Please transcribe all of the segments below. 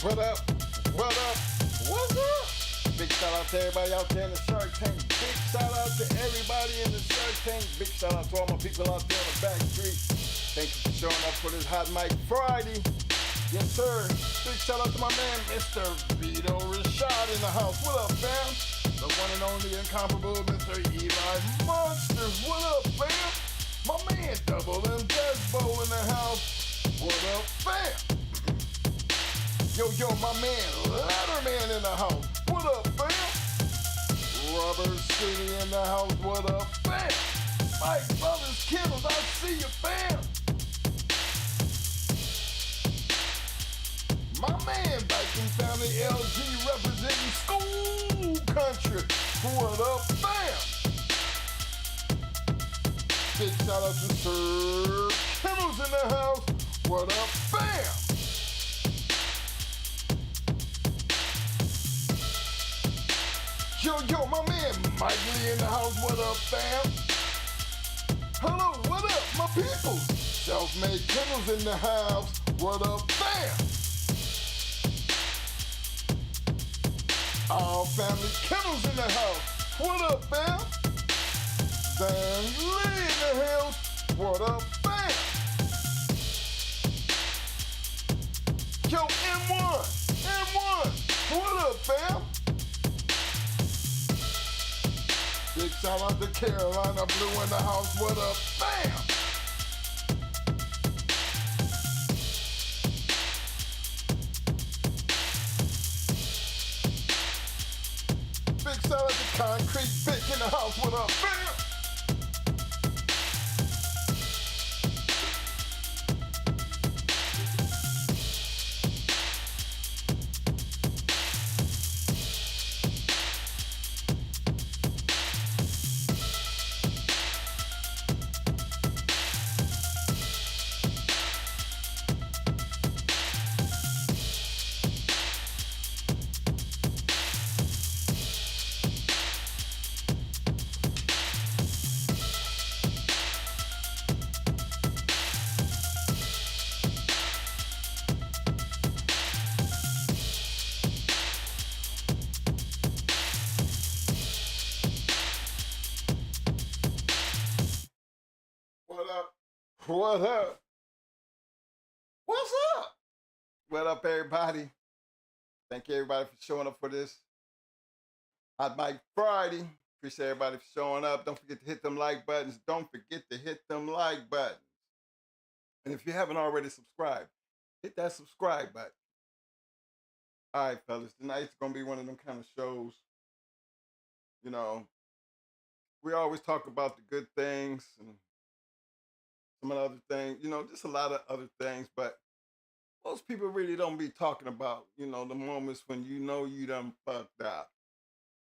What up? What up? What's up? Big shout out to everybody out there in the Shark Tank. Big shout out to everybody in the Shark Tank. Big shout out to all my people out there on the back street. Thank you for showing up for this Hot Mic Friday. Yes, sir. Big shout out to my man, Mr. Vito Rashad in the house. What up, fam? The one and only incomparable Mr. Eli Monster. What up, fam? My man, Double M Desbo in the house. What up, fam? Yo, my man, Letterman in the house. What up, fam? Rubber City in the house. What up, fam? Mike Brothers Kennels, I see you, fam. My man, Viking Family LG representing school country. What up, fam? Big shout out to Sir Kennels in the house. What up, fam? Yo, my man, Mike Lee in the house. What up, fam? Hello, what up, my people? Self-made Kennels in the house. What up, fam? All family Kennels in the house. What up, fam? Dan Lee in the house. What up, fam? Yo, M1. What up, fam? Big shout out to Carolina Blue in the house. What up, fam? Big shout out to Concrete Vic in the house. What up, fam? What up? What's up? What up, everybody? Thank you, everybody, for showing up for this Hot Mic Friday. Appreciate everybody for showing up. Don't forget to hit them like buttons. Don't forget to hit them like buttons. And if you haven't already subscribed, hit that subscribe button. All right, fellas, tonight's going to be one of them kind of shows. You know, we always talk about the good things and some of the other things, you know, just a lot of other things, but most people really don't be talking about, you know, the moments when you know you done fucked up.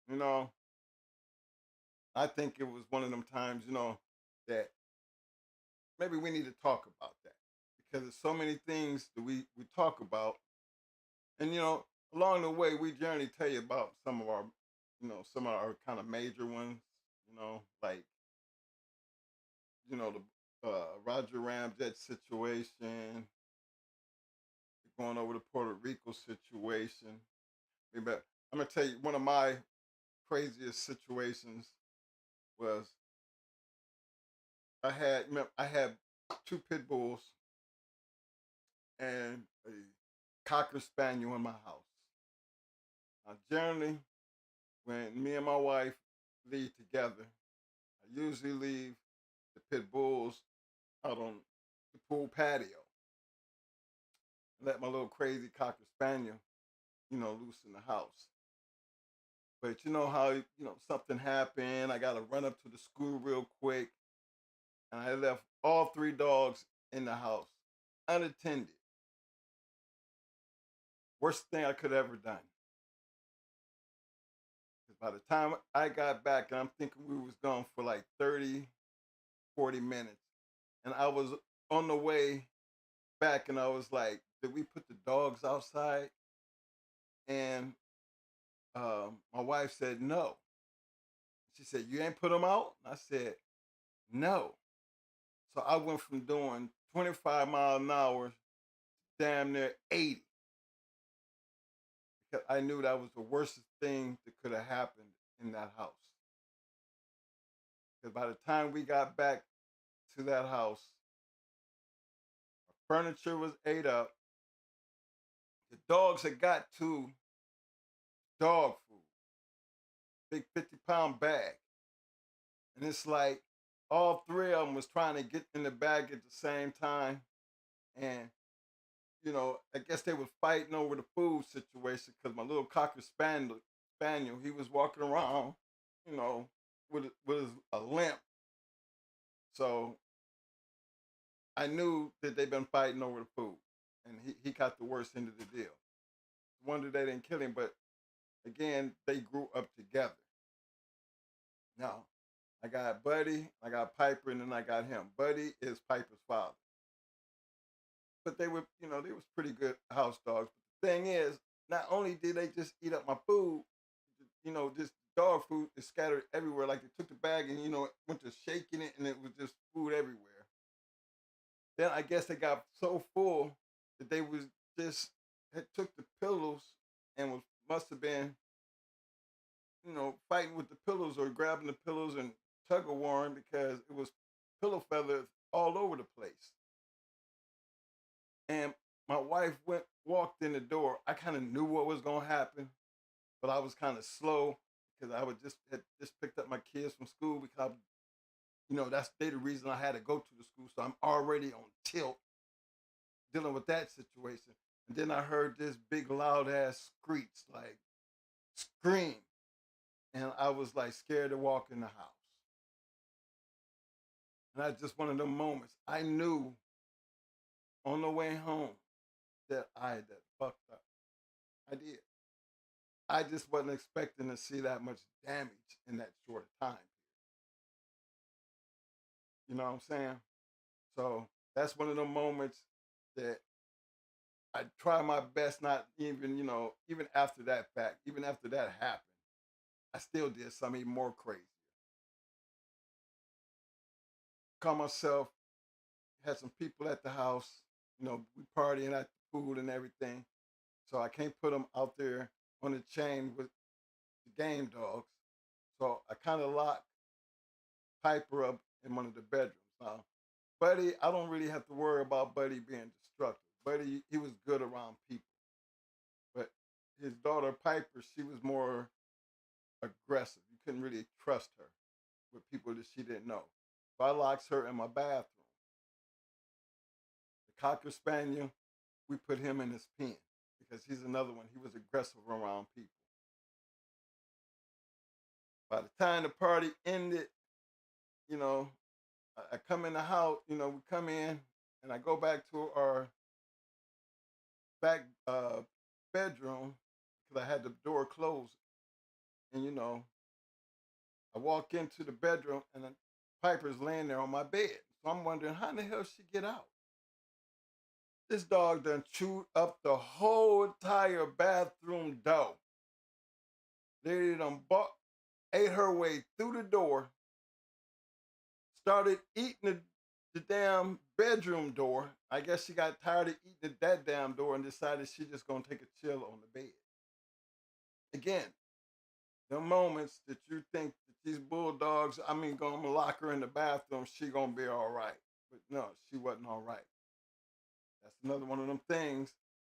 You know, I think it was one of them times, you know, that maybe we need to talk about that because there's so many things that we talk about. And, you know, along the way, we generally tell you about some of our, you know, some of our kind of major ones, you know, like, you know, the Roger Ramjet situation, going over the Puerto Rico situation. Maybe I'm gonna tell you one of my craziest situations was I had two pit bulls and a cocker spaniel in my house. Now, generally, when me and my wife leave together, I usually leave the pit bulls out on the pool patio. Let my little crazy cocker spaniel, you know, loose in the house. But you know how, you know, something happened. I got to run up to the school real quick. And I left all three dogs in the house, unattended. Worst thing I could have ever done. Because by the time I got back, and I'm thinking we was gone for like 30, 40 minutes. And I was on the way back and I was like, did we put the dogs outside? And my wife said, no. She said, you ain't put them out? I said, no. So I went from doing 25 miles an hour, damn near 80. because I knew that was the worst thing that could have happened in that house. Because by the time we got back to that house, furniture was ate up. The dogs had got to dog food, big 50-pound bag. And it's like all three of them was trying to get in the bag at the same time. And, I guess they were fighting over the food situation because my little cocker spaniel, he was walking around, you know, with a limp. So I knew that they'd been fighting over the food. And he got the worst end of the deal. Wonder they didn't kill him, but again, they grew up together. Now, I got Buddy, I got Piper, and then I got him. Buddy is Piper's father. But they was pretty good house dogs. But the thing is, not only did they just eat up my food, this dog food is scattered everywhere. Like they took the bag and, went to shaking it and it was just food everywhere. Then I guess they got so full that they was just had took the pillows and must have been, fighting with the pillows or grabbing the pillows and tug of warring because it was pillow feathers all over the place. And my wife walked in the door. I kind of knew what was gonna happen, but I was kind of slow because I had just picked up my kids from school because that's the reason I had to go to the school. So I'm already on tilt dealing with that situation. And then I heard this big loud ass screech, like scream. And I was like scared to walk in the house. And that's just one of them moments. I knew on the way home that I had fucked up. I did. I just wasn't expecting to see that much damage in that short time. You know what I'm saying? So that's one of the moments that I try my best not even, even after that fact, even after that happened, I still did something even more crazy. Call myself, had some people at the house, we partying at the food and everything. So I can't put them out there on the chain with the game dogs. So I kind of locked Piper up in one of the bedrooms. Now, Buddy, I don't really have to worry about Buddy being destructive. Buddy, he was good around people. But his daughter, Piper, she was more aggressive. You couldn't really trust her with people that she didn't know. So I locked her in my bathroom. The Cocker Spaniel, we put him in his pen because he's another one. He was aggressive around people. By the time the party ended, you know, I come in the house, we come in and I go back to our back bedroom because I had the door closed. And, I walk into the bedroom and Piper's laying there on my bed. So I'm wondering, how in the hell she get out? This dog done chewed up the whole entire bathroom door. Lady done ate her way through the door, started eating the damn bedroom door. I guess she got tired of eating that damn door and decided she just gonna take a chill on the bed. Again, the moments that you think that these bulldogs, gonna lock her in the bathroom, she gonna be all right. But no, she wasn't all right. That's another one of them things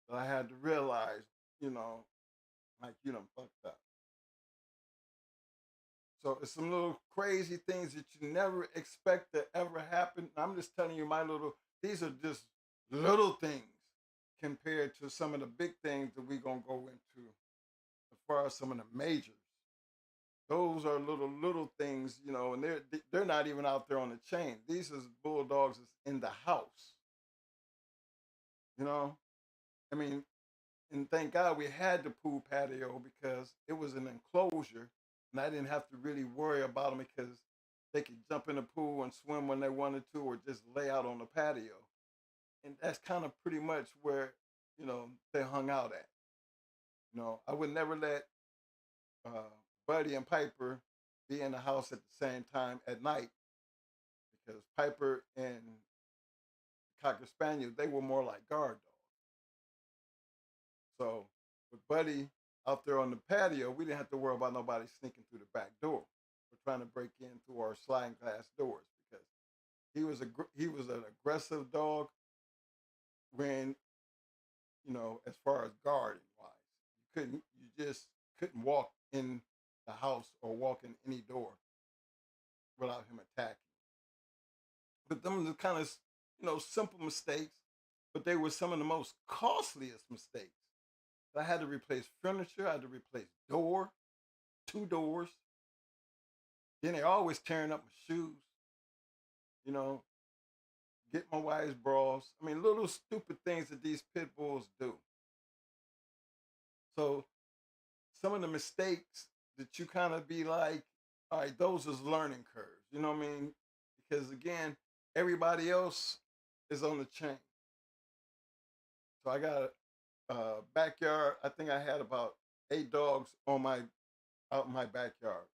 that I had to realize, like you done fucked up. So it's some little crazy things that you never expect to ever happen. I'm just telling you these are just little things compared to some of the big things that we're going to go into as far as some of the majors. Those are little things, and they're not even out there on the chain. These are bulldogs that's in the house, you know? I mean, and thank God we had the pool patio because it was an enclosure and I didn't have to really worry about them because they could jump in the pool and swim when they wanted to or just lay out on the patio. And that's kind of pretty much where, they hung out at. I would never let uh, Buddy and Piper be in the house at the same time at night because Piper and Cocker Spaniel, they were more like guard dogs. So with Buddy, out there on the patio, we didn't have to worry about nobody sneaking through the back door or trying to break in through our sliding glass doors because he was an aggressive dog when as far as guarding wise, you just couldn't walk in the house or walk in any door without him attacking. But them are the kind of simple mistakes, but they were some of the most costliest mistakes. I had to replace furniture. I had to replace two doors. Then they're always tearing up my shoes. You know, get my wife's bras. I mean, little stupid things that these pit bulls do. So some of the mistakes that you kind of be like, all right, those is learning curves. You know what I mean? Because again, everybody else is on the chain. So I got a backyard. I think I had about 8 dogs out in my backyard.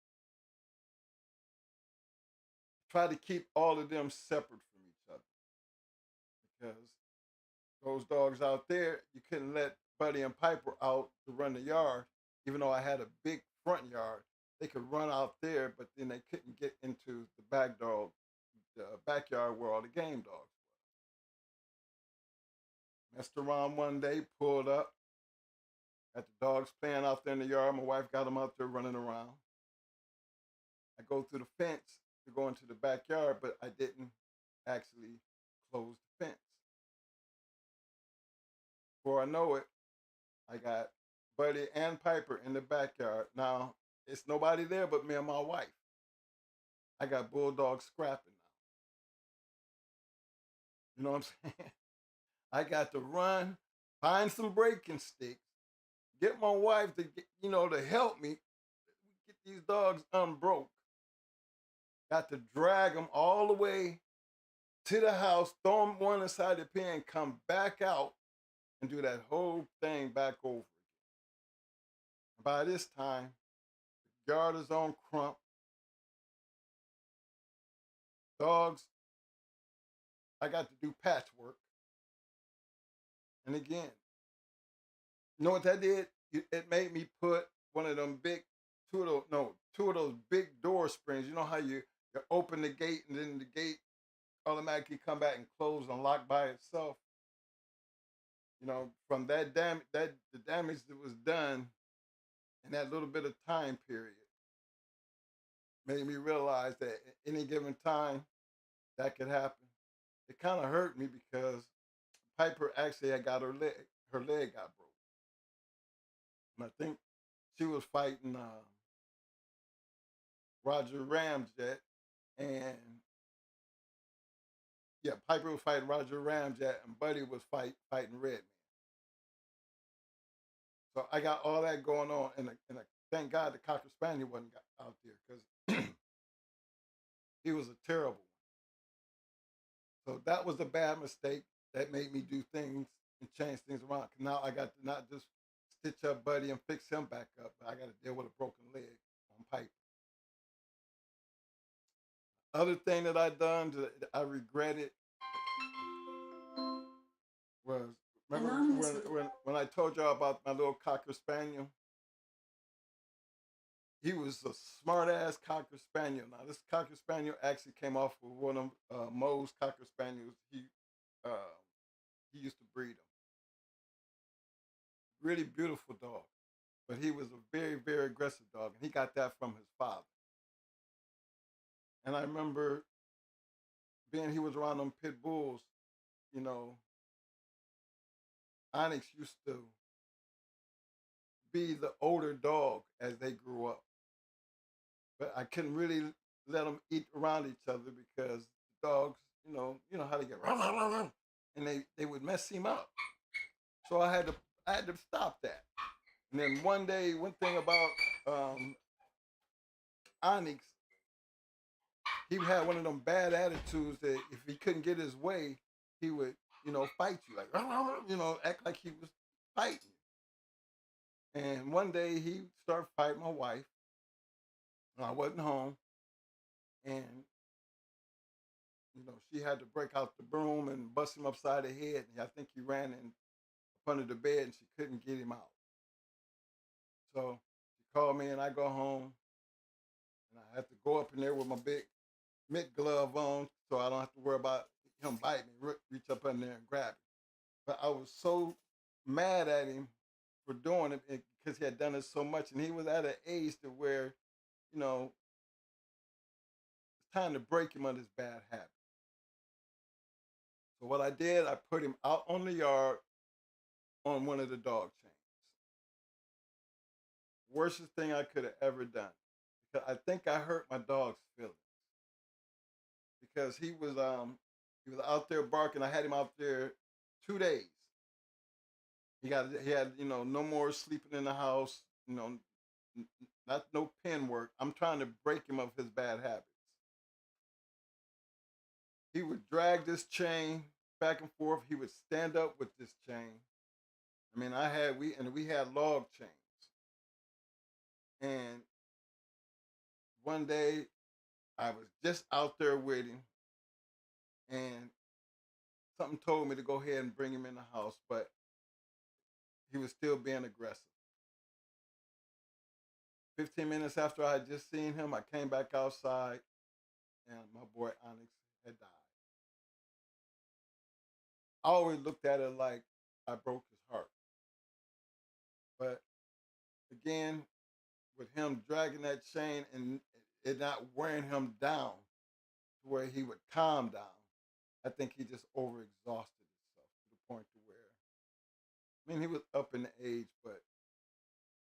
Try to keep all of them separate from each other because those dogs out there, you couldn't let Buddy and Piper out to run the yard, even though I had a big front yard. They could run out there, but then they couldn't get into the backyard where all the game dogs were. Messed around one day, pulled up, got the dogs playing out there in the yard. My wife got them out there running around. I go through the fence to go into the backyard, but I didn't actually close the fence. Before I know it, I got Buddy and Piper in the backyard. Now, it's nobody there but me and my wife. I got bulldogs scrapping now. You know what I'm saying? I got to run, find some breaking sticks, get my wife to help me get these dogs unbroke. Got to drag them all the way to the house, throw them one inside the pen, come back out, and do that whole thing back over again. By this time, the yard is on crump. Dogs, I got to do patchwork. And again, you know what that did? It made me put one of them two of those big door springs. You know how you open the gate and then the gate automatically come back and close and lock by itself. From that damage, the damage that was done in that little bit of time period made me realize that at any given time that could happen. It kind of hurt me because Piper actually had got her leg got broke. And I think she was fighting Roger Ramjet, and Piper was fighting Roger Ramjet, and Buddy was fighting Redman. So I got all that going on, and thank God the Cocker Spaniel wasn't out there because he was a terrible one. So that was a bad mistake that made me do things and change things around. Now I got to not just stitch up Buddy and fix him back up, but I got to deal with a broken leg on Piper. Other thing that I done that I regretted was, remember when I told y'all about my little Cocker Spaniel? He was a smart ass Cocker Spaniel. Now this Cocker Spaniel actually came off of one of Moe's Cocker Spaniels. He used to breed them. Really beautiful dog, but he was a very, very aggressive dog, and he got that from his father. And I remember he was around them pit bulls. Onyx used to be the older dog as they grew up. But I couldn't really let them eat around each other because the dogs, you know how they get, and they would mess him up. So I had to stop that. And then one thing about Onyx, he had one of them bad attitudes that if he couldn't get his way, he would, fight you, like, act like he was fighting you. And one day he started fighting my wife. I wasn't home. And, she had to break out the broom and bust him upside the head. And I think he ran in under the bed and she couldn't get him out. So she called me, and I go home, and I have to go up in there with my big mitt glove on, so I don't have to worry about him biting me. Reach up in there and grab it. But I was so mad at him for doing it because he had done it so much, and he was at an age to where, you know, it's time to break him of his bad habit. So what I did, I put him out on the yard on one of the dog chains. Worstest thing I could have ever done. Because I think I hurt my dog's feelings. Because he was out there barking. I had him out there 2 days. He had no more sleeping in the house, not no pen work. I'm trying to break him of his bad habits. He would drag this chain back and forth. He would stand up with this chain. I mean, we had log chains. And one day I was just out there with him, and something told me to go ahead and bring him in the house, but he was still being aggressive. 15 minutes after I had just seen him, I came back outside, and my boy Onyx had died. I always looked at it like I broke his heart. But again, with him dragging that chain and it not wearing him down to where he would calm down, I think he just overexhausted himself to the point to where, I mean, he was up in age, but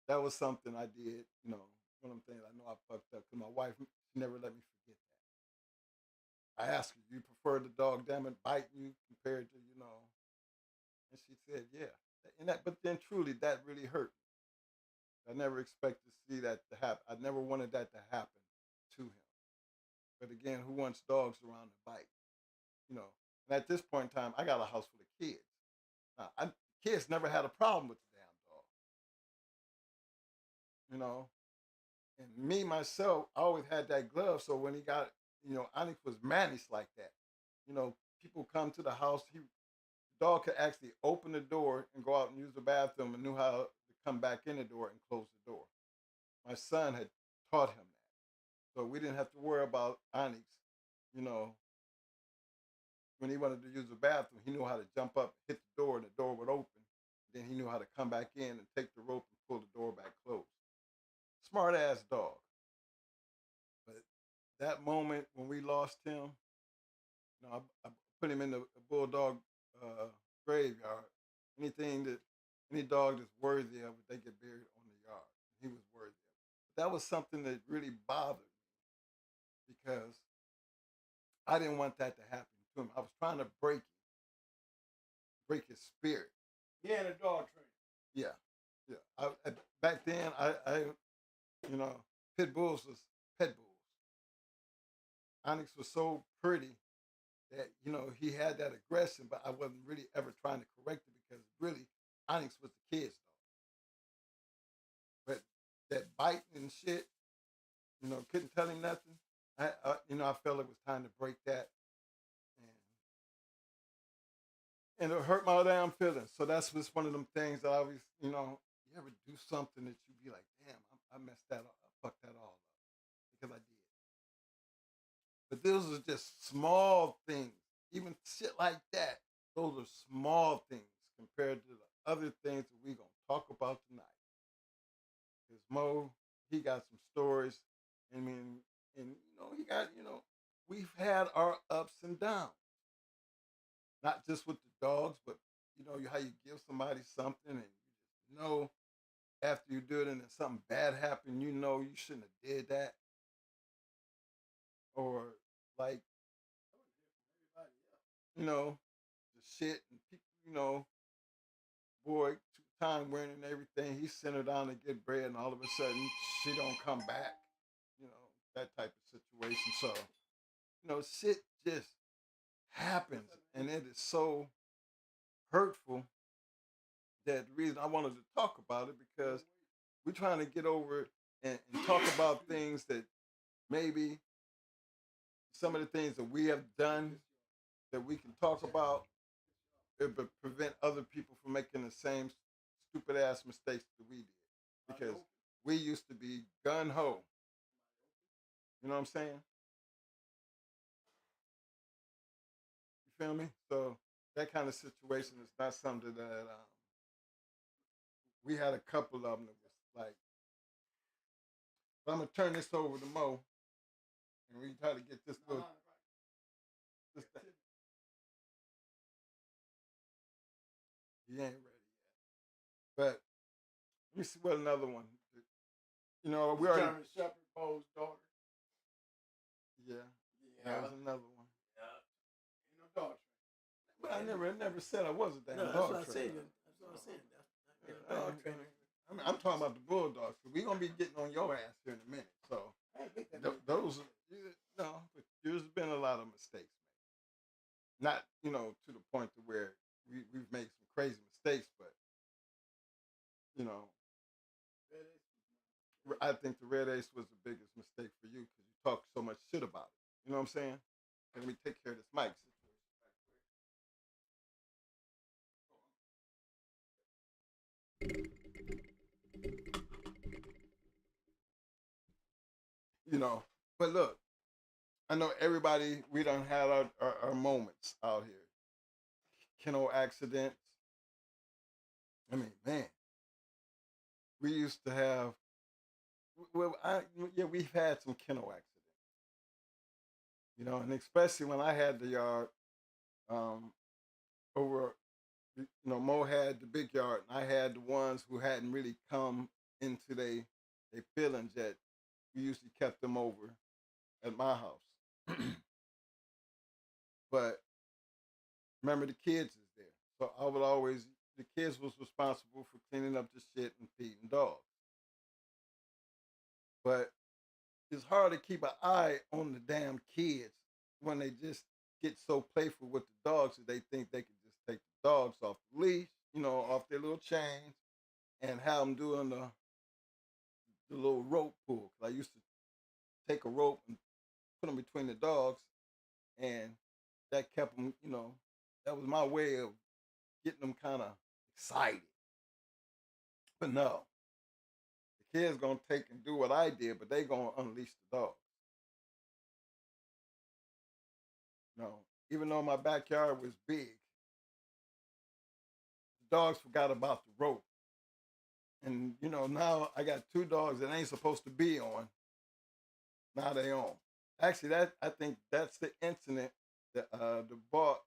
that was something I did, one of them things I know I fucked up because my wife, she never let me forget that. I asked her, do you prefer the dog, damn it, biting you compared to, and she said, yeah. But then truly, that really hurt me. I never expected to see that to happen. I never wanted that to happen to him. But again, who wants dogs around to bite? And at this point in time, I got a house full of kids. Now, kids never had a problem with the damn dog. And me myself, I always had that glove. So when he got, Onyx was managed like that. People come to the house. The dog could actually open the door and go out and use the bathroom, and knew how to come back in the door and close the door. My son had taught him that, so we didn't have to worry about Onyx. You know, when he wanted to use the bathroom, he knew how to jump up, hit the door, and the door would open. Then he knew how to come back in and take the rope and pull the door back closed. Smart ass dog. But that moment when we lost him, I put him in the bulldog graveyard. Any dog that's worthy of it, they get buried on the yard. He was worthy of it. But that was something that really bothered me because I didn't want that to happen to him. I was trying to break his spirit. Yeah, the dog trainer. Yeah. Back then, pit bulls was pet bulls. Onyx was so pretty that he had that aggression, but I wasn't really ever trying to correct it because really Onyx was the kid's dog. But that biting and shit, couldn't tell him nothing. I felt it was time to break that, and it hurt my damn feelings. So that's just one of them things that I always, you ever do something that you be like, damn, I messed that up, I fucked that all up because I did. But those are just small things. Even shit like that, those are small things compared to the other things that we're going to talk about tonight. Because Mo, he got some stories. I mean, and, he got, we've had our ups and downs. Not just with the dogs, but, how you give somebody something and you just know after you do it and then something bad happened, you shouldn't have did that. Or like, the shit and people, boy, time wearing and everything. He sent her down to get bread, and all of a sudden she don't come back. That type of situation. So, shit just happens, and it is so hurtful that the reason I wanted to talk about it because we're trying to get over it and talk about things that maybe some of the things that we have done that we can talk about, it would prevent other people from making the same stupid ass mistakes that we did. because we used to be gun ho. You know what I'm saying? You feel me? So that kind of situation is not something that we had a couple of them that was like. But I'm gonna turn this over to Mo, and we try to get this little. This thing. He ain't ready yet. But let me see what another one. You know, we already. German Shepherd, Bo's daughter. Yeah, that was another one. Yeah. Ain't no dog training. But I never said I was a damn No, dog that's what I trainer. said. That's what I said. That's not dog training. I'm talking about the bulldogs. So we're gonna be getting on your ass here in a minute. So those, no, but there's been a lot of mistakes made. Not to the point to where we've made some crazy mistakes, but I think the red ace was the biggest mistake for you because you talk so much shit about it. You know what I'm saying? Let me take care of this mic situation. But look, I know everybody, we done had our moments out here. Kennel accidents. I mean, man, we used to have, we've had some kennel accidents. And especially when I had the yard over, Mo had the big yard, and I had the ones who hadn't really come into their feelings yet. We usually kept them over at my house. But remember, the kids is there. So I would always, the kids was responsible for cleaning up the shit and feeding dogs. But it's hard to keep an eye on the damn kids when they just get so playful with the dogs that they think they can just take the dogs off the leash, off their little chains, and have them doing the little rope pull. 'Cause I used to take a rope and put them between the dogs, and that kept them, that was my way of getting them kind of excited. But no, the kids gonna take and do what I did, but they gonna unleash the dogs. No, even though my backyard was big, the dogs forgot about the rope. And now I got 2 dogs that ain't supposed to be on. Now they on. Actually, I think that's the incident that brought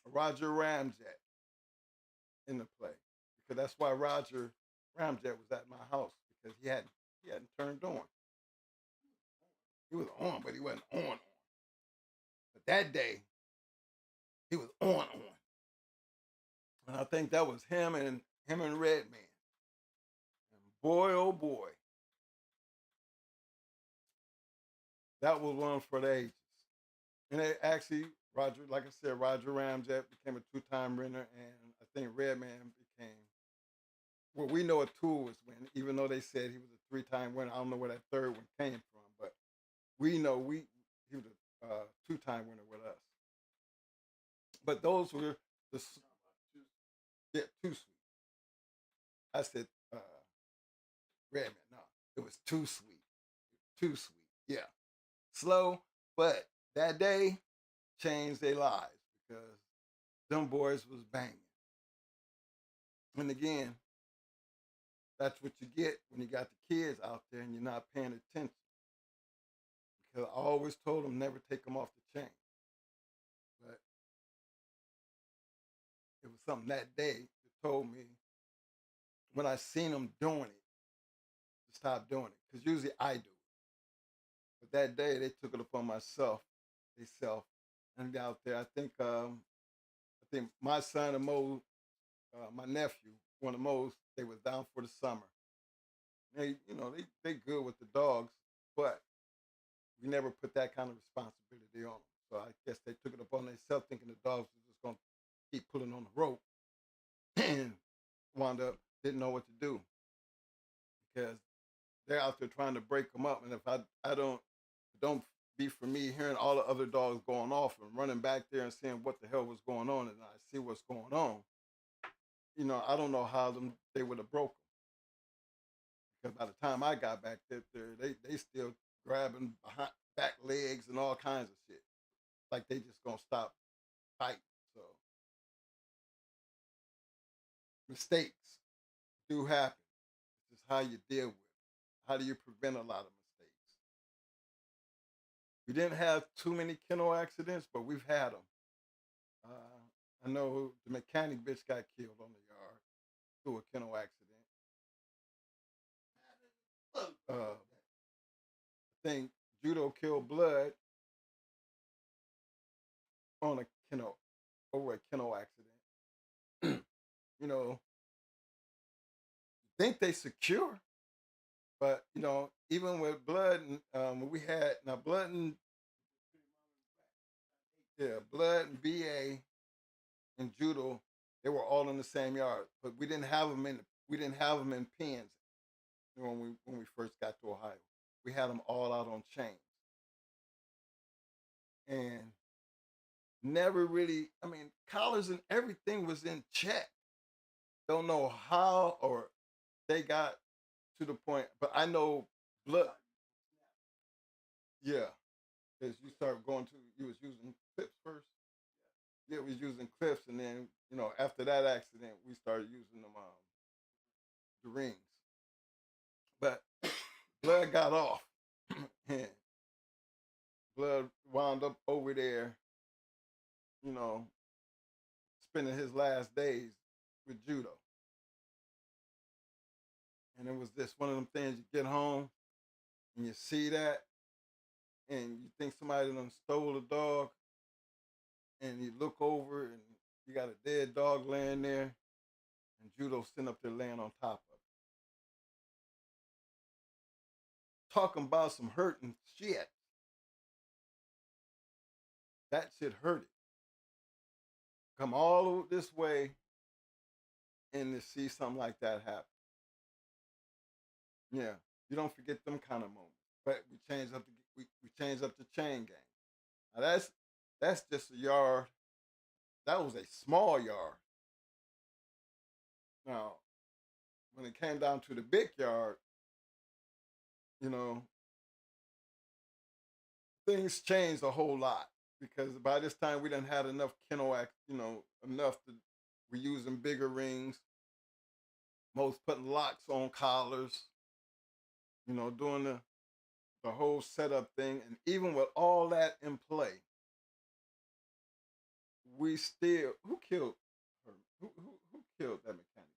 Roger Ramjet into play, because that's why Roger Ramjet was at my house, because he hadn't turned on. He was on, but he wasn't on. But that day, he was on. And I think that was him and Redman. And boy, oh boy, that was one for the ages. And they actually, Roger, like I said, Roger Ramjet became a 2-time winner, and I think Redman became, well, we know a 2 was winning, even though they said he was a 3-time winner. I don't know where that 3rd one came from, but we know he was a 2-time winner with us. But those were the 2 sweet. I said Redman. No, it was 2 sweet. 2 sweet. Yeah, slow, but that day changed their lives because them boys was banging. And again, that's what you get when you got the kids out there and you're not paying attention. Because I always told them never take them off the chain. But it was something that day that told me, when I seen them doing it, to stop doing it. Because usually I do it. But that day they took it upon myself, and out there. I think my son and Mo, my nephew, one of Mo's, they was down for the summer. They good with the dogs, but we never put that kind of responsibility on them. So I guess they took it upon themselves, thinking the dogs were just gonna keep pulling on the rope, and wound up didn't know what to do, because they're out there trying to break them up. And if I don't be for me hearing all the other dogs going off and running back there and seeing what the hell was going on, and I see what's going on, I don't know how they would have broke them because by the time I got back there, they still grabbing behind back legs and all kinds of shit. Like they just gonna stop fighting. So mistakes do happen. It's just how you deal with it. How do you prevent a lot of mistakes? We didn't have too many kennel accidents, but we've had them. I know the mechanic bitch got killed on the yard through a kennel accident. I think Judo killed Blood on a kennel over a kennel accident. you know, think they secure, but even with Blood, when we had now Blood and Blood and BA and Judo, they were all in the same yard, but we didn't have them in pens when we first got to Ohio. We had them all out on chains, and never really. I mean, collars and everything was in check. Don't know how or they got to the point, but I know Blood. Yeah, because you was using clips first. Yeah, we was using clips, and then after that accident, we started using them the rings. But Blood got off, and Blood wound up over there, you know, spending his last days with judo. And it was just one of them things you get home and you see that, and you think somebody done stole a dog, and you look over and you got a dead dog laying there, and judo sitting up there laying on top of it. Talking about some hurting shit. That shit hurt it. Come all this way and to see something like that happen. Yeah, you don't forget them kind of moments. But we changed up the chain game. Now that's just a yard. That was a small yard. Now, when it came down to the big yard, you know, things changed a whole lot because by this time we didn't have enough kennel act, enough to we're using bigger rings, most putting locks on collars, doing the whole setup thing. And even with all that in play, we still who killed her? Who killed that mechanic?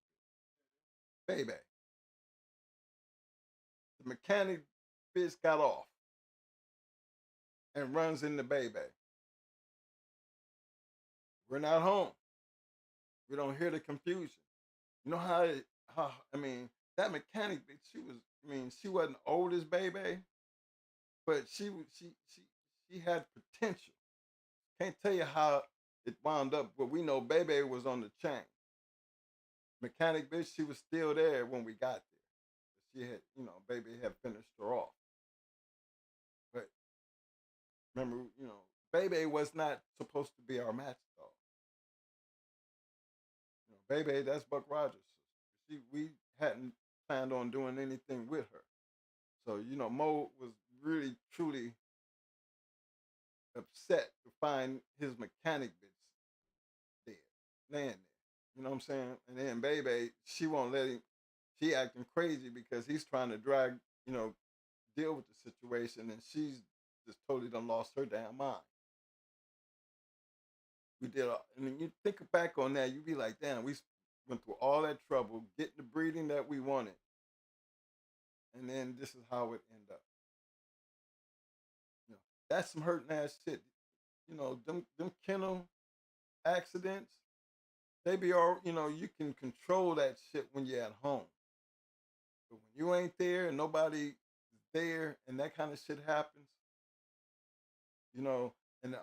Baby. The mechanic bitch got off and runs into Baby. We're not home. We don't hear the confusion. You know how I mean that mechanic bitch. She wasn't old as Baby, but she had potential. Can't tell you how it wound up, but we know Baby was on the chain. Mechanic bitch, she was still there when we got there. She had, Baby had finished her off. But remember, Baby was not supposed to be our match dog. Baby, that's Buck Rogers' sister. We hadn't planned on doing anything with her. So, Mo was really, truly upset to find his mechanic bitch dead, laying there. You know what I'm saying? And then Baby, she won't let him. She acting crazy because he's trying to deal with the situation, and she's just totally done lost her damn mind. We did, and then you think back on that, you be like, damn, we went through all that trouble, getting the breeding that we wanted, and then this is how it ended up. That's some hurting ass shit. Them kennel accidents, they be all, you can control that shit when you're at home. But when you ain't there and nobody is there and that kind of shit happens, and to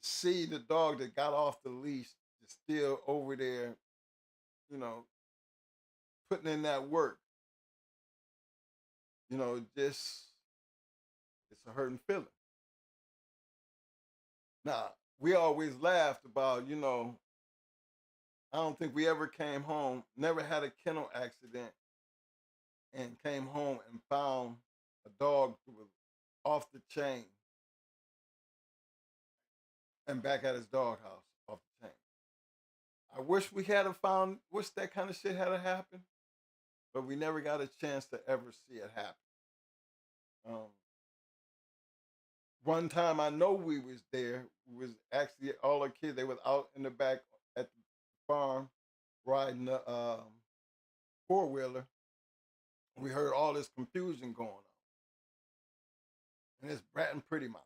see the dog that got off the leash is still over there, you know, putting in that work, just it's a hurting feeling. Now, we always laughed about, I don't think we ever came home, never had a kennel accident, and came home and found a dog who was off the chain and back at his doghouse off the chain. I wish we had wish that kind of shit had happened, but we never got a chance to ever see it happen. Um, one time I know we was there. We was actually all our kids. They was out in the back at the farm riding the 4-wheeler. We heard all this confusion going on, and it's Brat and Pretty Mama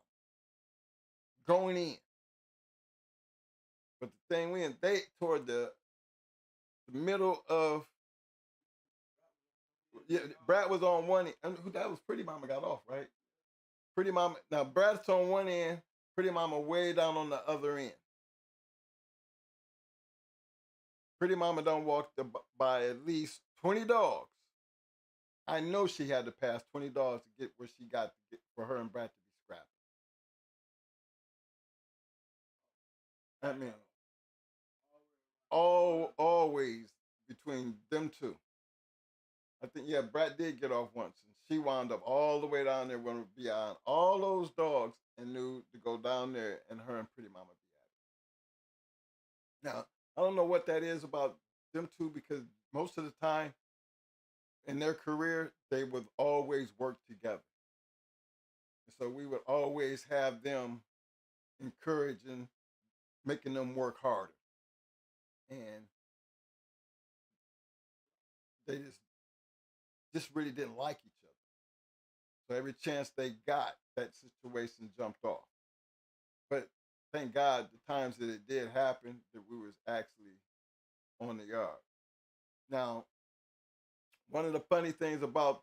going in. But the thing they toward the middle of Brat was on one end. And that was Pretty Mama got off, right? Pretty Mama now Brat's on one end, Pretty Mama way down on the other end. Pretty Mama done walked by at least 20 dogs. I know she had to pass 20 dogs to get where she got to get for her and Brat to be scrapped. I mean, always between them two. I think Brat did get off once, and she wound up all the way down there when beyond all those dogs and knew to go down there, and her and Pretty Mama be at it. Now I don't know what that is about them two because most of the time in their career they would always work together, and so we would always have them encouraging, making them work harder, and they just really didn't like each other. So every chance they got, that situation jumped off. But thank God, the times that it did happen, that we was actually on the yard. Now, one of the funny things about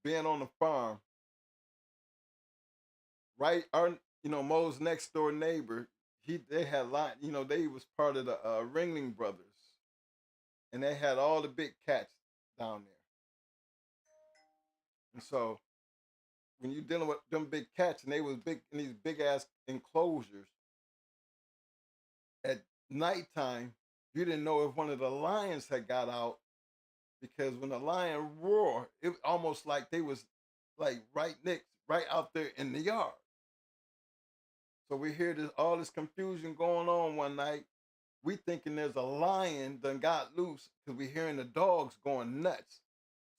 being on the farm, right? Mo's next door neighbor, they had they was part of the Ringling Brothers, and they had all the big cats down there. And so when you're dealing with them big cats, and they was big in these big ass enclosures, at nighttime, you didn't know if one of the lions had got out because when the lion roared, it was almost like they was like right out there in the yard. So we hear all this confusion going on one night. We thinking there's a lion done got loose because we hearing the dogs going nuts.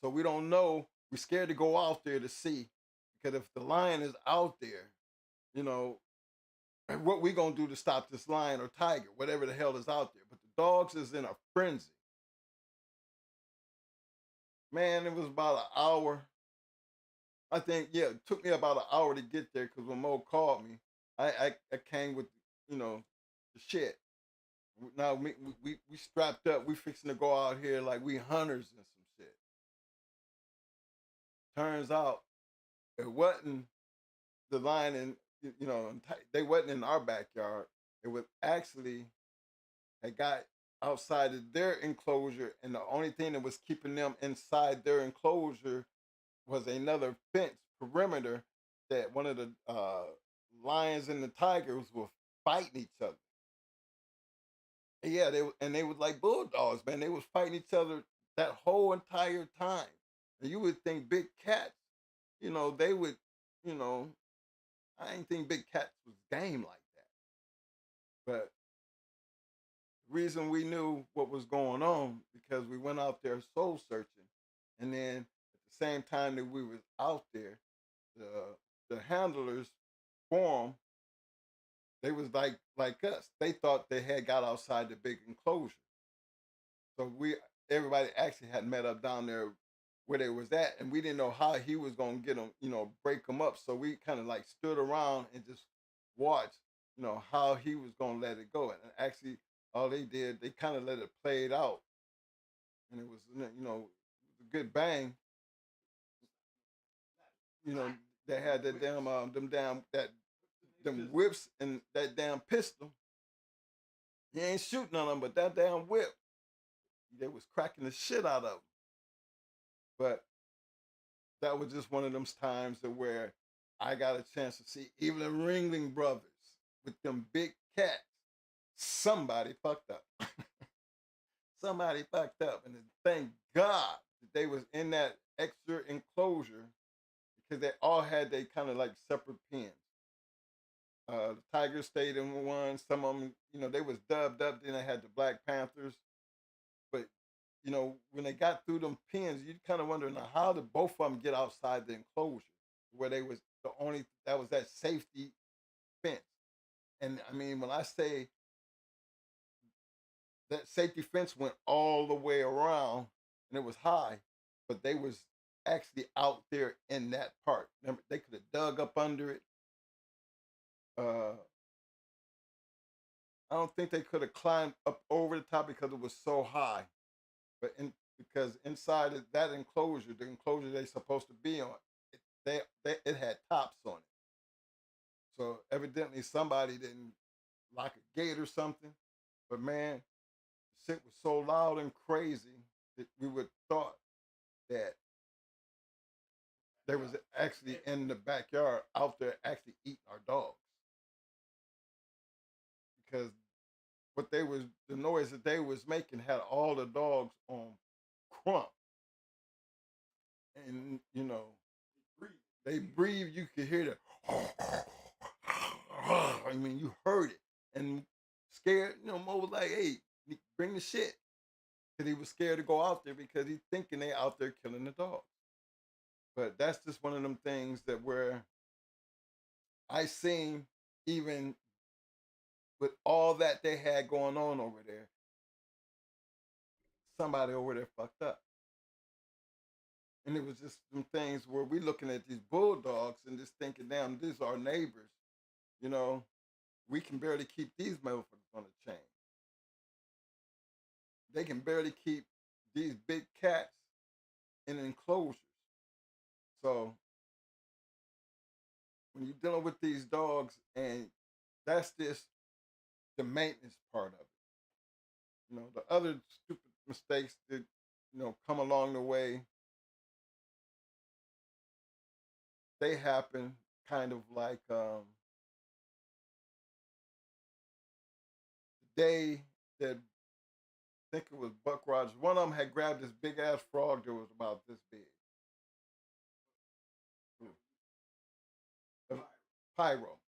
So we don't know. We're scared to go out there to see because if the lion is out there, what we gonna do to stop this lion or tiger, whatever the hell is out there. But the dogs is in a frenzy. Man, it was about an hour. I think, it took me about an hour to get there because when Mo called me, I came with, the shit. Now we strapped up. We fixing to go out here like we hunters and some shit. Turns out it wasn't the lion in, they wasn't in our backyard. It was actually, had got outside of their enclosure, and the only thing that was keeping them inside their enclosure was another fence perimeter that one of the lions and the tigers were fighting each other. Yeah, they was like bulldogs, man. They was fighting each other that whole entire time. And you would think big cats, they would, I didn't think big cats was game like that. But the reason we knew what was going on because we went out there soul searching, and then at the same time that we was out there, the handlers form, they was like us. They thought they had got outside the big enclosure. So everybody actually had met up down there where they was at, and we didn't know how he was gonna get them, break them up. So we kind of like stood around and just watched, how he was gonna let it go. And actually, all they did, they kind of let it play it out, and it was, a good bang. They had that damn them whips and that damn pistol. He ain't shooting on them, but that damn whip, they was cracking the shit out of them. But that was just one of them times where I got a chance to see even the Ringling Brothers with them big cats. Somebody fucked up. somebody fucked up. And thank God that they was in that extra enclosure because they all had they kind of like separate pens. The Tigers stayed in one. Some of them, they was dubbed up. Then they had the Black Panthers. But when they got through them pens, you kind of wonder now how did both of them get outside the enclosure where they was the only that was that safety fence. And I mean, when I say that safety fence went all the way around and it was high, but they was actually out there in that part. Remember, they could have dug up under it. I don't think they could have climbed up over the top because it was so high. But because inside of that enclosure, the enclosure they're supposed to be on, it had tops on it. So evidently somebody didn't lock a gate or something. But man, the shit was so loud and crazy that we would thought that they was actually in the backyard out there actually eating our dogs. Because the noise that they was making had all the dogs on crump. And, they breathe, you could hear the I mean, you heard it. And scared, Mo was like, hey, bring the shit. Because he was scared to go out there because he's thinking they out there killing the dogs. But that's just one of them things that where I seen even with all that they had going on over there, somebody over there fucked up. And it was just some things where we looking at these bulldogs and just thinking, damn, these are our neighbors. We can barely keep these motherfuckers on a chain. They can barely keep these big cats in enclosures. So when you're dealing with these dogs, and that's just the maintenance part of it. The other stupid mistakes that, come along the way, they happen kind of like the day that I think it was Buck Rogers. One of them had grabbed this big ass frog that was about this big. Pyro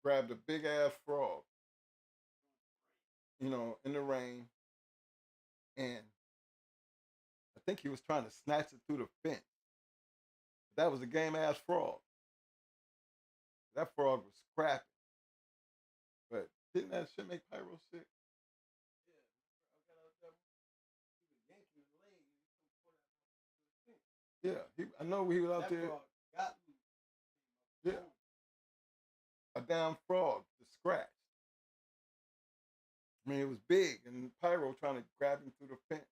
grabbed a big ass frog, in the rain, and I think he was trying to snatch it through the fence. That was a game ass frog. That frog was scrapping. But didn't that shit make Pyro sick? Yeah, I know he was out there. Yeah, a damn frog, the scratch. I mean, it was big, and Pyro trying to grab him through the fence.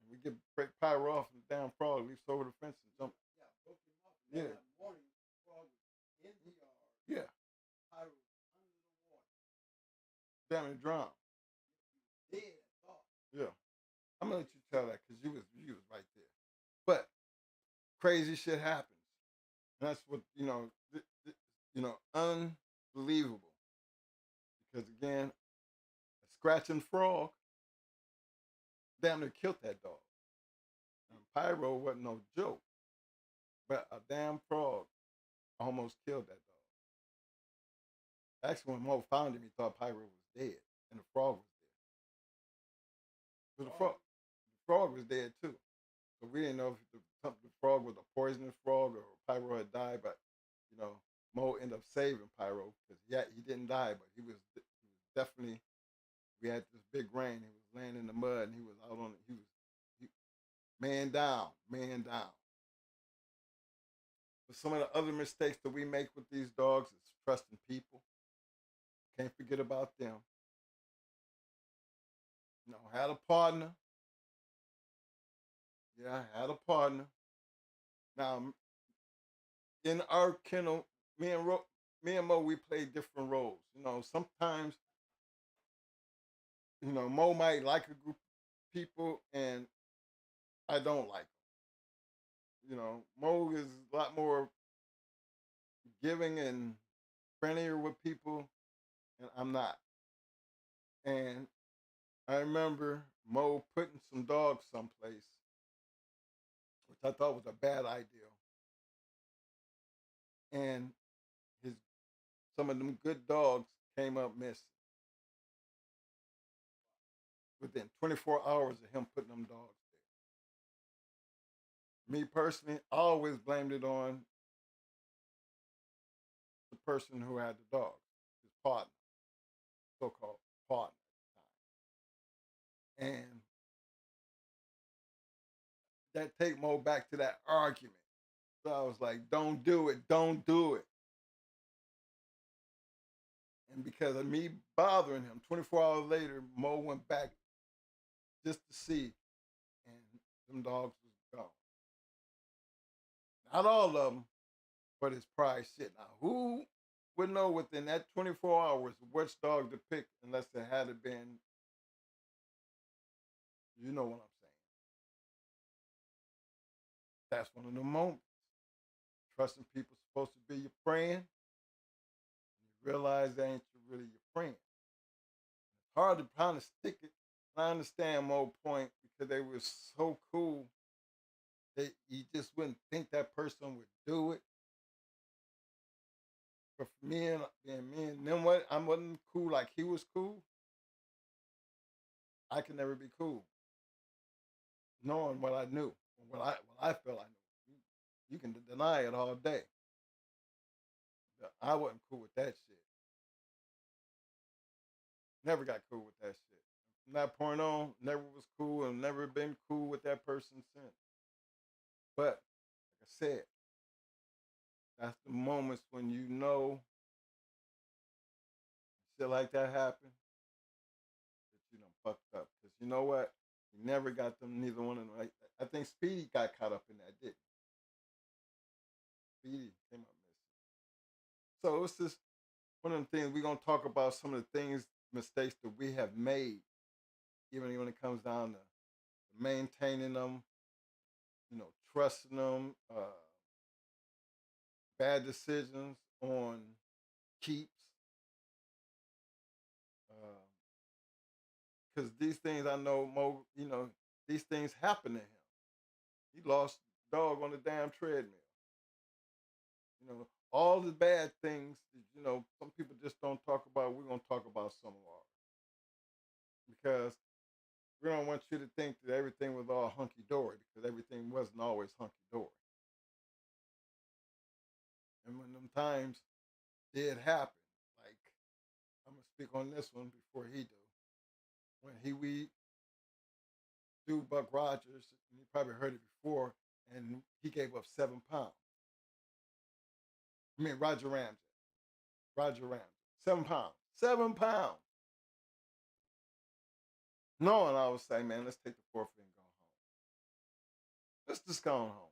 And we get break Pyro off, and the damn frog leaps over the fence and jump. Yeah. Yeah. Damn it, drowned. Yeah. I'm gonna let you tell that because you was right there. But crazy shit happens. And that's what unbelievable. Because again, a scratching frog damn near killed that dog. And Pyro wasn't no joke, but a damn frog almost killed that dog. Actually, when Mo found him, he thought Pyro was dead, and the frog was dead. But the frog was dead too. So we didn't know if the frog was a poisonous frog or Pyro had died, but Mo ended up saving Pyro because he didn't die, but he was definitely. We had this big rain. He was laying in the mud, and he was out on it. He man down. But some of the other mistakes that we make with these dogs is trusting people. Can't forget about them. Had a partner. Yeah, I had a partner. Now, in our kennel, me and Mo, we play different roles. Sometimes, Mo might like a group of people, and I don't like them. Mo is a lot more giving and friendlier with people, and I'm not. And I remember Mo putting some dogs someplace, which I thought was a bad idea, and his some of them good dogs came up missing within 24 hours of him putting them dogs there. Me personally, I always blamed it on the person who had the dogs, his partner, so-called partner at the time. And that take Mo back to that argument. So I was like, don't do it, don't do it. And because of me bothering him, 24 hours later, Mo went back just to see, and them dogs was gone. Not all of them, but his prize shit. Now, who would know within that 24 hours which dog to pick unless it had been, you know what I'm saying? That's one of the moments. Trusting people supposed to be your friend, you realize they ain't really your friend. It's hard to kind of stick it. I understand Mo's point because they were so cool that you just wouldn't think that person would do it. But for me and then what I wasn't cool like he was cool. I could never be cool, knowing what I knew, what I felt I knew. You can deny it all day. But I wasn't cool with that shit. Never got cool with that shit. From that point on, never was cool and never been cool with that person since. But like I said, that's the moments when you know shit like that happen that you done fucked up. Because you know what? You never got them, neither one of them. I think Speedy got caught up in that, didn't he? Speedy came up missing. So it's just one of the things we're gonna talk about some of the things, mistakes that we have made, even when it comes down to maintaining them, trusting them, bad decisions on keeps, because these things I know Mo, these things happen to him. He lost dog on the damn treadmill. All the bad things, some people just don't talk about. We're gonna talk about some of ours because we don't want you to think that everything was all hunky dory because everything wasn't always hunky dory. And when them times did happen, like I'm gonna speak on this one before he do. When we do Buck Rogers, and you probably heard it before, and he gave up 7 pounds. I mean Roger Ramsey. Roger Ramsey. 7 pounds. 7 pounds. Knowing I was saying, man, let's take the forfeit and go home. Let's just go home.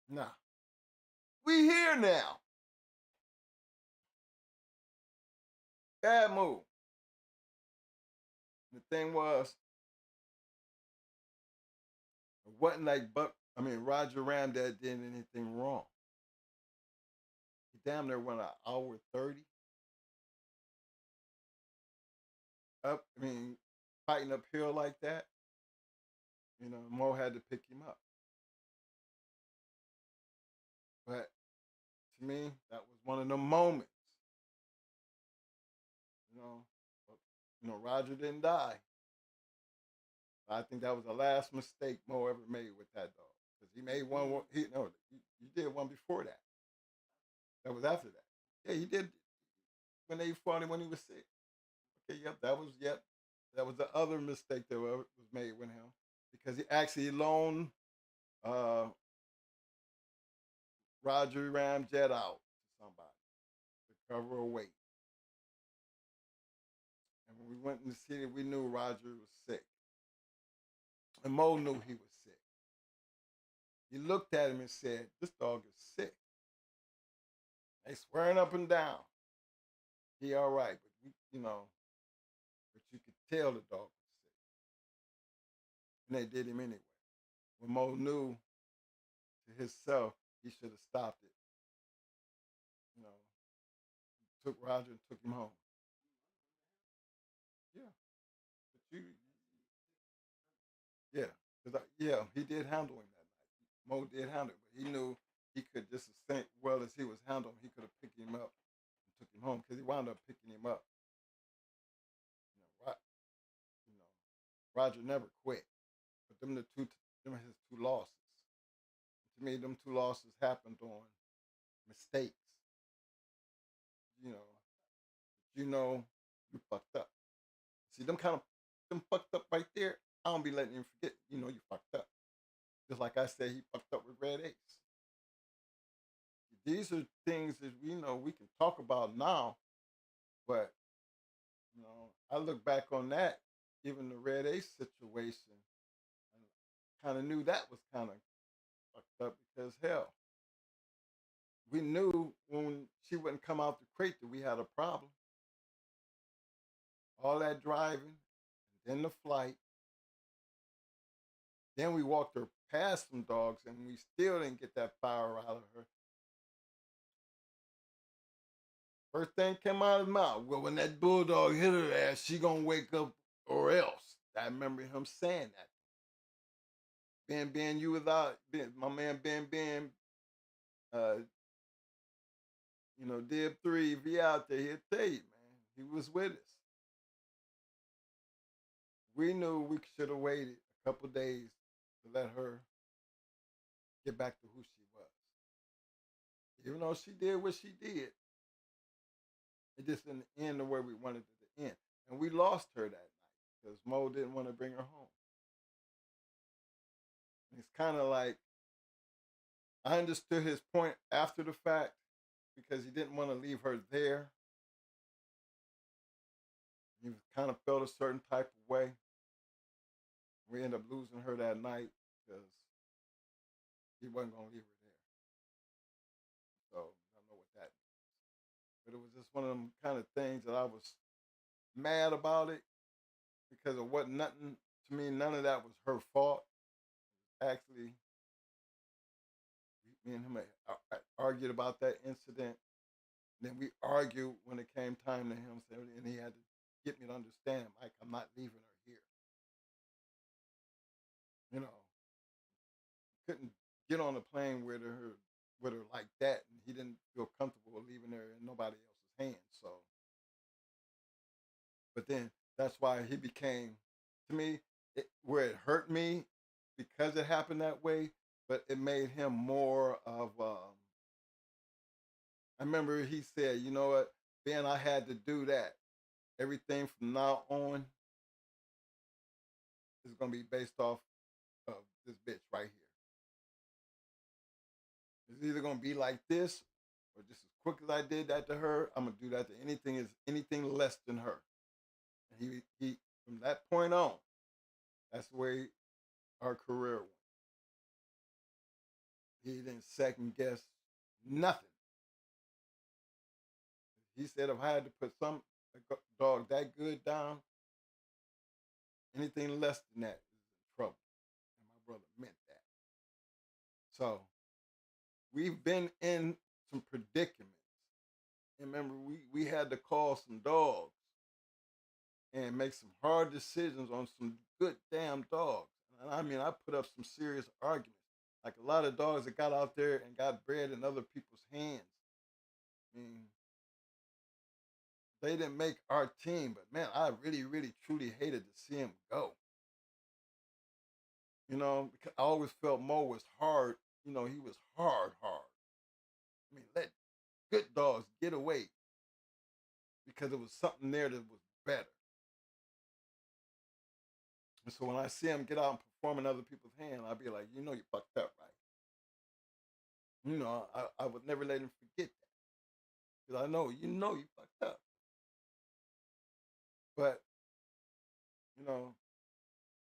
Nah. We here now. Bad move. The thing was, it wasn't like Roger Ramdad did anything wrong. He damn near went an hour 30. Fighting uphill like that. Mo had to pick him up. But to me, that was one of the moments. Roger didn't die. I think that was the last mistake Mo ever made with that dog. Because he made one, you did one before that. That was after that. Yeah, he did when they fought him when he was sick. Okay, that was the other mistake that was made with him. Because he actually loaned Roger Ramjet out to somebody to cover a weight. And when we went in the city, we knew Roger was sick. And Mo knew he was sick. He looked at him and said, "This dog is sick." They swearing up and down. He all right, but but you could tell the dog was sick. And they did him anyway. When Mo knew to himself he should have stopped it, took Roger and took him home. Yeah, yeah, he did handle him that night. Mo did handle him, but he knew he could just as well as he was handling, he could have picked him up and took him home because he wound up picking him up. You know, you know, Roger never quit. But them his two losses. To me, them two losses happened on mistakes. You know, you fucked up. See, them fucked up right there. I don't be letting him forget. You fucked up. Just like I said, he fucked up with Red Ace. These are things that we know we can talk about now, but I look back on that, even the Red Ace situation, and kind of knew that was kind of fucked up because hell, we knew when she wouldn't come out the crate that we had a problem. All that driving, and then the flight, then we walked her past some dogs, and we still didn't get that fire out of her. First thing came out of his mouth, well, when that bulldog hit her ass, she gonna wake up or else. I remember him saying that. Ben, you was out. My man Ben, uh, Dib 3, if he out there, he'll tell you, man. He was with us. We knew we should have waited a couple days to let her get back to who she was. Even though she did what she did, it just didn't end the way we wanted it to end. And we lost her that night because Mo didn't want to bring her home. And it's kind of like I understood his point after the fact because he didn't want to leave her there. He kind of felt a certain type of way. We ended up losing her that night because he wasn't going to leave her there. So I don't know what that means. But it was just one of them kind of things that I was mad about it because it wasn't nothing to me. None of that was her fault. Actually, me and him argued about that incident. Then we argued when it came time to him, and he had to get me to understand, Mike, I'm not leaving her here. Couldn't get on a plane with her like that, and he didn't feel comfortable leaving her in nobody else's hands. So, but then that's why he became, to me, where it hurt me because it happened that way, but it made him more of. I remember he said, "You know what, Ben, I had to do that. Everything from now on is going to be based off of this bitch right here. It's either going to be like this, or just as quick as I did that to her, I'm gonna do that to anything less than her." And he from that point on, that's the way our career went. He didn't second guess nothing. He said if I had to put some dog that good down, anything less than that is in trouble. And my brother meant that. So we've been in some predicaments. And remember, we had to call some dogs and make some hard decisions on some good damn dogs. And I mean, I put up some serious arguments. Like a lot of dogs that got out there and got bred in other people's hands. I mean, they didn't make our team, but man, I really, really, truly hated to see him go. Because I always felt Mo was hard. He was hard. I mean, let good dogs get away because there was something there that was better. And so when I see him get out and perform in other people's hands, I'd be like, you fucked up, right? I would never let him forget that. Because I know, you fucked up. But, you know,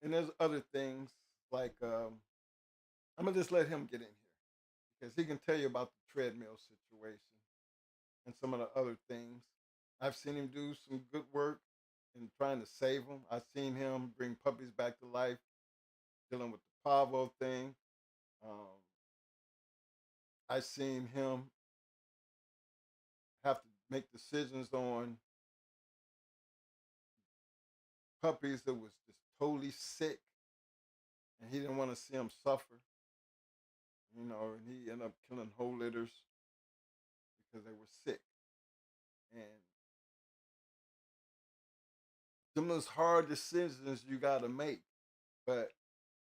and there's other things like, I'm going to just let him get in here because he can tell you about the treadmill situation and some of the other things. I've seen him do some good work in trying to save them. I've seen him bring puppies back to life, dealing with the Pavo thing. I've seen him have to make decisions on puppies that was just totally sick and he didn't want to see them suffer. And he ended up killing whole litters because they were sick. And them those hard decisions you got to make. But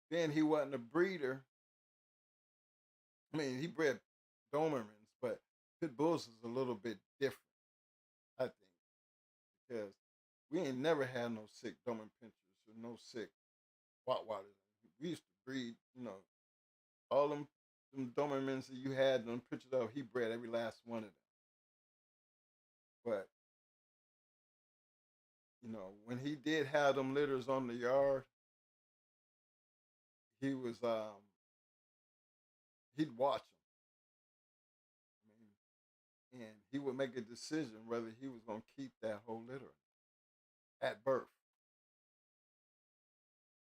then he wasn't a breeder. I mean, he bred Dobermans, but pit bulls is a little bit different, I think, because we ain't never had no sick Doberman pinchers or no sick Rottweilers. We used to breed, all them Dobermans that you had them pictures of, he bred every last one of them. But when he did have them litters on the yard, he was he'd watch them. I mean, and he would make a decision whether he was gonna keep that whole litter at birth.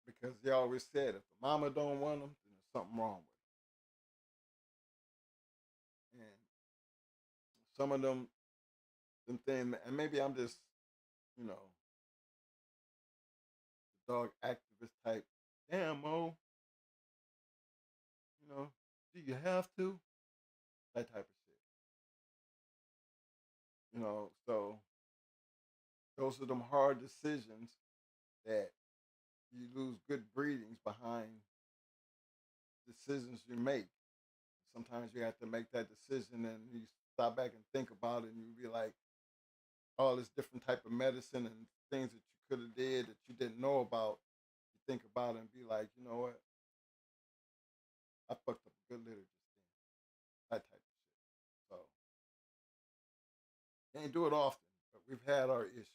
Because he always said if the mama don't want them, then there's something wrong with them. And some of them things, and maybe I'm just, the dog activist type. Damn, Mo, do you have to? That type of shit. So those are them hard decisions that you lose good breedings behind decisions you make. Sometimes you have to make that decision and you stop back and think about it and you be like, all this different type of medicine and things that you could have did that you didn't know about. You think about it and be like, you know what? I fucked up a good litter just then. That type of shit. So can't do it often, but we've had our issues.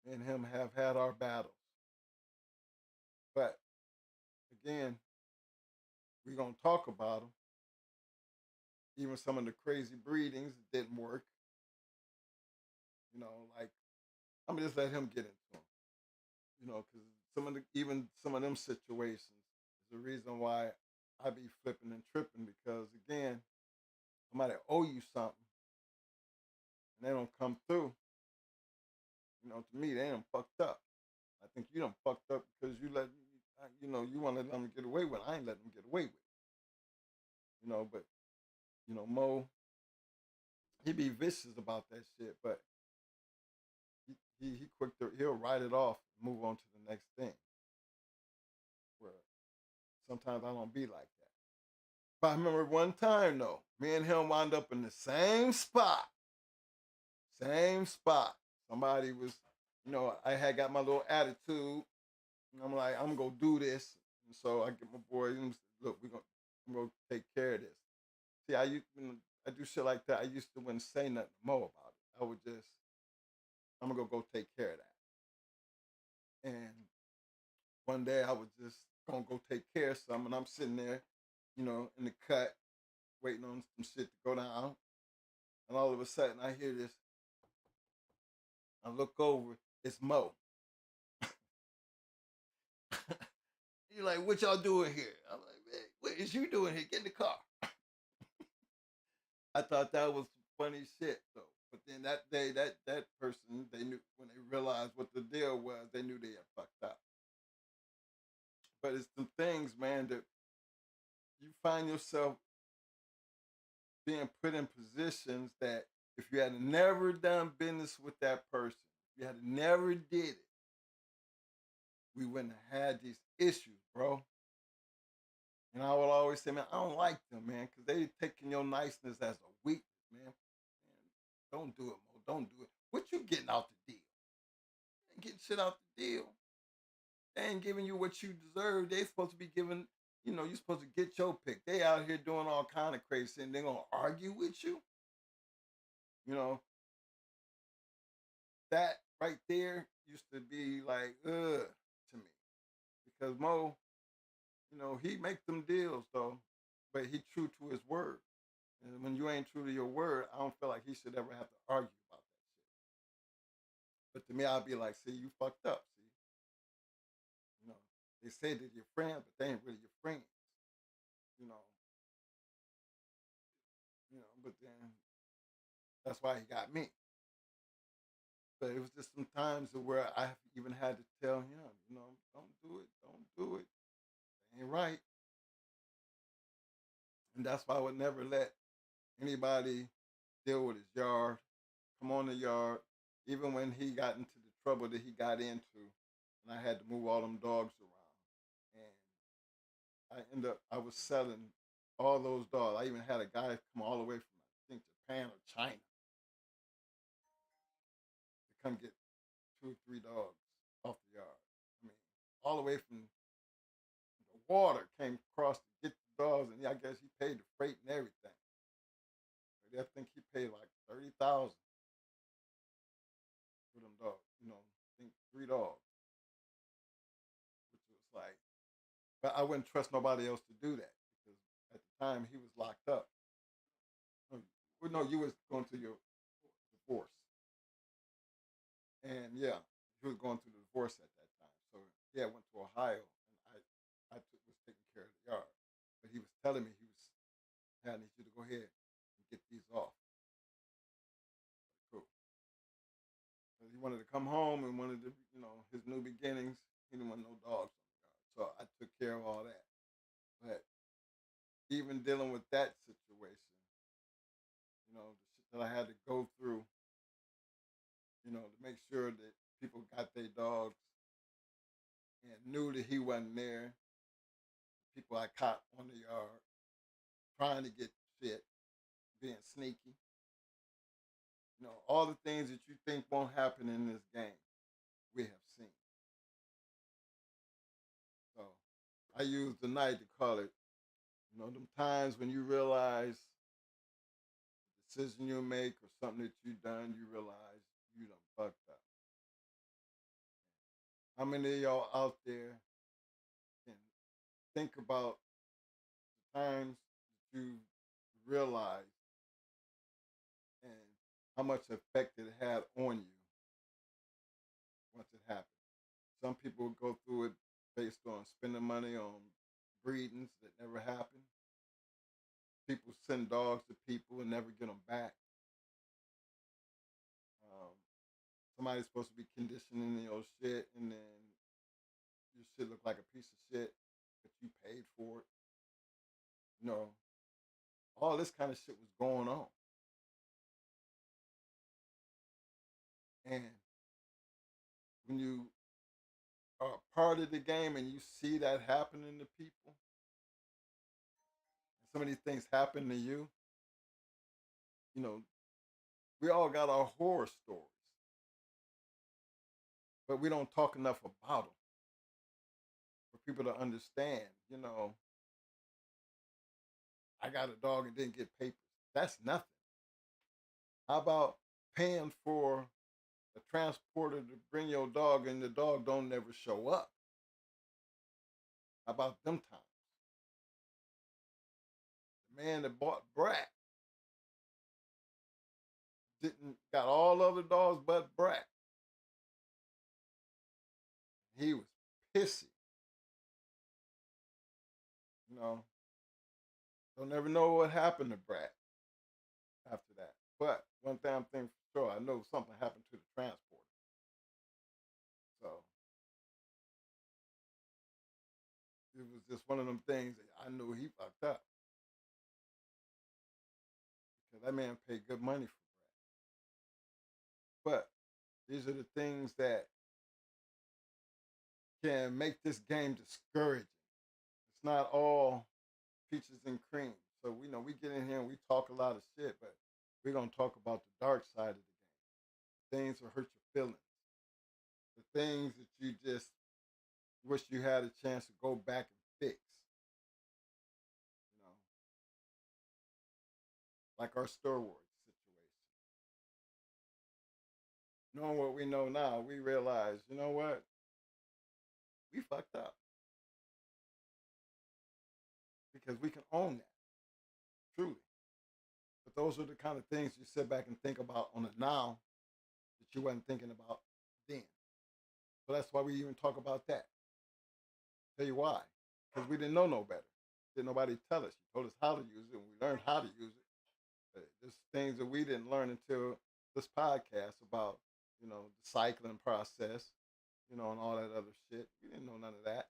Me and him have had our battles. But again, we're gonna talk about them. Even some of the crazy breedings didn't work. Like I'm gonna just let him get into them. Because some of them situations is the reason why I be flipping and tripping because again, somebody owe you something and they don't come through. To me, they done fucked up. I think you done fucked up because you want to let them get away with it. I ain't letting them get away with it. But Mo, he be vicious about that shit, but he quick to he'll write it off and move on to the next thing. Where sometimes I don't be like that. But I remember one time though, me and him wound up in the same spot. Same spot. Somebody was, I had got my little attitude. And I'm like, I'm gonna do this. And so I get my boy, look, I'm gonna take care of this. See, I do shit like that. I used to wouldn't say nothing more about it. I would just, I'm gonna go take care of that. And one day I was just gonna go take care of something, and I'm sitting there, in the cut, waiting on some shit to go down. And all of a sudden I hear this. I look over, it's Mo. He's like, what y'all doing here? I'm like, man, what is you doing here? Get in the car. I thought that was funny shit though. But then that day, that person, they knew when they realized what the deal was, they knew they had fucked up. But it's some things, man, that you find yourself being put in positions that if you had never done business with that person, if you had never did it, we wouldn't have had these issues, bro. And I will always say, man, I don't like them, man, because they taking your niceness as a weakness, man. Don't do it, Mo. Don't do it. What you getting out the deal? You ain't getting shit out the deal. They ain't giving you what you deserve. They supposed to be giving, you're supposed to get your pick. They out here doing all kind of crazy shit and they're going to argue with you. That right there used to be like, ugh, to me. Because Mo, he make them deals though, but he true to his word. And when you ain't true to your word, I don't feel like he should ever have to argue about that shit. But to me, I'll be like, see, you fucked up. See, they say they're your friend, but they ain't really your friends. You know, But then that's why he got me. But it was just some times where I even had to tell him, don't do it, don't do it. It ain't right. And that's why I would never let anybody deal with his yard, come on the yard, even when he got into the trouble that he got into, and I had to move all them dogs around. And I was selling all those dogs. I even had a guy come all the way from, I think, Japan or China to come get 2 or 3 dogs off the yard. I mean, all the way from the water came across to get the dogs, and I guess he paid the freight and everything. But I think he paid like 30,000 for them dogs. I think 3 dogs, which was like, but I wouldn't trust nobody else to do that because at the time he was locked up. Well, no, you was going through your divorce, and yeah, he was going through the divorce at that time. So yeah, I went to Ohio, and was taking care of the yard. But he was telling me "Hey, I need you to go ahead and get these off." Cool. So he wanted to come home and wanted to, his new beginnings. He didn't want no dogs on the yard, so I took care of all that. But even dealing with that situation, the shit that I had to go through, to make sure that people got their dogs and knew that he wasn't there. People I caught on the yard trying to get shit, being sneaky. All the things that you think won't happen in this game, we have seen. So I use the night to call it, them times when you realize the decision you make or something that you done, you realize you done fucked up. How many of y'all out there can think about the times that you realize and how much effect it had on you once it happened? Some people go through it based on spending money on breedings that never happened. People send dogs to people and never get them back. Somebody's supposed to be conditioning your shit, and then your shit look like a piece of shit, but you paid for it. All this kind of shit was going on. And when you are part of the game and you see that happening to people, and some of these things happen to you, we all got our horror stories, but we don't talk enough about them for people to understand. I got a dog and didn't get papers. That's nothing. How about paying for a transporter to bring your dog and the dog don't never show up? How about them times? The man that bought Brat didn't got all other dogs but Brat. He was pissy. Don't ever know what happened to Brat after that. But one thing I'm thinking for sure, I know something happened to the transporter. So it was just one of them things that I knew he fucked up. Because that man paid good money for Brat. But these are the things that can make this game discouraging. It's not all peaches and cream. So we get in here and we talk a lot of shit, but we're gonna talk about the dark side of the game. Things that hurt your feelings. The things that you just wish you had a chance to go back and fix. Like our Star Wars situation. Knowing what we know now, we realize, you know what? We fucked up. Because we can own that. Truly. But those are the kind of things you sit back and think about on the now that you wasn't thinking about then. So that's why we even talk about that. Tell you why. Because we didn't know no better. Didn't nobody tell us. You told us how to use it, and we learned how to use it. But there's things that we didn't learn until this podcast about the cycling process, and all that other shit. We didn't know none of that.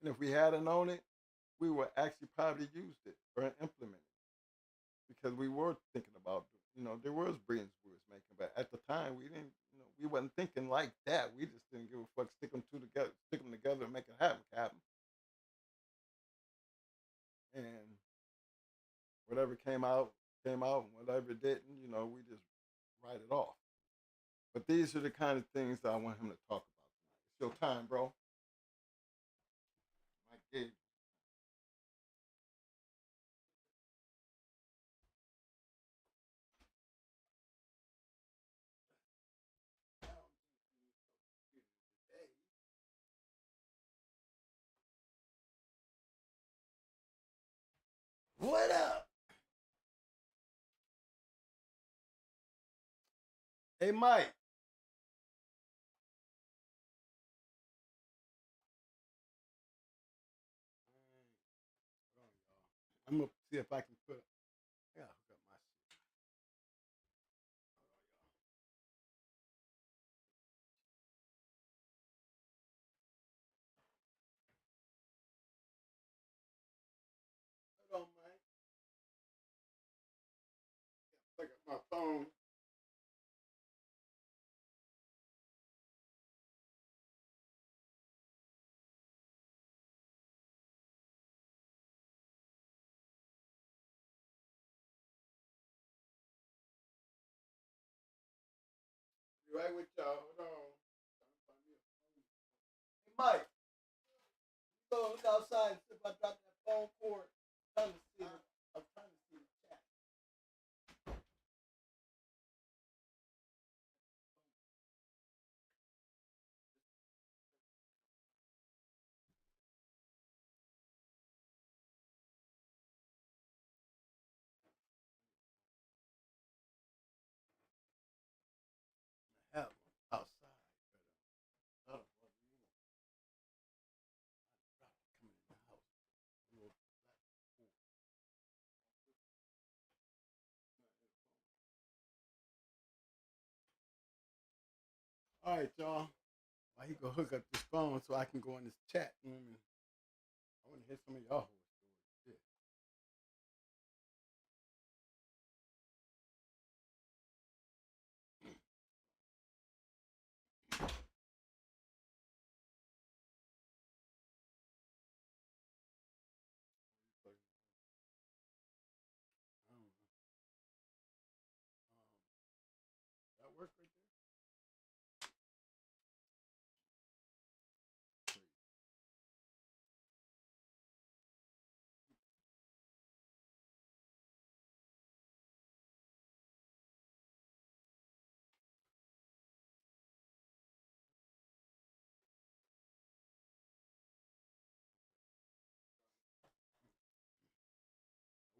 And if we hadn't known it, we would actually probably used it or implemented it because we were thinking about, there was breeds we was making, but at the time we didn't, we wasn't thinking like that. We just didn't give a fuck. Stick them together, and make it happen, Captain. And whatever came out, and whatever didn't, we just write it off. But these are the kind of things that I want him to talk about tonight. It's your time, bro. Mike Gage. What up? Hey, Mike. I'm gonna see if I can put. I gotta hook up my shit. Hold on, Mike. Pick up my phone. Be right with y'all. Hold on. Hey, Mike. Go look outside and see if I drop that phone cord. I'm trying to see. I'm trying to see the chat. Hell, outside. But, I don't know. Coming in the house. All right, y'all. Why he go hook up this phone so I can go in this chat room and I want to hear some of y'all horror stories. That work right there?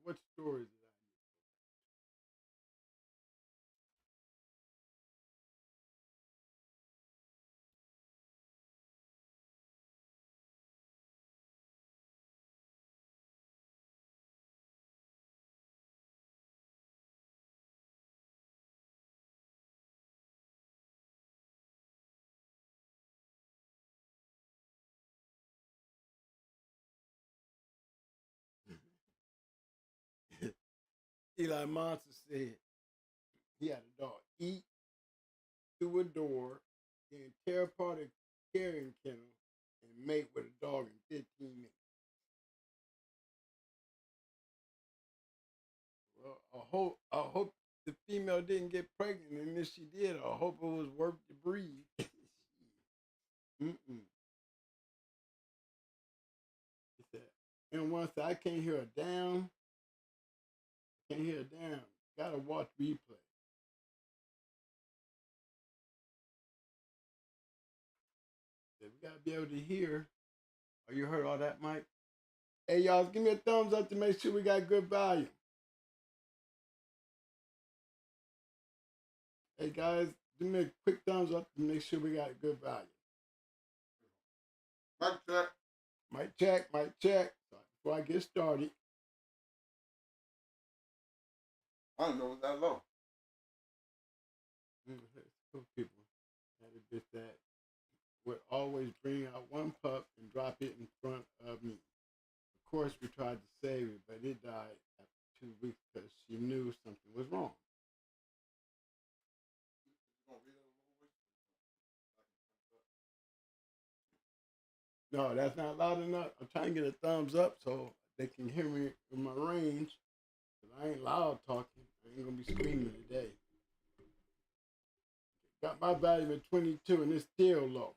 What stories did I need? Eli Monster said he had a dog eat through a door, then tear apart a carrying kennel, and mate with a dog in 15 minutes. Well, I hope the female didn't get pregnant, and if she did, I hope it was worth the breed. Mm-mm. He said, and once I can't hear a damn, can't hear a damn. Gotta watch replay. Said, we gotta be able to hear. Oh, you heard all that, Mike? Hey, y'all, give me a thumbs up to make sure we got good volume. Hey, guys, give me a quick thumbs up to make sure we got good volume. Mic check. Mic check, mic check. So before I get started. I don't know it was that low. told people that a bitch that would always bring out one pup and drop it in front of me. Of course, we tried to save it, but it died after 2 weeks because she knew something was wrong. No, that's not loud enough. I'm trying to get a thumbs up so they can hear me in my range. Cause I ain't loud talking. I ain't gonna be screaming today. Got my volume at 22 and it's still low.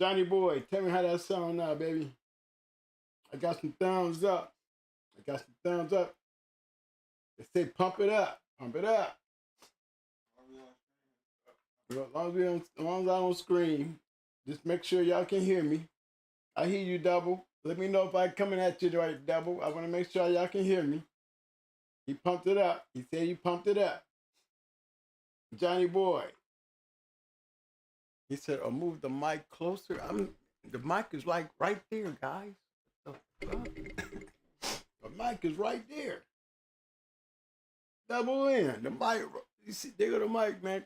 Johnny boy, tell me how that sound now, baby. I got some thumbs up. I got some thumbs up. They say pump it up. Pump it up. As long as I don't scream, just make sure y'all can hear me. I hear you, Double. Let me know if I'm coming at you right, Double. I want to make sure y'all can hear me. He pumped it up. He said he pumped it up. Johnny boy. He said, "Oh, move the mic closer." The mic is like right there, guys. The mic is right there. Double in. The mic. You see, there go the mic, man.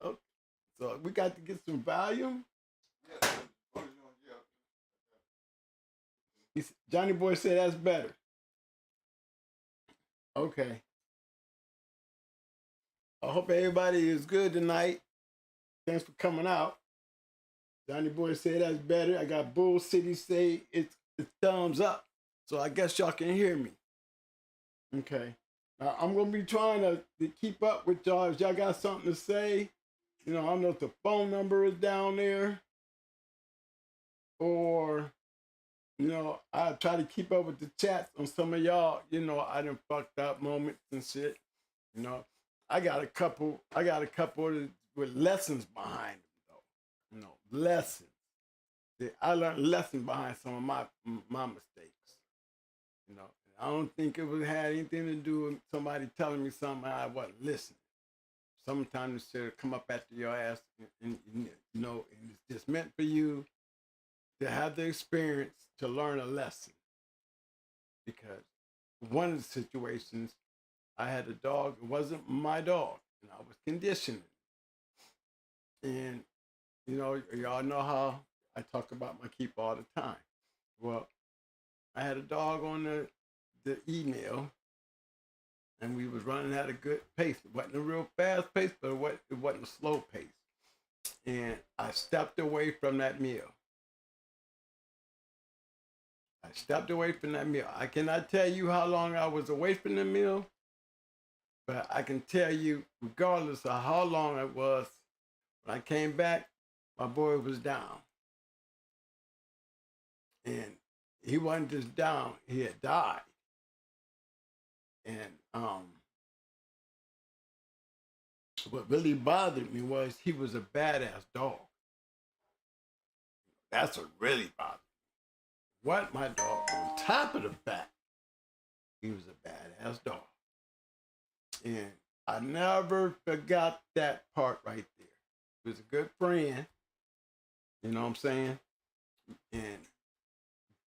Okay. So we got to get some volume. Johnny boy said that's better. Okay. I hope everybody is good tonight. Thanks for coming out. Johnny boy said that's better. I got Bull City say it's thumbs up. So I guess y'all can hear me. Okay. Now I'm gonna be trying to keep up with y'all. If y'all got something to say, I don't know if the phone number is down there or I try to keep up with the chats on some of y'all. I done fucked up moments and shit. I got a couple with lessons behind them, though. Lessons. I learned lessons behind some of my mistakes. I don't think it had anything to do with somebody telling me something I wasn't listening. Sometimes it come up after your ass, and it's just meant for you to have the experience to learn a lesson. Because one of the situations, I had a dog, it wasn't my dog, and I was conditioning. And, y'all know how I talk about my keep all the time. Well, I had a dog on the email, and we was running at a good pace. It wasn't a real fast pace, but it wasn't a slow pace. And I stepped away from that meal. I cannot tell you how long I was away from the meal, but I can tell you, regardless of how long it was, when I came back, my boy was down. And he wasn't just down, he had died. And what really bothered me was he was a badass dog. That's what really bothered me. What my dog, on top of the fact, he was a badass dog. And I never forgot that part right there. He was a good friend, you know what I'm saying? And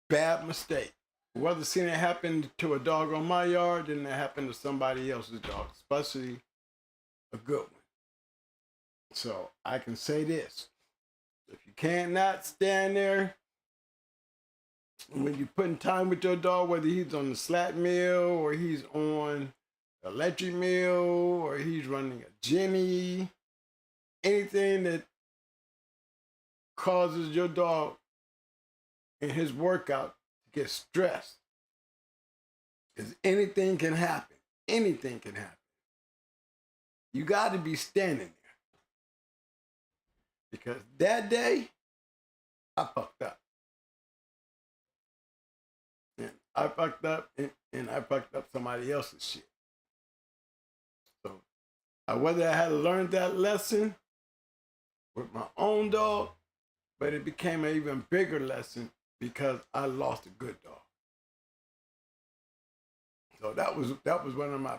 bad mistake. Whether seeing it happen to a dog on my yard than it happened to somebody else's dog, especially a good one. So I can say this. If you can't not stand there, when you're putting time with your dog, whether he's on the slat meal or he's on electric meal or he's running a Jenny, anything that causes your dog in his workout to get stressed, because anything can happen. Anything can happen. You got to be standing there. Because that day, I fucked up. And I fucked up, and I fucked up somebody else's shit. So, whether I had learned that lesson with my own dog, but it became an even bigger lesson because I lost a good dog. So that was one of my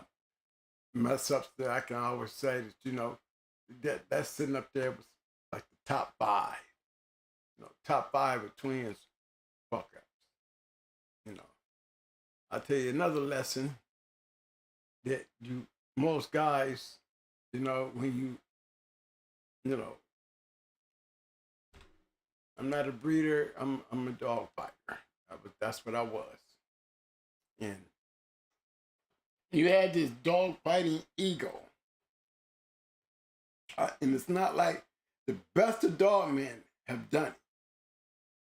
mess ups that I can always say that, that's sitting up there was like the top 5. Top 5 of twins fuck ups. I'll tell you another lesson that most guys, when you know, I'm not a breeder. I'm a dog fighter. That's what I was. And you had this dog fighting ego. And it's not like the best of dog men have done it.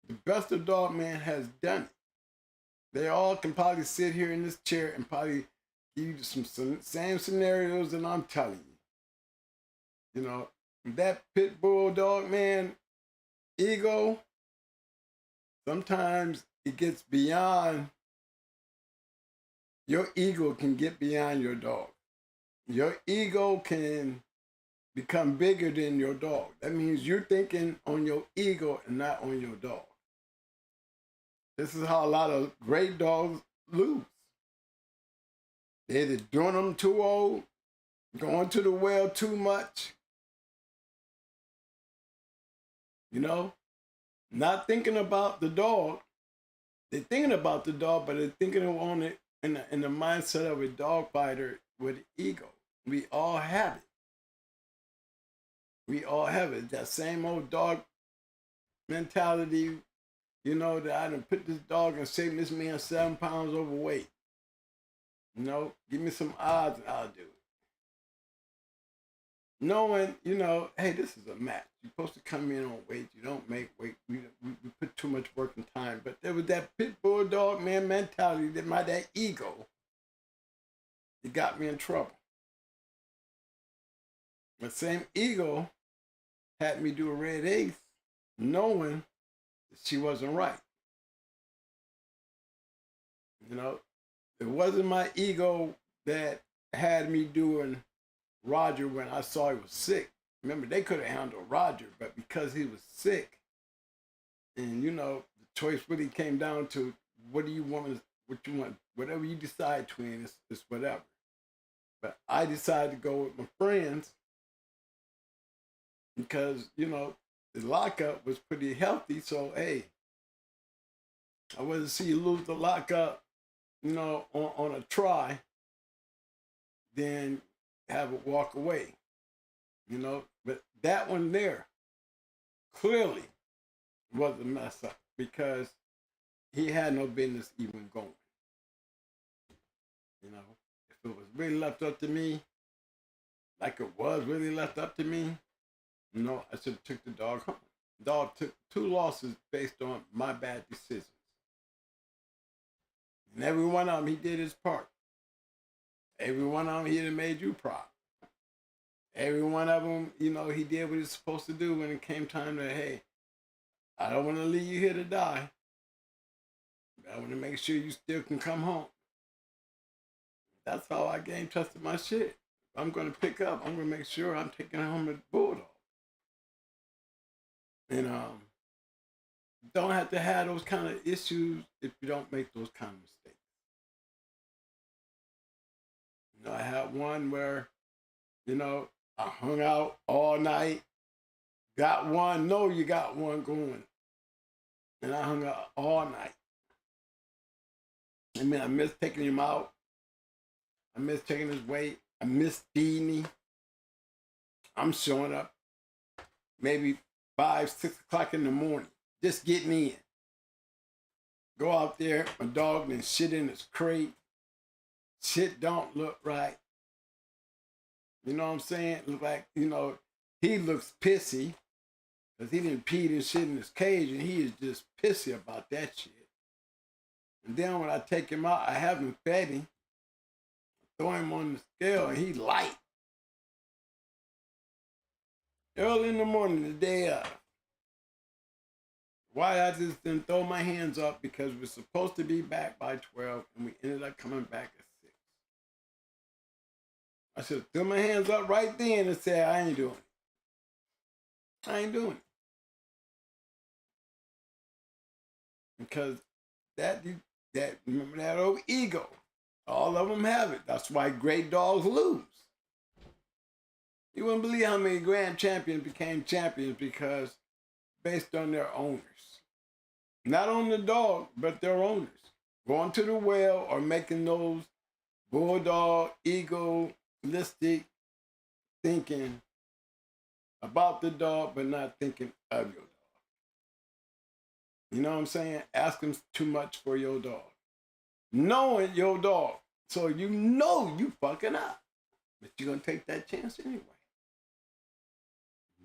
The best of dog men has done it. They all can probably sit here in this chair and probably give you some same scenarios that I'm telling you. That pit bull dog man ego, sometimes it gets beyond, your ego can get beyond your dog. Your ego can become bigger than your dog. That means you're thinking on your ego and not on your dog. This is how a lot of great dogs lose. They're either doing them too old, going to the well too much, not thinking about the dog. They're thinking about the dog, but they're thinking on it in the mindset of a dog fighter with ego. We all have it. We all have it. That same old dog mentality, that I done put this dog and saved this man 7 pounds overweight. Give me some odds and I'll do it. Knowing, hey, this is a match. You're supposed to come in on weight. You don't make weight. We put too much work and time. But there was that pit bull dog man mentality, that ego, it got me in trouble. The same ego had me do a red ace, knowing that she wasn't right. It wasn't my ego that had me doing Roger when I saw he was sick. Remember, they could have handled Roger, but because he was sick, and the choice really came down to what you want, whatever you decide between, it's whatever. But I decided to go with my friends because, the lockup was pretty healthy. So, hey, I wasn't see you lose the lockup, on a try, then have it walk away, But that one there clearly was a mess up because he had no business even going. If it was really left up to me, like it was really left up to me, I should have took the dog home. The dog took 2 losses based on my bad decisions. And every one of them, he did his part. Every one of them, he had made you proud. Every one of them, he did what he's supposed to do when it came time to, hey, I don't want to leave you here to die. I want to make sure you still can come home. That's how I gained trust in my shit. If I'm going to pick up, I'm going to make sure I'm taking home a bulldog. And don't have to have those kind of issues if you don't make those kind of mistakes. I had one where, I hung out all night, got one, know you got one going. And I hung out all night. I missed taking him out. I missed taking his weight. I missed feeding him. I'm showing up maybe 5, 6 o'clock in the morning, just getting in. Go out there, my dog then shit in his crate. Shit don't look right. You know what I'm saying? Look like, he looks pissy because he didn't pee and shit in his cage, and he is just pissy about that shit. And then when I take him out, I haven't fed him. Throw him on the scale, and he's light. Early in the morning, the day of. Why I just didn't throw my hands up because we're supposed to be back by 12, and we ended up coming back at 6. I should have threw my hands up right then and said, I ain't doing it. I ain't doing it. Because remember that old ego. All of them have it. That's why great dogs lose. You wouldn't believe how many grand champions became champions because based on their owners. Not on the dog, but their owners. going to the well or making those bulldog, egoistic thinking about the dog, but not thinking of your dog. You know what I'm saying? Asking too much for your dog. Knowing your dog. So you know you fucking up. But you're going to take that chance anyway.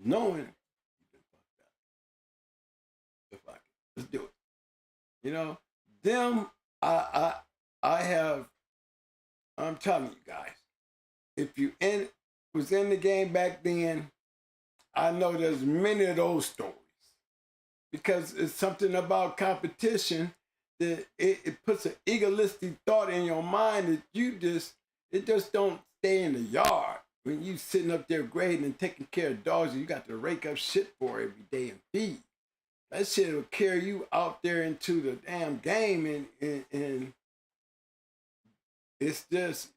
Knowing you've been fucked up. So fuck it. Let's do it. You know, them, I have, I'm telling you guys, if you was in the game back then, I know there's many of those stories. Because it's something about competition that it puts an egoistic thought in your mind that it just don't stay in the yard. When you sitting up there grading and taking care of dogs and you got to rake up shit for every day and feed. That shit will carry you out there into the damn game and it's just,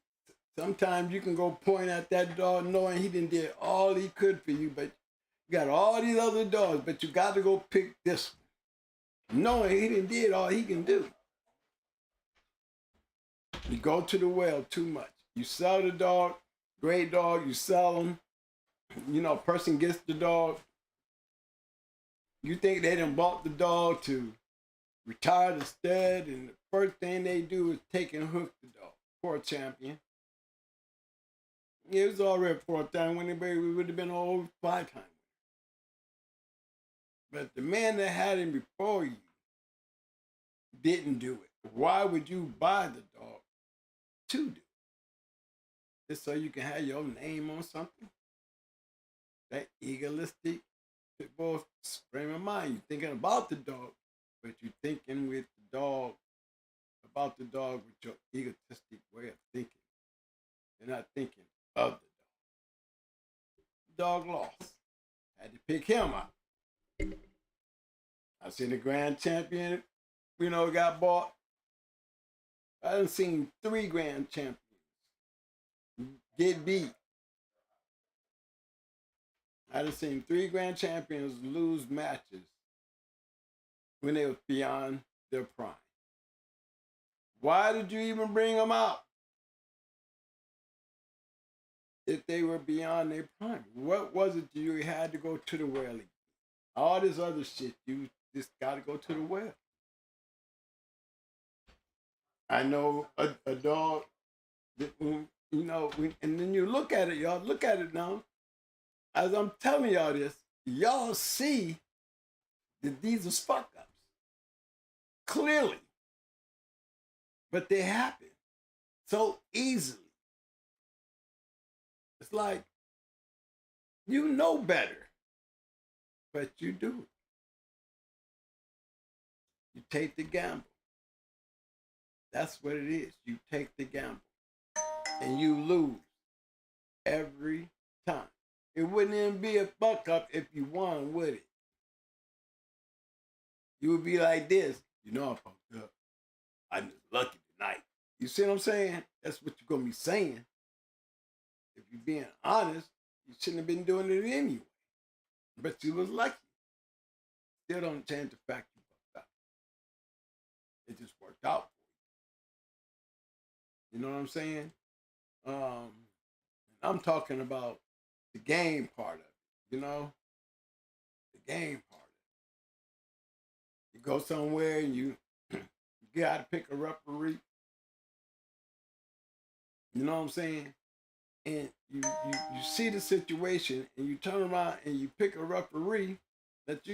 sometimes you can go point at that dog knowing he did all he could for you, but you got all these other dogs, but you got to go pick this one, knowing he did all he can do. You go to the well too much. You sell the dog, great dog, you sell them. You know, a person gets the dog. You think they done bought the dog to retire the stud, and the first thing they do is take and hook the dog. Poor champion. It was already for a time when we would have been all 5 times. But the man that had him before you didn't do it. Why would you buy the dog to do it? Just so you can have your name on something? That egoistic both frame of mind. You're thinking about the dog, but you're thinking with the dog, about the dog with your egotistic way of thinking. You're not thinking of the dog. The dog lost. Had to pick him up. I seen the grand champion, got bought. I done seen 3 grand champions get beat. I done seen 3 grand champions lose matches when they were beyond their prime. Why did you even bring them out if they were beyond their prime? What was it you had to go to the well again? All this other shit, you just got to go to the well. I know a dog that, and then you look at it, y'all, look at it now. As I'm telling y'all this, y'all see that these are fuck ups. Clearly. But they happen so easily. It's like, you know better, but you do it. You take the gamble. That's what it is. You take the gamble. And you lose every time. It wouldn't even be a fuck up if you won, would it? You would be like this. I fucked up. I'm just lucky tonight. You see what I'm saying? That's what you're going to be saying. If you're being honest, you shouldn't have been doing it anyway. But you was lucky. Still don't change the fact you fucked up. It just worked out for you. You know what I'm saying? I'm talking about the game part of it, The game part of it. You go somewhere and you got to pick a referee. You know what I'm saying? And you see the situation and you turn around and you pick a referee that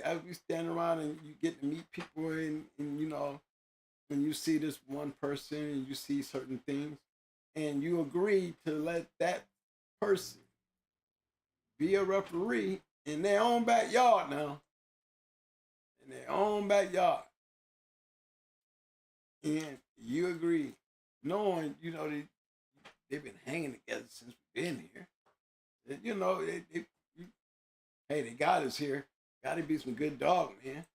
as we stand around and you get to meet people and when you see this one person and you see certain things and you agree to let that person be a referee in their own backyard now. In their own backyard. And you agree, knowing, they've been hanging together since we've been here. Hey, they got us here. Got to be some good dog, man.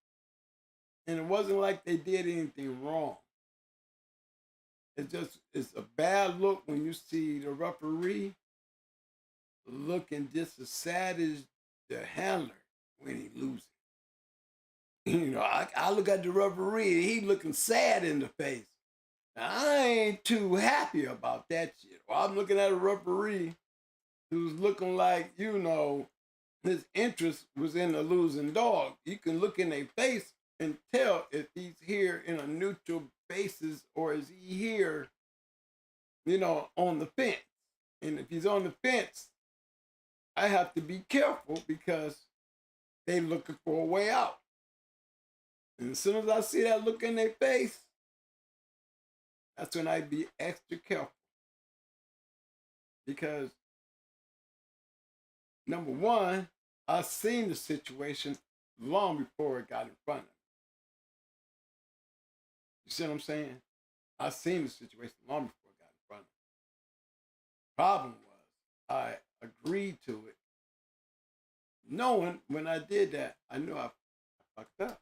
And it wasn't like they did anything wrong. It's a bad look when you see the referee looking just as sad as the handler when he loses. I look at the referee, he looking sad in the face. Now, I ain't too happy about that shit. Well, I'm looking at a referee who's looking like, his interest was in the losing dog. You can look in their face and tell if he's here in a neutral basis or is he here, on the fence. And if he's on the fence, I have to be careful because they looking for a way out. And as soon as I see that look in their face, that's when I be extra careful. Because, number one, I seen the situation long before it got in front of me. You see what I'm saying? I seen the situation long before it got in front of me. Problem was, I agreed to it, knowing when I did that, I knew I fucked up.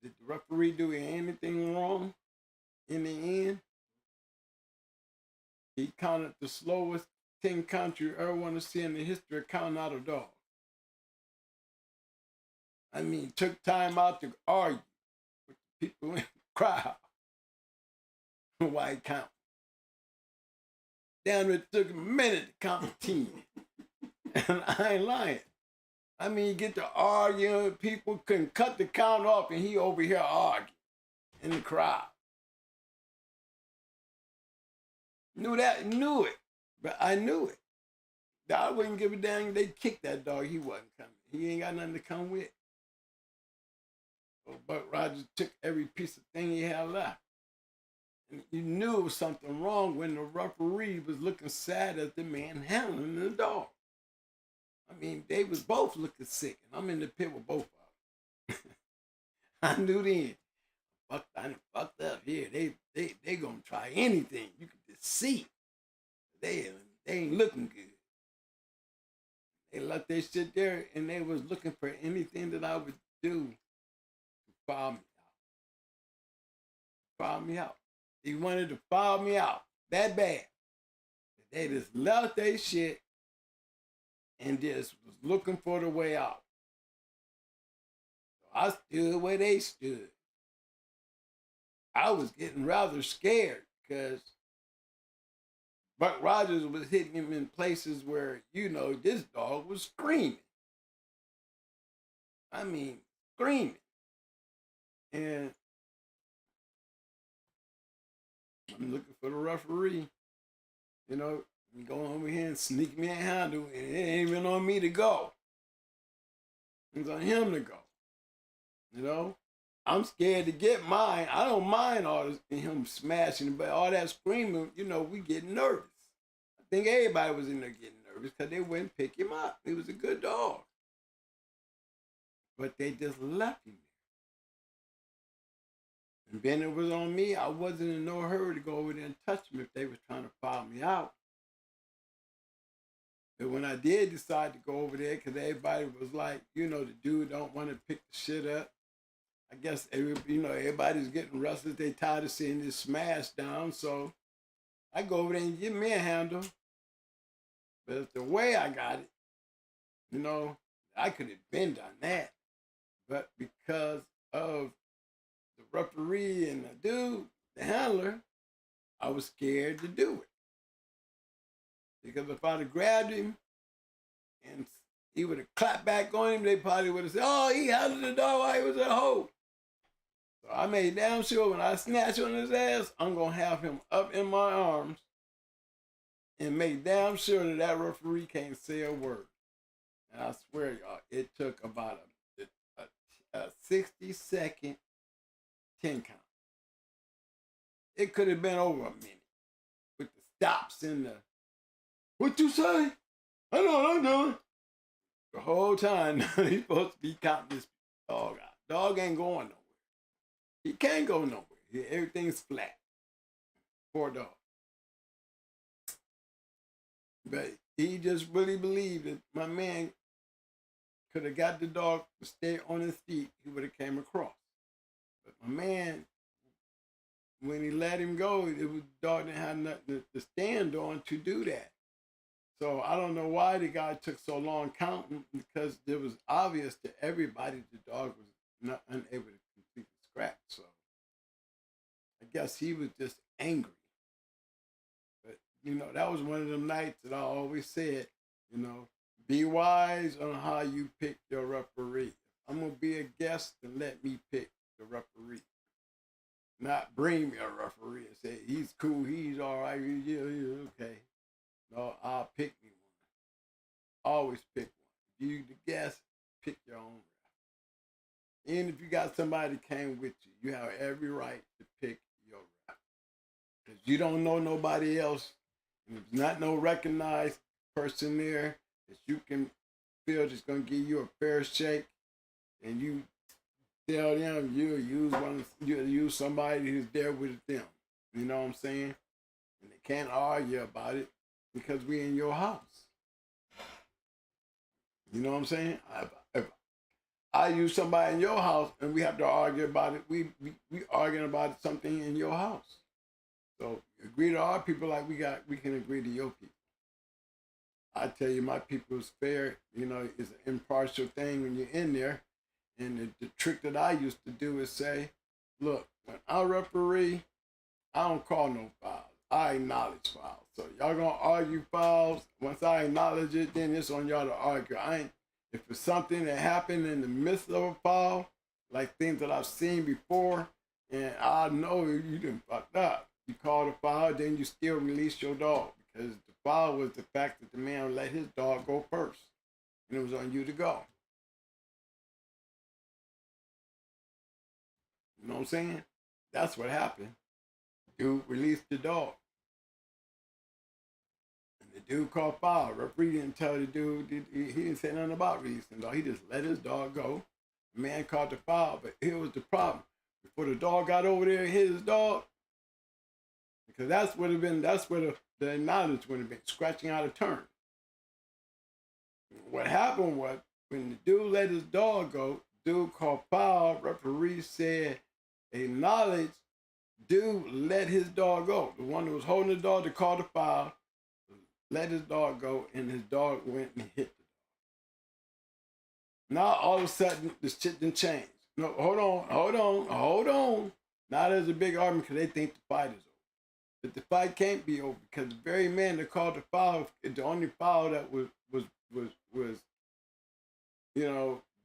Did the referee do anything wrong in the end? He counted the slowest 10 count you ever want to see in the history of counting out a dog. I mean, took time out to argue with the people in the crowd why he count. Damn, it took a minute to count 10. And I ain't lying. I mean, you get to arguing, people couldn't cut the count off, and he over here arguing in the crowd. Knew it, but I knew it. I wouldn't give a damn. They kicked that dog. He wasn't coming. He ain't got nothing to come with. So Buck Rogers took every piece of thing he had left. And you knew it was something wrong when the referee was looking sad at the man handling the dog. I mean, they was both looking sick, and I'm in the pit with both of them. I knew then. I done fucked up here. They gonna try anything. You can just see. They ain't looking good. They left their shit there, and they was looking for anything that I would do to foul me out. Foul me out. They wanted to foul me out that bad. They just left their shit and just was looking for the way out. So I stood where they stood. I was getting rather scared because Buck Rogers was hitting him in places where, this dog was screaming. I mean, screaming. And I'm looking for the referee, going over here and sneak me a handle, and it ain't even on me to go. It's on him to go. I'm scared to get mine. I don't mind all this him smashing, but all that screaming, we getting nervous. I think everybody was in there getting nervous because they wouldn't pick him up. He was a good dog. But they just left him there. And then it was on me. I wasn't in no hurry to go over there and touch him if they was trying to foul me out. But when I did decide to go over there, because everybody was like, the dude don't want to pick the shit up. I guess, everybody's getting restless. They tired of seeing this smash down. So I go over there and give me a handle. But the way I got it, I could have been done that. But because of the referee and the dude, the handler, I was scared to do it. Because if I'd have grabbed him and he would have clapped back on him, they probably would have said, oh, he handled the dog while he was at home. So I made damn sure when I snatch on his ass, I'm going to have him up in my arms and make damn sure that referee can't say a word. And I swear, y'all, it took about a 60-second 10 count. It could have been over a minute with the stops in the, what you say? I know what I'm doing. The whole time, he's supposed to be counting this dog out. Dog ain't going nowhere. He can't go nowhere. Everything's flat. Poor dog. But he just really believed that my man could have got the dog to stay on his feet. He would have came across. But my man, when he let him go, the dog didn't have nothing to stand on to do that. So I don't know why the guy took so long counting, because it was obvious to everybody the dog was not unable to complete the scratch. So I guess he was just angry. But that was one of them nights that I always said, be wise on how you pick your referee. I'm gonna be a guest and let me pick the referee. Not bring me a referee and say he's cool, he's all right, yeah, okay. No, I'll pick me one. Always pick one. If you the guest, pick your own ref. And if you got somebody that came with you, you have every right to pick your ref. Because you don't know nobody else, and if there's not no recognized person there that you can feel that's gonna give you a fair shake, and you tell them you'll use somebody who's there with them. You know what I'm saying? And they can't argue about it because we in your house. You know what I'm saying? If I use somebody in your house and we have to argue about it, we arguing about something in your house. So agree to our people like we can agree to your people. I tell you, my people is fair. It's an impartial thing when you're in there. And the trick that I used to do is say, look, when I referee, I don't call no fouls. I acknowledge fouls. So y'all gonna argue fouls. Once I acknowledge it, then it's on y'all to argue. If it's something that happened in the midst of a foul, like things that I've seen before, and I know you didn't fuck up. You call the foul, then you still release your dog. Because the foul was the fact that the man let his dog go first. And it was on you to go. You know what I'm saying? That's what happened. Dude released the dog. And the dude called foul. Referee didn't tell the dude, he didn't say nothing about releasing the dog. He just let his dog go. The man called the foul, but here was the problem. Before the dog got over there and hit his dog, because that's where the acknowledgement would have been, scratching out of turn. What happened was, when the dude let his dog go, dude called foul, referee said, acknowledge, dude let his dog go. The one that was holding the dog to call the foul, let his dog go, and his dog went and hit the dog. Now all of a sudden, the shit done changed. No, hold on. Now there's a big argument because they think the fight is over. But the fight can't be over because the very man that called the foul, the only foul that was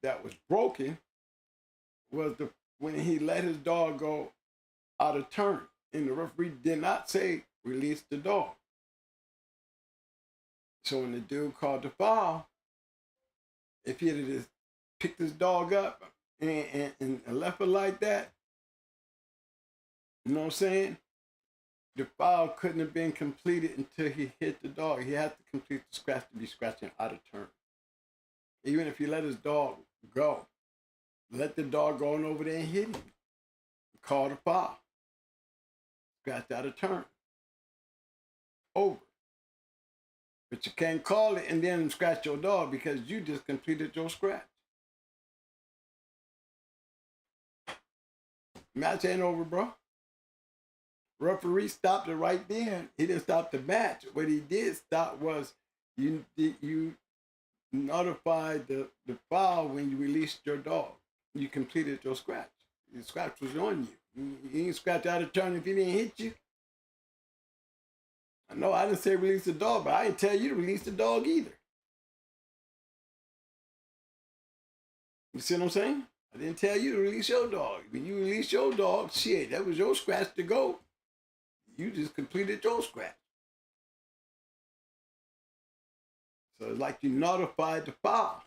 that was broken was when he let his dog go out of turn. And the referee did not say release the dog. So when the dude called the foul, if he had just picked his dog up and left it like that, you know what I'm saying? The foul couldn't have been completed until he hit the dog. He had to complete the scratch to be scratching out of turn. Even if he let his dog go, let the dog go on over there and hit him. Call the foul. Scratch out of turn. Over. But you can't call it and then scratch your dog because you just completed your scratch. Match ain't over, bro. Referee stopped it right then. He didn't stop the match. What he did stop was you notified the foul when you released your dog. You completed your scratch. Your scratch was on you. You ain't scratch out of turn if he didn't hit you. I know I didn't say release the dog, but I didn't tell you to release the dog either. You see what I'm saying? I didn't tell you to release your dog. When you release your dog, shit, that was your scratch to go. You just completed your scratch. So it's like you notified the foul.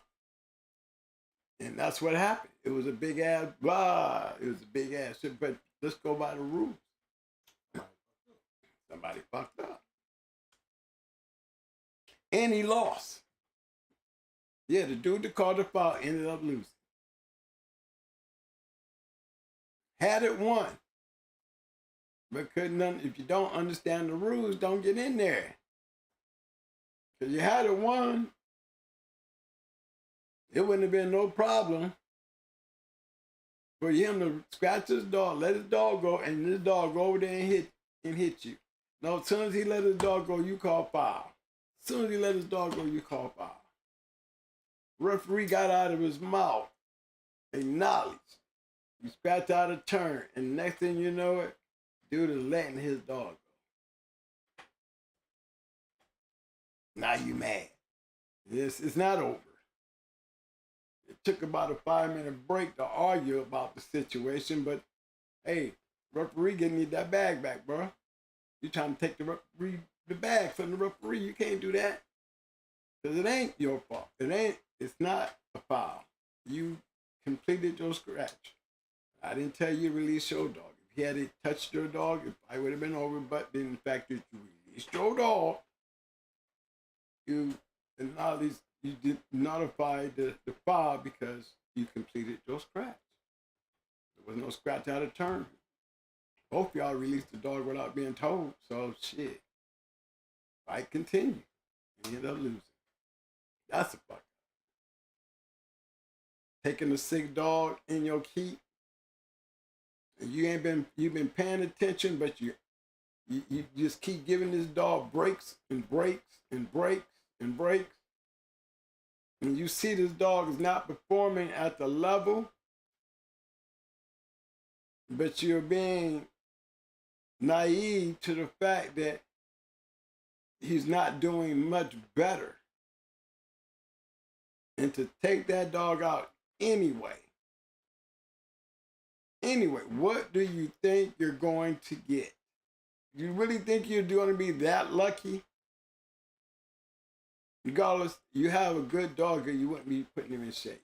And that's what happened. It was a big ass blah. It was a big ass shit, but let's go by the rules. Somebody fucked up. And he lost. Yeah, the dude that called the foul ended up losing. Had it won. But couldn't, if you don't understand the rules, don't get in there. Because you had it won, it wouldn't have been no problem for him to scratch his dog, let his dog go, and his dog go over there and hit you. No, as soon as he let his dog go, you call foul. As soon as he let his dog go, you call foul. Referee got out of his mouth, acknowledge. You scratch out a turn, and next thing you know it, dude is letting his dog go. Now you mad. It's not over. It took about a 5-minute break to argue about the situation, but hey, referee need that bag back, bro. You trying to take the bag from the referee. You can't do that. Because it ain't your fault. It's not a foul. You completed your scratch. I didn't tell you to release your dog. If he had touched your dog, it probably would have been over, but in the fact that you released your dog, you did notify the foul because you completed your scratch. There was no scratch out of turn. Both y'all released the dog without being told, so shit. Fight continue. You end up losing. That's a fuck up. Taking a sick dog in your keep. You've been paying attention, but you just keep giving this dog breaks and breaks and breaks and breaks. And you see this dog is not performing at the level, but you're being naive to the fact that he's not doing much better. And to take that dog out anyway, what do you think you're going to get? You really think you're going to be that lucky? Regardless, you have a good dog or you wouldn't be putting him in shape.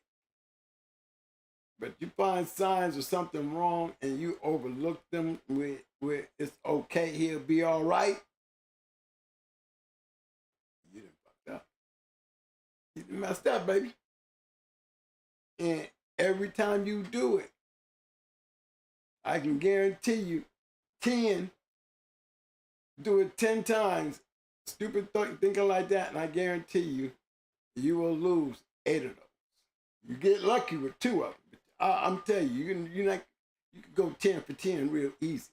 But you find signs of something wrong and you overlook them with it's okay, he'll be all right. You done fucked up. You done messed up, baby. And every time you do it, I can guarantee you 10, do it 10 times, stupid thinking like that, and I guarantee you, you will lose 8 of those. You get lucky with 2 of them. I'm telling you, you can go 10 for 10 real easy.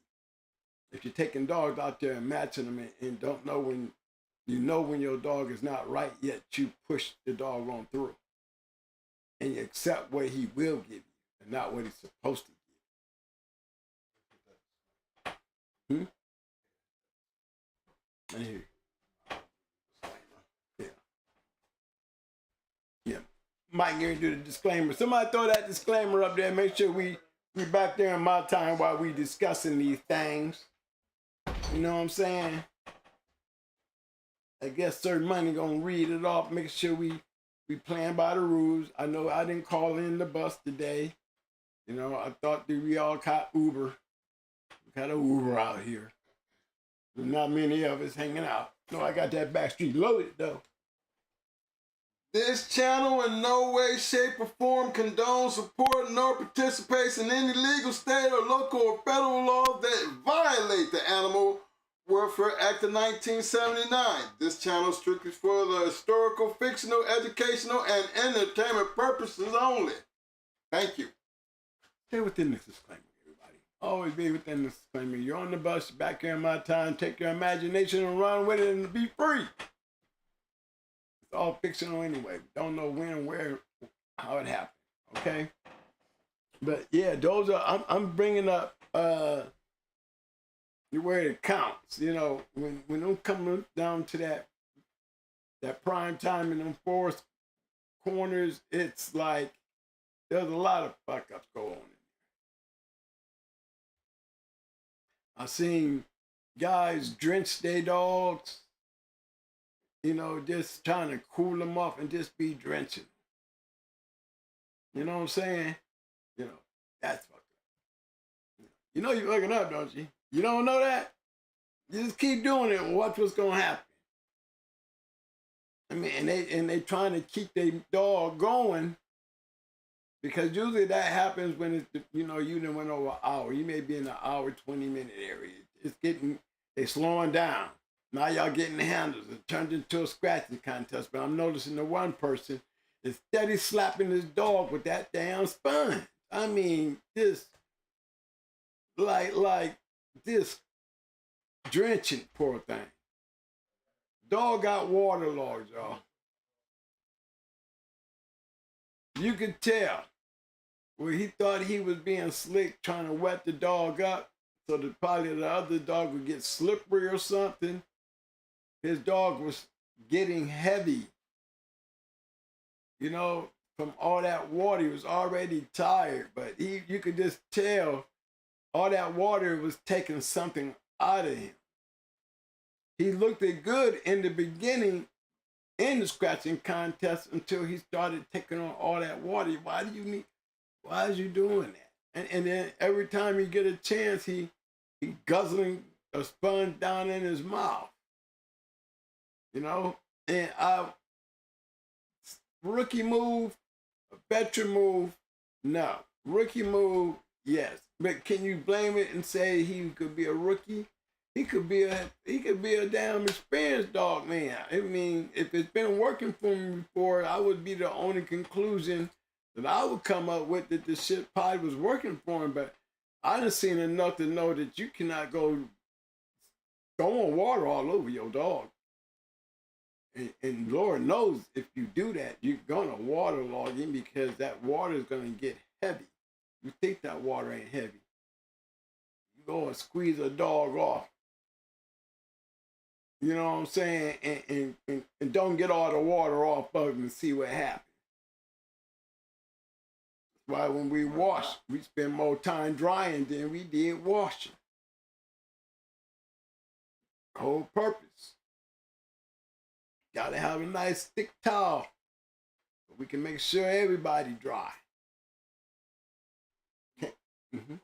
If you're taking dogs out there and matching them and don't know when your dog is not right yet, you push the dog on through. And you accept what he will give you and not what he's supposed to give. I hear you. Yeah. Mike, you're gonna do the disclaimer. Somebody throw that disclaimer up there. Make sure we back there in my time while we discussing these things. You know what I'm saying? I guess certain money gonna read it off. Make sure we playing by the rules. I know I didn't call in the bus today. You know, I thought that we all caught Uber. We got an Uber out here. There's not many of us hanging out. No, I got that back street loaded though. This channel in no way, shape, or form condones, support, nor participates in any legal, state, or local or federal laws that violate the Animal Welfare Act of 1979. This channel is strictly for the historical, fictional, educational, and entertainment purposes only. Thank you. Stay within this disclaimer, everybody. Always be within this disclaimer. You're on the bus, back here in my time. Take your imagination and run with it and be free. It's all fictional anyway. We don't know when, where, how it happened. Okay? But yeah, those are, I'm bringing up where it counts. You know, when I'm coming down to that prime time in them forest corners, it's like there's a lot of fuck ups going on in there. I've seen guys drench their dogs, you know, just trying to cool them off and just be drenching. You know what I'm saying? You know, that's fucked up. You know you're fucking up, don't you? You don't know that? You just keep doing it and watch what's gonna happen. I mean, and they trying to keep their dog going because usually that happens when it's, you know, you done went over an hour. You may be in an hour, 20-minute area. They slowing down. Now y'all getting the handles. It turned into a scratching contest, but I'm noticing the one person is steady slapping his dog with that damn sponge. I mean, this, like this drenching, poor thing. Dog got waterlogged, y'all. You could tell Well, he thought he was being slick trying to wet the dog up so that probably the other dog would get slippery or something. His dog was getting heavy. You know, from all that water, he was already tired, but you could just tell all that water was taking something out of him. He looked it good in the beginning in the scratching contest until he started taking on all that water. Why is you doing that? And then every time he get a chance, he guzzling a sponge down in his mouth. You know? And rookie move, a veteran move, no. Rookie move, yes. But can you blame it and say he could be a rookie? He could be a damn experienced dog man. I mean, if it's been working for me before, I would be the only conclusion that I would come up with that the shit probably was working for him. But I done seen enough to know that you cannot go throwing water all over your dog. And Lord knows if you do that, you're gonna waterlog him because that water is gonna get heavy. You think that water ain't heavy. You go and squeeze a dog off. You know what I'm saying? And don't get all the water off of him and see what happens. That's why when we wash, we spend more time drying than we did washing. Whole purpose. Gotta have a nice thick towel so we can make sure everybody dry. Mm-hmm.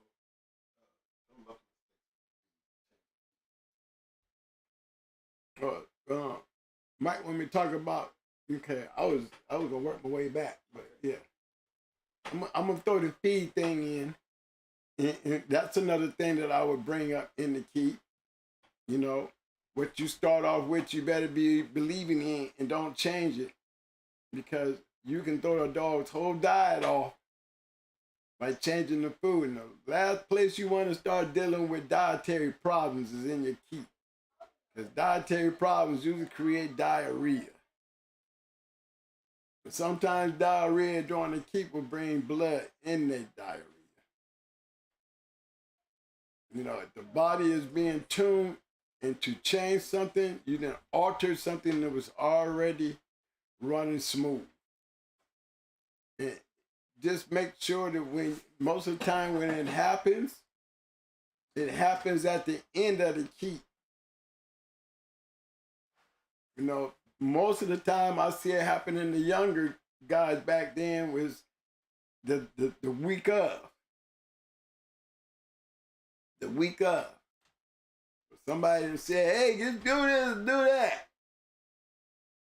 Mike, when we talk about, okay, I was gonna work my way back, but yeah, I'm gonna throw the feed thing in, and that's another thing that I would bring up in the key. You know, what you start off with, you better be believing in, and don't change it, because you can throw a dog's whole diet off by changing the food. And the last place you want to start dealing with dietary problems is in your key. Because dietary problems usually create diarrhea. But sometimes diarrhea during the keep will bring blood in that diarrhea. You know, if the body is being tuned and to change something, you then alter something that was already running smooth. And just make sure that most of the time when it happens at the end of the keep. You know, most of the time I see it happen in the younger guys back then was the week of. The week of. Somebody said, hey, just do this, do that.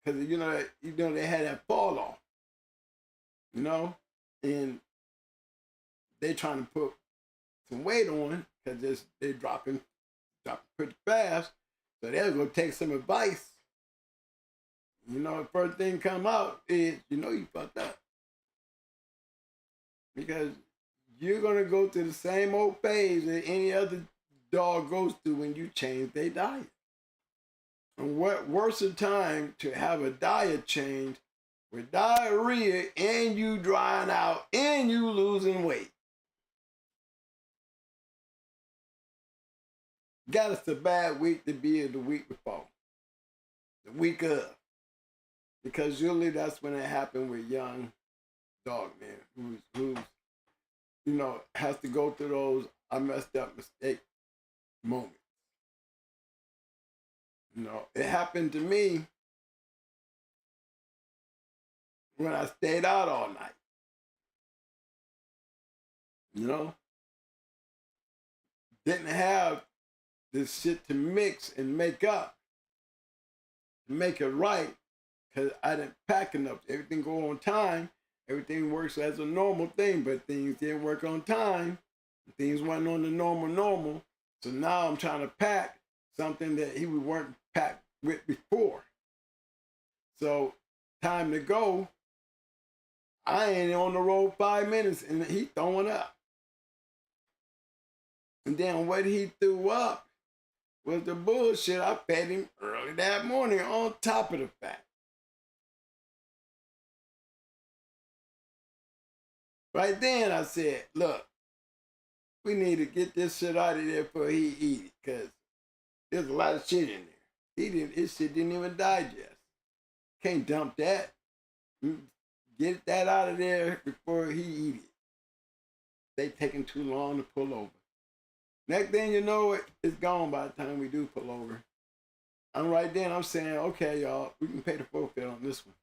Because, you know, they had that fall off. You know? And they trying to put some weight on because they're dropping pretty fast. So they're going to take some advice. You know, the first thing come out is, you know, you fucked up. Because you're going to go through the same old phase that any other dog goes through when you change their diet. And what worse a time to have a diet change with diarrhea and you drying out and you losing weight. Got us a bad week to be the week before. The week of. Because usually that's when it happened with young dog man who's you know, has to go through those I messed up mistake moments. You know, it happened to me when I stayed out all night. You know? Didn't have this shit to mix and make up. To make it right. Because I didn't pack enough. Everything go on time. Everything works as a normal thing. But things didn't work on time. Things weren't on the normal. So now I'm trying to pack something that he weren't packed with before. So time to go. I ain't on the road 5 minutes and he throwing up. And then what he threw up was the bullshit I fed him early that morning on top of the fact. Right then I said, look, we need to get this shit out of there before he eat it, because there's a lot of shit in there. His shit didn't even digest. Can't dump that. Get that out of there before he eat it. They taking too long to pull over. Next thing you know, it's gone by the time we do pull over. I'm right then, I'm saying, okay, y'all, we can pay the forfeit on this one.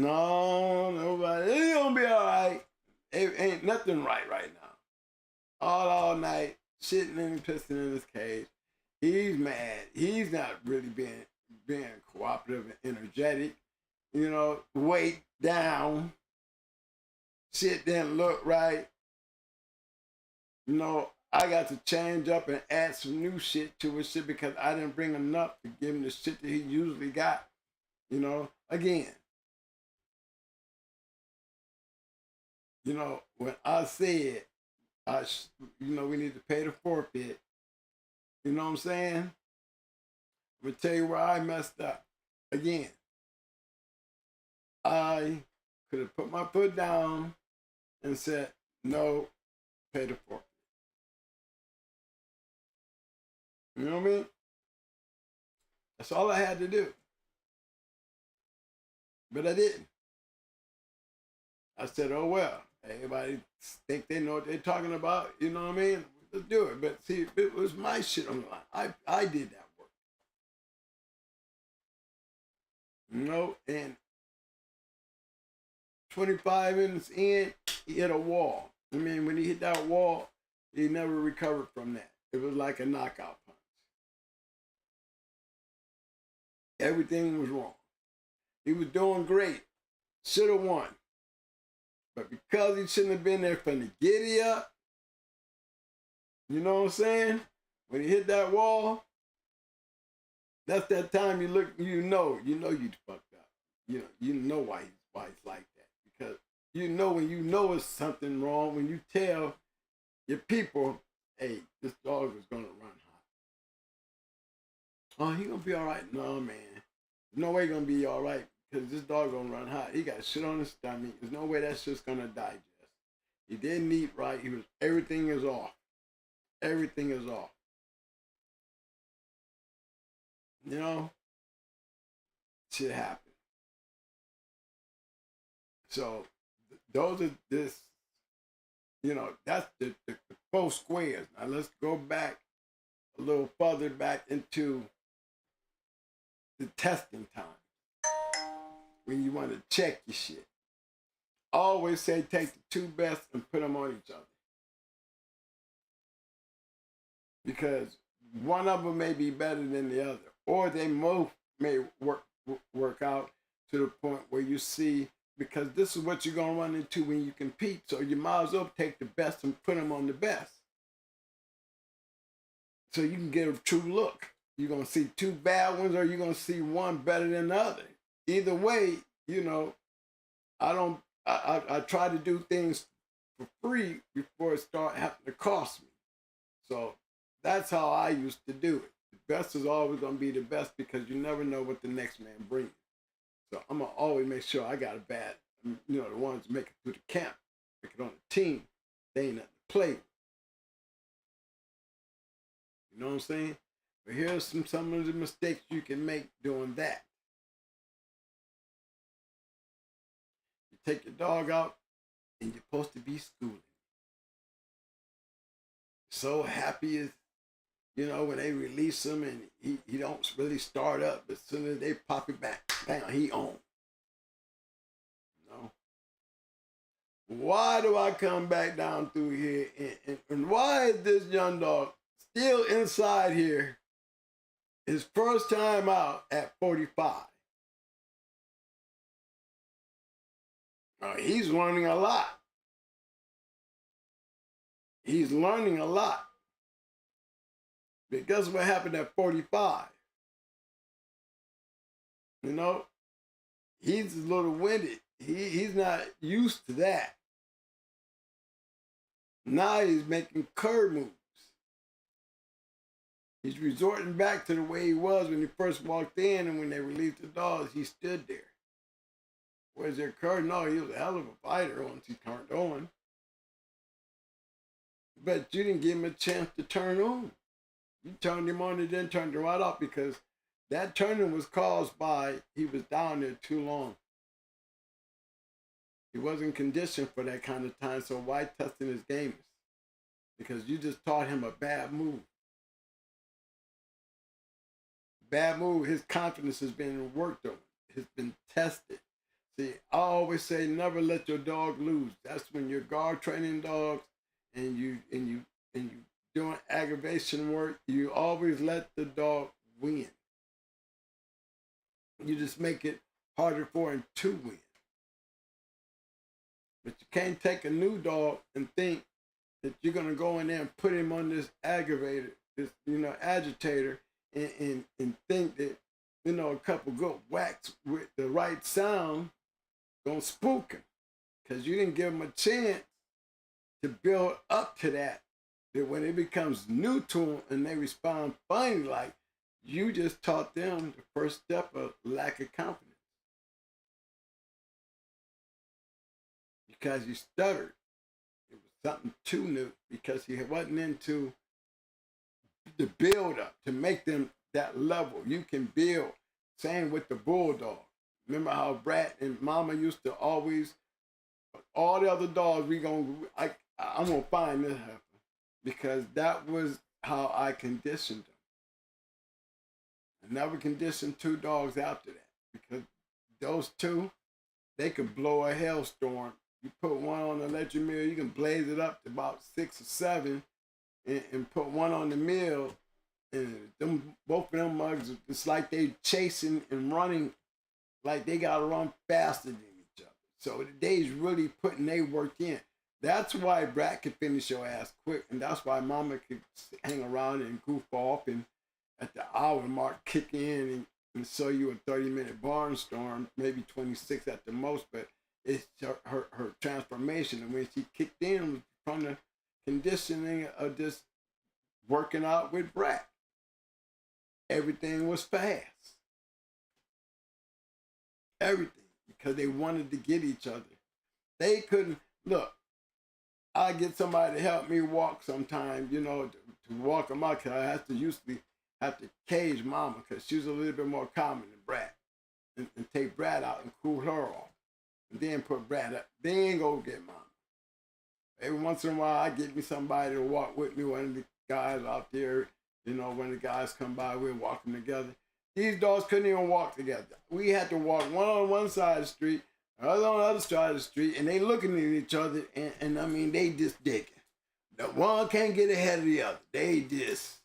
No, nobody, it's gonna be all right. It ain't nothing right now. All night, shitting and pissing in his cage. He's mad. He's not really being cooperative and energetic. You know, weight down. Shit didn't look right. You know, I got to change up and add some new shit to his shit because I didn't bring enough to give him the shit that he usually got. You know, again. You know, when I said, we need to pay the forfeit, you know what I'm saying? I'm going to tell you where I messed up. Again, I could have put my foot down and said, no, pay the forfeit. You know what I mean? That's all I had to do. But I didn't. I said, oh, well, everybody think they know what they're talking about. You know what I mean? Let's do it. But see, it was my shit on the line. I did that work. You know, and 25 minutes in, he hit a wall. I mean, when he hit that wall, he never recovered from that. It was like a knockout punch. Everything was wrong. He was doing great. Should have won. But because he shouldn't have been there from the giddy up, you know what I'm saying? When he hit that wall, that's that time you look, you know you fucked up. You know why he's like that. Because you know when you know it's something wrong, when you tell your people, hey, this dog is gonna run hot. Oh, he gonna be all right? No, man. No way gonna be all right. Because this dog gonna run hot. He got shit on his stomach. There's no way that shit's gonna digest. He didn't eat right. Everything is off. Everything is off. You know? Shit happened. So those are this, that's the 4 squares. Now let's go back a little further back into the testing time. When you want to check your shit. I always say take the 2 best and put them on each other. Because one of them may be better than the other. Or they both may work out to the point where you see, because this is what you're going to run into when you compete. So you might as well take the best and put them on the best. So you can get a true look. You're going to see 2 bad ones or you're going to see one better than the other. Either way, I try to do things for free before it start having to cost me. So that's how I used to do it. The best is always going to be the best because you never know what the next man brings. So I'm going to always make sure I got a bad, the ones that make it through the camp, make it on the team, they ain't nothing to play with. You know what I'm saying? But here's some of the mistakes you can make doing that. You take your dog out and you're supposed to be schooling. So happy as, when they release him and he don't really start up, but as soon as they pop it back, bam, he on. Why do I come back down through here? And why is this young dog still inside here? His first time out at 45. He's learning a lot. He's learning a lot. But guess what happened at 45? He's a little winded. He's not used to that. Now he's making curve moves. He's resorting back to the way he was when he first walked in, and when they released the dogs, he stood there. Was it Kurt? No, he was a hell of a fighter once he turned on. But you didn't give him a chance to turn on. You turned him on and then turned him right off because that turning was caused by he was down there too long. He wasn't conditioned for that kind of time, so why testing his games? Because you just taught him a bad move. Bad move, his confidence has been worked on, has been tested. See, I always say never let your dog lose. That's when you're guard training dogs and you doing aggravation work, you always let the dog win. You just make it harder for him to win. But you can't take a new dog and think that you're gonna go in there and put him on this aggravator, this agitator, and think that a couple good whacks with the right sound gonna spook him, because you didn't give him a chance to build up to that. That when it becomes new to them and they respond funny, like you just taught them the first step of lack of confidence. Because you stuttered. It was something too new because he wasn't into the build up to make them that level. You can build. Same with the bulldog. Remember how Brat and Mama used to always, all the other dogs, I'm gonna find this happen. Because that was how I conditioned them. I never conditioned two dogs after that. Because those two, they could blow a hailstorm. You put one on the electric mill, you can blaze it up to about 6 or 7 and put one on the mill. And both of them mugs, it's like they chasing and running, like they gotta run faster than each other. So they's really putting their work in. That's why Brat could finish your ass quick, and that's why Mama could hang around and goof off and at the hour mark kick in and show you a 30-minute barnstorm, maybe 26 at the most, but it's her transformation. And when she kicked in from the conditioning of just working out with Brat, everything was fast. Everything, because they wanted to get each other. They couldn't, look, I get somebody to help me walk sometime, to walk them out, because I usually have to cage Mama, because she's a little bit more calm than Brat, and take Brat out and cool her off, and then put Brat up. Then go get Mama. Every once in a while, I get me somebody to walk with me, one of the guys out there, when the guys come by, we're walking together. These dogs couldn't even walk together. We had to walk one on one side of the street, other on the other side of the street, and they looking at each other, and I mean, they just digging. The one can't get ahead of the other. They just,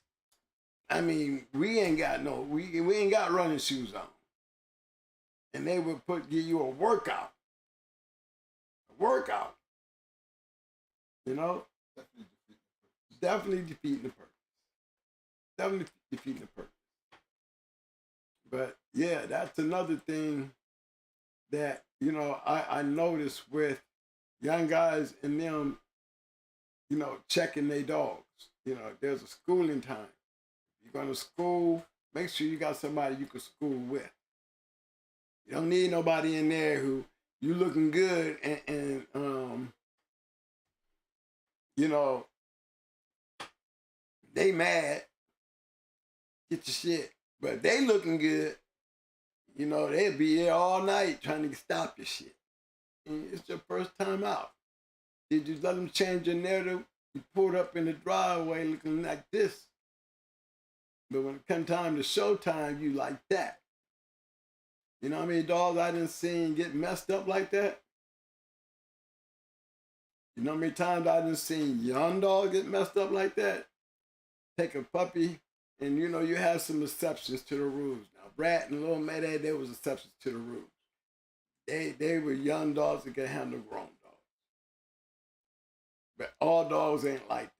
I mean, we ain't got running shoes on. And they would give you a workout. Definitely defeating the purpose. But yeah, that's another thing that, I noticed with young guys and them, checking their dogs. There's a schooling time. You're going to school, make sure you got somebody you can school with. You don't need nobody in there who you looking good and they mad, get your shit. But if they looking good, they'll be there all night trying to stop your shit. And it's your first time out. Did you let them change your narrative? You pulled up in the driveway looking like this. But when it comes time to showtime, you like that. You know how many dogs I done seen get messed up like that? You know how many times I done seen young dogs get messed up like that? Take a puppy, and you have some exceptions to the rules. Now, Brat and Little Mayday, there was exceptions to the rules. They were young dogs that could handle grown dogs. But all dogs ain't like that.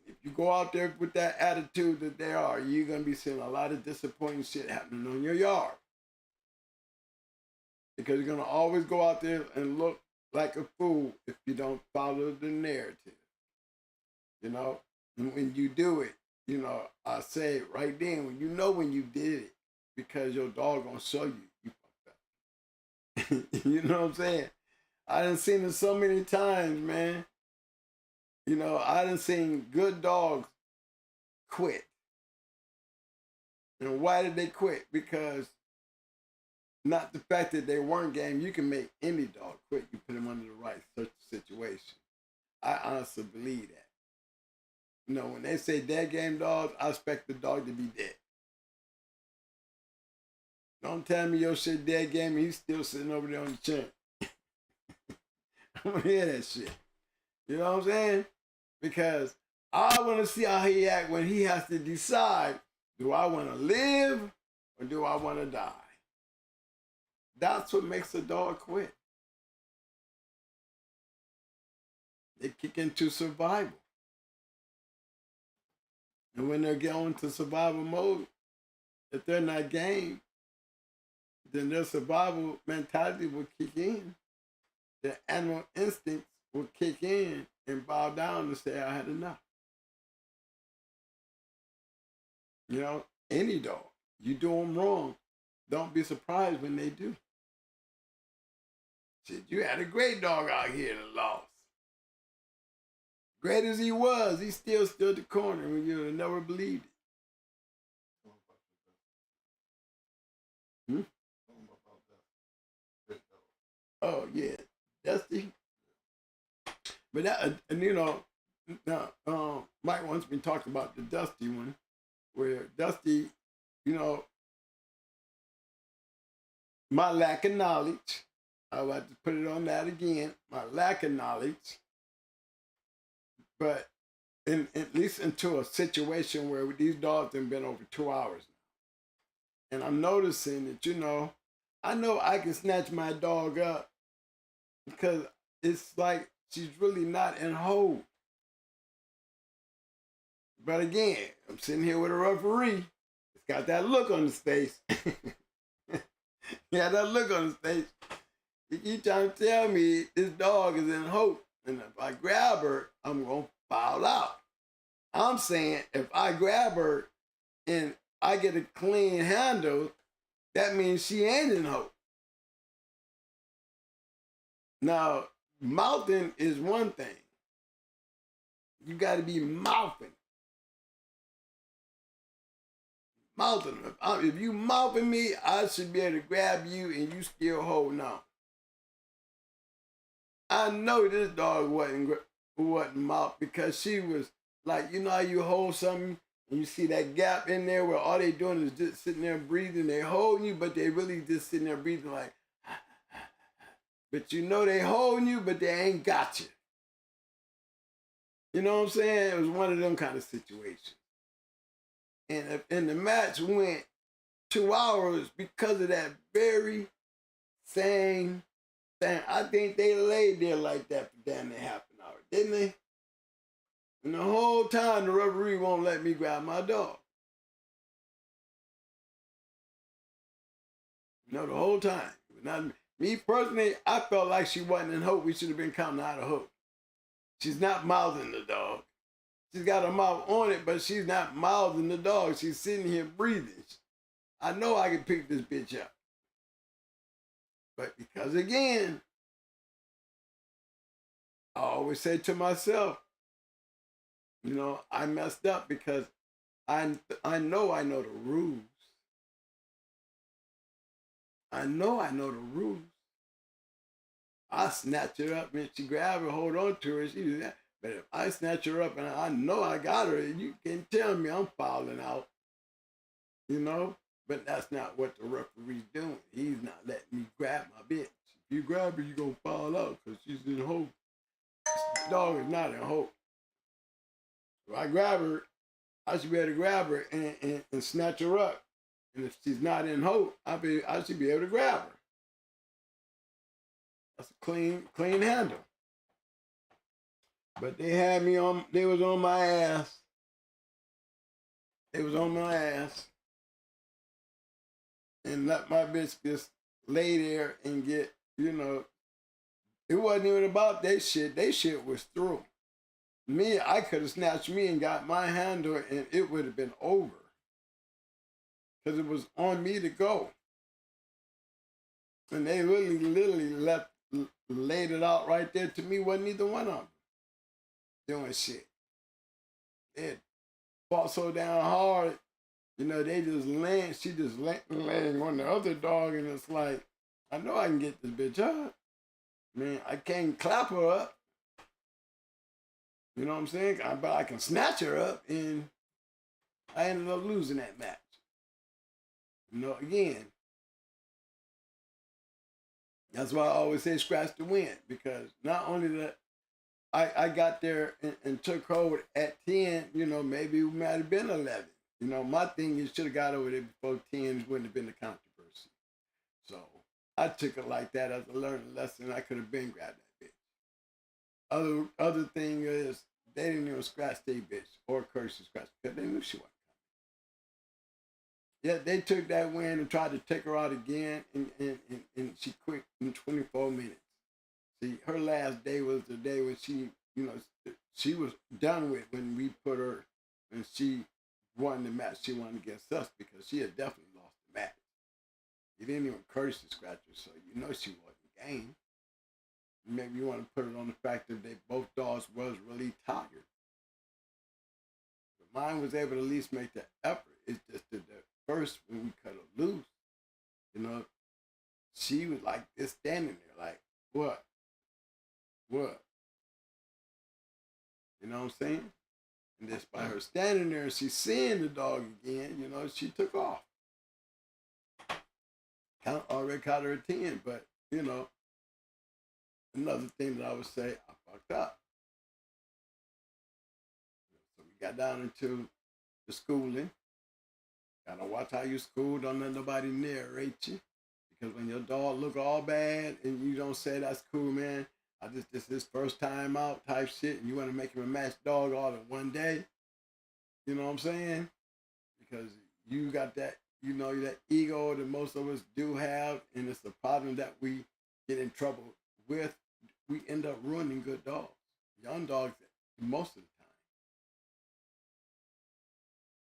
If you go out there with that attitude that they are, you're going to be seeing a lot of disappointing shit happening on your yard. Because you're going to always go out there and look like a fool if you don't follow the narrative. And when you do it, I say it right then, when you did it, because your dog going to show you fucked up. You know what I'm saying? I done seen it so many times, man. You know, I done seen good dogs quit. And why did they quit? Because not the fact that they weren't game. You can make any dog quit. You put them under the right situation. I honestly believe that. You know, when they say dead game dogs, I expect the dog to be dead. Don't tell me your shit dead game and he's still sitting over there on the chair. I want to hear that shit. You know what I'm saying? Because I want to see how he act when he has to decide, do I want to live or do I want to die? That's what makes a dog quit. They kick into survival. And when they get into survival mode, if they're not game, then their survival mentality will kick in. Their animal instincts will kick in and bow down and say, I had enough. You know, any dog, you do them wrong, don't be surprised when they do. Shit, you had a great dog out here that lost. Great as he was, he still stood the corner when you would have never believed it. Oh, yeah, Dusty. But that, and you know, now, Mike wants me to talk about the Dusty one, where Dusty, you know, my lack of knowledge, I would have to put it on that again, my lack of knowledge, but at least into a situation where these dogs have been over 2 hours now. And I'm noticing that, you know I can snatch my dog up because it's like she's really not in hold. But again, I'm sitting here with a referee. It's got that look on his face. He got that look on his face. He keep trying to tell me this dog is in hold. And if I grab her, I'm going to foul out. I'm saying if I grab her and I get a clean handle, that means she ain't in hold. Now, mouthing is one thing. You got to be mouthing. Mouthing. If you mouthing me, I should be able to grab you and you still holding on. I know this dog wasn't mouth because she was like, you know how you hold something and you see that gap in there where all they doing is just sitting there breathing. They holding you, but they really just sitting there breathing like, but you know they holding you, but they ain't got you. You know what I'm saying? It was one of them kind of situations. And the match went 2 hours because of that very same thing. I think they laid there like that for damn near half an hour, didn't they? And the whole time the referee won't let me grab my dog. You know, the whole time. Not me personally, I felt like she wasn't in hope. We should have been counting out of hope. She's not mouthing the dog. She's got her mouth on it, but she's not mouthing the dog. She's sitting here breathing. I know I can pick this bitch up. But because, again, I always say to myself, you know, I messed up because I know the rules. I know the rules. I snatch her up and she grab her, hold on to her. She do that. But if I snatch her up and I know I got her, you can tell me I'm fouling out, you know? But that's not what the referee's doing. He's not letting me grab my bitch. If you grab her, you're going to foul out because she's in hope. The dog is not in hope. If I grab her, I should be able to grab her and snatch her up. And if she's not in hope, I should be able to grab her. That's a clean handle. But they was on my ass. They was on my ass. And let my bitch just lay there and get, you know, it wasn't even about their shit. Their shit was through. Me, I could have snatched me and got my handle and it would have been over. Because it was on me to go. And they really literally laid it out right there. To me, wasn't either one of them doing shit. They fought so down hard, you know, they just land, she just laying on the other dog, and it's like, I know I can get this bitch up. Man, I can't clap her up. You know what I'm saying? But I can snatch her up, and I ended up losing that match. You know, again, that's why I always say scratch the win, because not only that I got there and took hold at 10, you know, maybe it might have been 11. You know, my thing is should have got over there before 10 wouldn't have been the controversy. So I took it like that as a learning lesson. I could have been grabbed that bitch. Other thing is they didn't even scratch their bitch or curse to scratch because they knew she wasn't coming. Yeah, they took that win and tried to take her out again, and she quit in 24 minutes. See, her last day was the day when she, you know, she was done with when we put her, and she won the match. She won against us because she had definitely lost the match. You didn't even curse the scratcher, so you know she wasn't game. Maybe you want to put it on the fact that they both dogs was really tired. But mine was able to at least make the effort. It's just that the first when we cut her loose, you know, she was like just standing there, like, what? What? You know what I'm saying? And just by her standing there and she's seeing the dog again, you know, she took off. Already caught her at 10, but, you know, another thing that I would say, I fucked up. So we got down into the schooling. Gotta watch how you school, don't let nobody narrate you. Because when your dog look all bad and you don't say that's cool, man, this is first time out type shit, and you want to make him a match dog all in one day. You know what I'm saying? Because you got that, you know, that ego that most of us do have, and it's the problem that we get in trouble with. We end up ruining good dogs, young dogs, most of the time.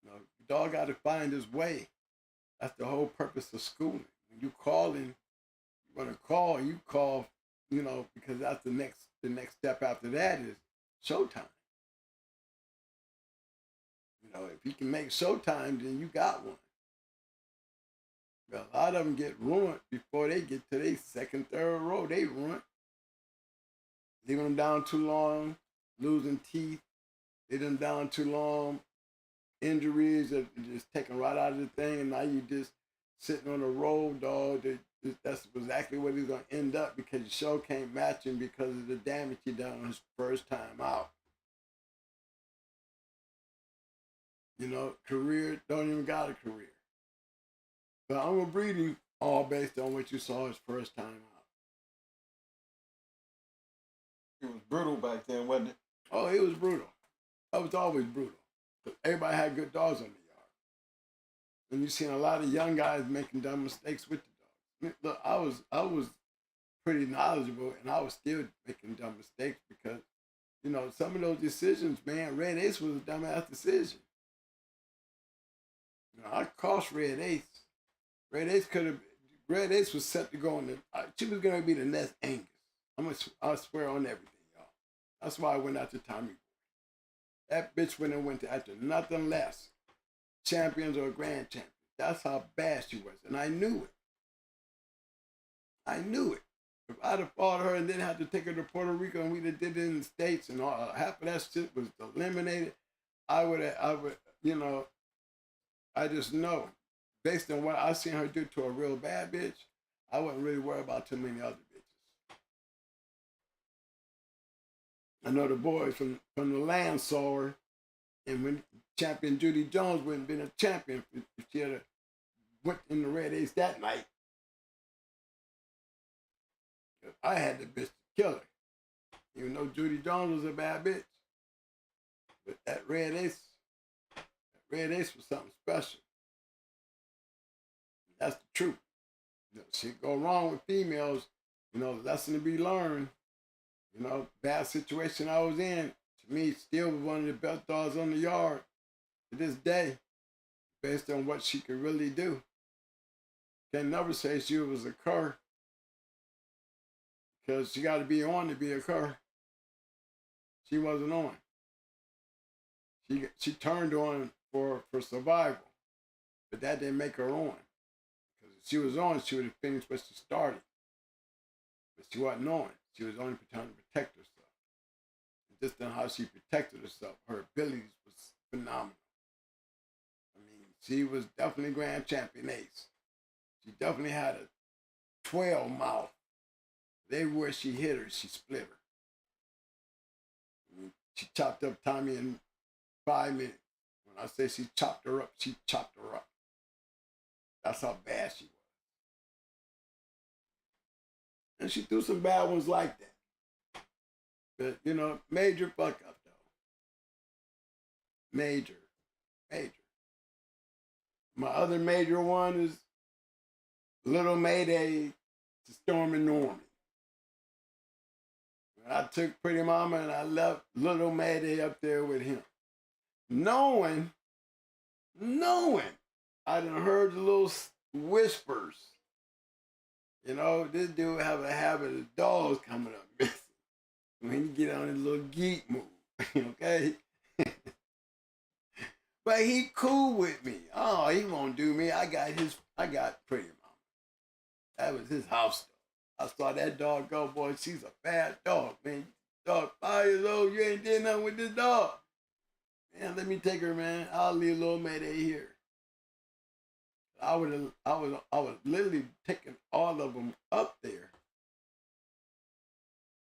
You know, the dog got to find his way. That's the whole purpose of schooling. When you calling, you want to call, you call, you know, because that's the next step after that is showtime. You know, if you can make showtime, then you got one. But a lot of them get ruined before they get to their second, third row. They ruined. Leaving them down too long, losing teeth, leaving them down too long, injuries that just taken right out of the thing, and now you just sitting on a road, dog. That's exactly what he's going to end up because your show can't match him because of the damage he done on his first time out. You know, career, don't even got a career. But I'm going to breed him all based on what you saw his first time out. It was brutal back then, wasn't it? Oh, it was brutal. It was always brutal. But everybody had good dogs on the yard. And you've seen a lot of young guys making dumb mistakes with the dogs. Look, I was pretty knowledgeable, and I was still making dumb mistakes because, you know, some of those decisions, man, Red Ace was a dumbass decision. You know, I cost Red Ace. Red Ace was set to go on she was going to be the next Angus. I swear on everything, y'all. That's why I went after Tommy Boy. That bitch went after nothing less. Champions or grand champions. That's how bad she was. And I knew it. If I'd have fought her and then had to take her to Puerto Rico and we'd have did it in the States and half of that shit was eliminated, I would, you know, I just know. Based on what I seen her do to a real bad bitch, I wouldn't really worry about too many other bitches. I know the boys from the land saw her, and when champion Judy Jones wouldn't have been a champion if she had went in the Red Ace that night. I had the bitch to kill her. Even though Judy Jones was a bad bitch. But that Red Ace was something special. That's the truth. You know, shit go wrong with females, you know, lesson to be learned. You know, bad situation I was in, to me, still was one of the best dogs on the yard to this day, based on what she could really do. Can never say she was a cur because she got to be on to be a cur. She wasn't on. She turned on for survival, but that didn't make her on. Because if she was on, she would have finished what she started. But she wasn't on. She was only trying to protect herself. And just on how she protected herself, her abilities was phenomenal. I mean, she was definitely grand champion ace. She definitely had a 12 mouth. Everywhere she hit her, she split her. I mean, she chopped up Tommy in 5 minutes. When I say she chopped her up, she chopped her up. That's how bad she was. And she threw some bad ones like that. But, you know, major fuck up, though. Major. My other major one is Little Mayday to Stormy Norman. I took Pretty Mama and I left Little Mayday up there with him. Knowing, I done heard the little whispers. You know, this dude have a habit of dogs coming up missing when you get on his little geek move, okay? But he cool with me. Oh, he won't do me. I got Pretty Mama. That was his house dog. I saw that dog go, boy, she's a bad dog, man. Dog 5 years old, you ain't did nothing with this dog. Man, let me take her, man. I'll leave Little Mayday here. I was literally taking all of them up there.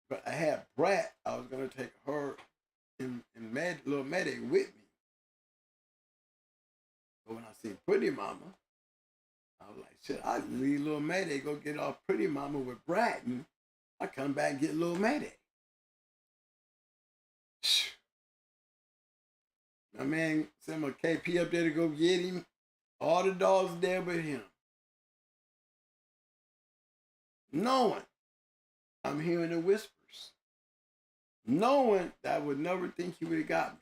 But I had Brat. I was gonna take her and Little Mayday with me. But when I seen Pretty Mama, I was like, shit, I leave Little Mayday, go get off Pretty Mama with Brat, and I come back and get Little Mayday. My man sent my KP up there to go get him. All the dogs there but him. Knowing I'm hearing the whispers. Knowing that I would never think he would have got me.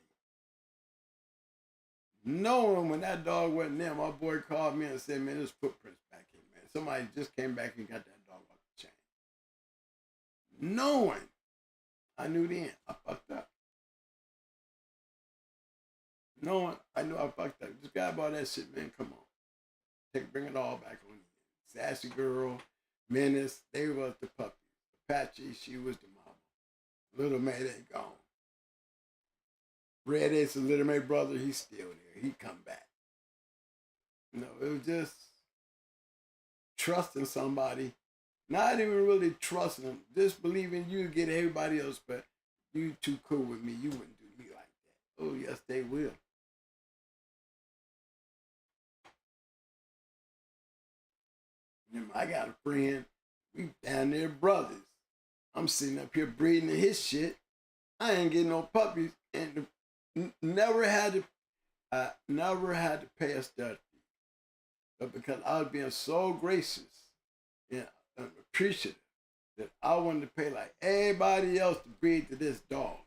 Knowing when that dog wasn't there, my boy called me and said, man, there's footprints back here, man. Somebody just came back and got that dog off the chain. Knowing, I knew then I fucked up. Knowing, I knew I fucked up. This guy bought that shit, man, come on. Bring it all back on you. Sassy Girl, Menace, they was the puppy. Apache, she was the mama. Little Mayday gone. Red Ace, the Little May brother, he's still there. He come back. You know, it was just trusting somebody. Not even really trusting them. Just believing you get everybody else, but you too cool with me. You wouldn't do me like that. Oh, yes, they will. I got a friend, we down there brothers. I'm sitting up here breeding his shit. I ain't getting no puppies, and never had to pay a stud fee. But because I was being so gracious and appreciative that I wanted to pay like everybody else to breed to this dog.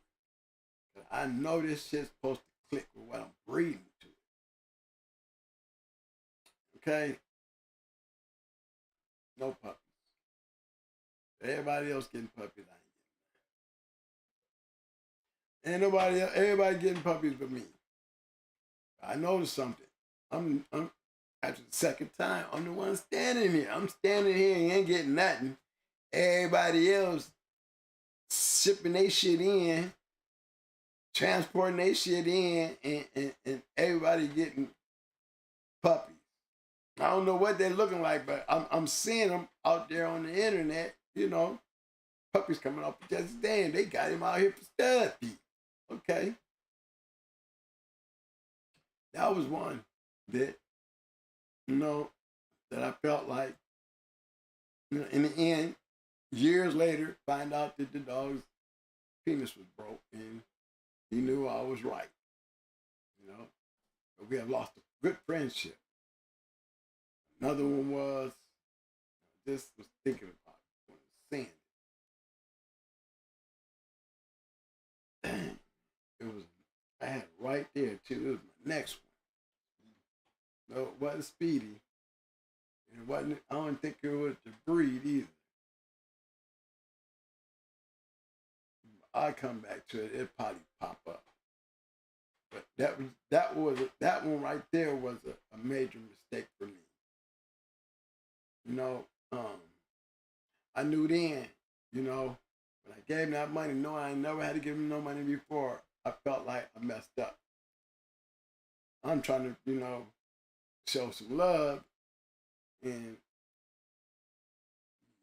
But I know this shit's supposed to click with what I'm breeding to. Okay? No puppies. Everybody else getting puppies, I ain't getting. Everybody getting puppies but me. I noticed something. I'm after the second time, I'm the one standing here. I'm standing here and ain't getting nothing. Everybody else shipping their shit in, transporting their shit in, and everybody getting puppies. I don't know what they're looking like, but I'm seeing them out there on the internet, you know. Puppies coming off just damn, they got him out here for stud feet. Okay. That was one that, you know, that I felt like, you know, in the end, years later, find out that the dog's penis was broke and he knew I was right. You know, but we have lost a good friendship. Another one was, just was thinking about it when I was saying it. Dang, it was, I had it right there too. It was my next one. No, it wasn't Speedy. It wasn't, I don't think it was the breed either. I'll come back to it. It'll probably pop up. But that one right there was a major mistake for me. You know, I knew then, you know, when I gave him that money, no, I ain't never had to give him no money before. I felt like I messed up. I'm trying to, you know, show some love, and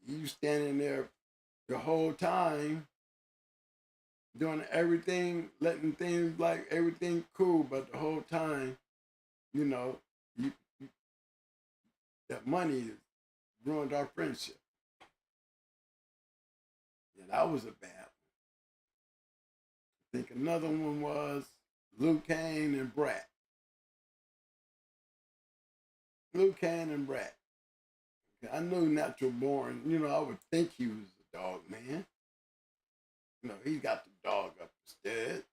you standing there the whole time doing everything, letting things like everything cool, but the whole time, you know, that money ruined our friendship. Yeah, that was a bad one. I think another one was Luke Kane and Brat. Luke Kane and Brat. I knew Natural Born, you know, I would think he was a dog man. You know, he got the dog up instead.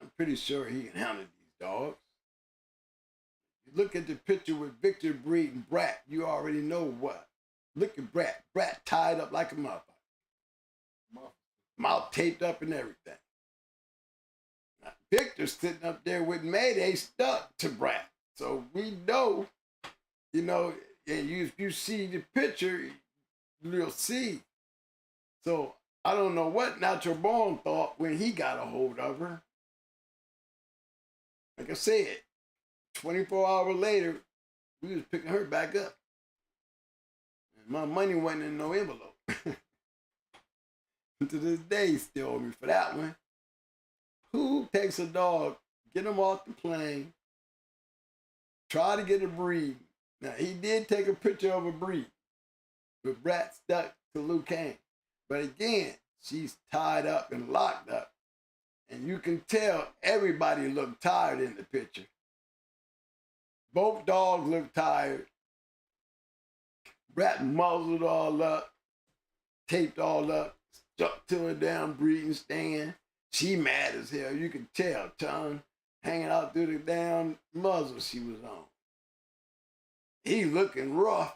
I'm pretty sure he can handle these dogs. You look at the picture with Victor, Breed, and Brat, you already know what. Look at Brat. Brat tied up like a motherfucker. Mouth taped up and everything. Now, Victor's sitting up there with Mayday stuck to Brat. So we know, you know, and you see the picture, you'll see. So I don't know what Natural Born thought when he got a hold of her. Like I said, 24 hours later, we was picking her back up. And my money wasn't in no envelope. To this day, he still owe me for that one. Who takes a dog, get him off the plane, try to get a breed? Now, he did take a picture of a breed with Brat stuck to Luke Kane. But again, she's tied up and locked up. And you can tell everybody looked tired in the picture. Both dogs looked tired. Brat muzzled all up, taped all up, stuck to her damn breeding stand. She mad as hell. You can tell, tongue hanging out through the damn muzzle she was on. He looking rough.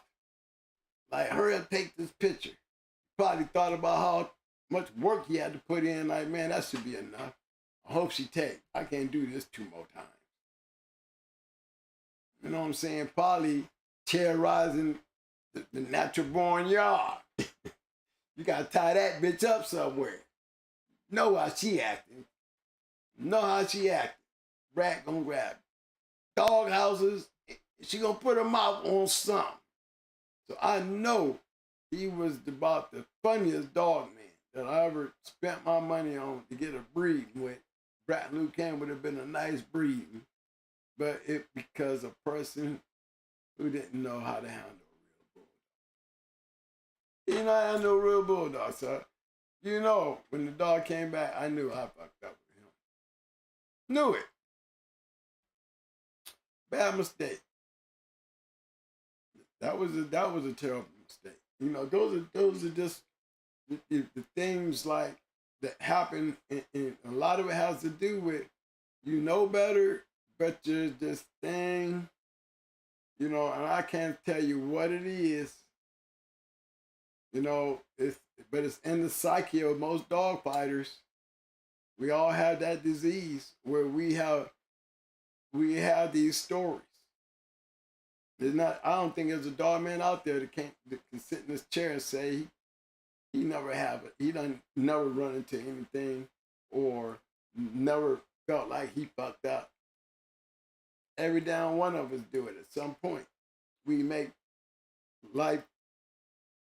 Like, hurry up, take this picture. Probably thought about how much work he had to put in. Like, man, that should be enough. I hope she take. I can't do this 2 more times. You know what I'm saying? Probably terrorizing the Natural Born yard. You gotta tie that bitch up somewhere. Know how she acting. Know how she acting. Brat gonna grab dog houses. She gonna put her mouth on something. So I know he was about the funniest dog man that I ever spent my money on to get a breeding with. Brat and Luke Kane would have been a nice breeding, but it because a person who didn't know how to handle a real bulldog. You know, I handle a real bulldog, so you know, when the dog came back, I knew I fucked up with him. Knew it. Bad mistake. That was a terrible mistake. You know, those are just the things like that happen, and a lot of it has to do with you know better, but you're just thing, you know, and I can't tell you what it is. You know, but it's in the psyche of most dog fighters. We all have that disease where we have these stories. There's not. I don't think there's a dog man out there that can sit in this chair and say he never have it. He done never run into anything or never felt like he fucked up. Every down one of us do it at some point. We make life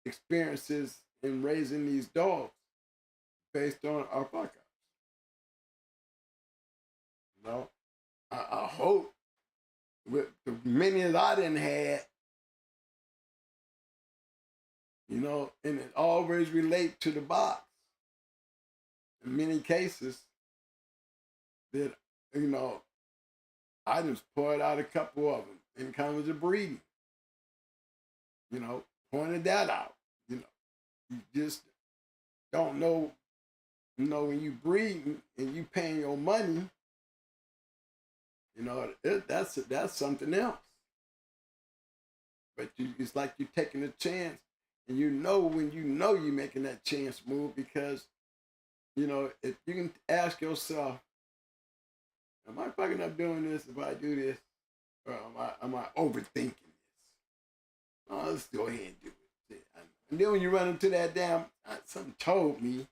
experiences in raising these dogs based on our fuck ups. You know, I hope with the many as I didn't have, you know, and it always relate to the box. In many cases, that, you know, I just poured out a couple of them in terms of breeding. You know, pointed that out. You know, you just don't know, you know, when you breeding and you paying your money, you know, that's something else. But it's like you're taking a chance, and you know when you know you're making that chance move because You know, if you can ask yourself, am I fucking up doing this if I do this? Or am I overthinking this? Oh, let's go ahead and do it. And then when you run into that damn, something told me,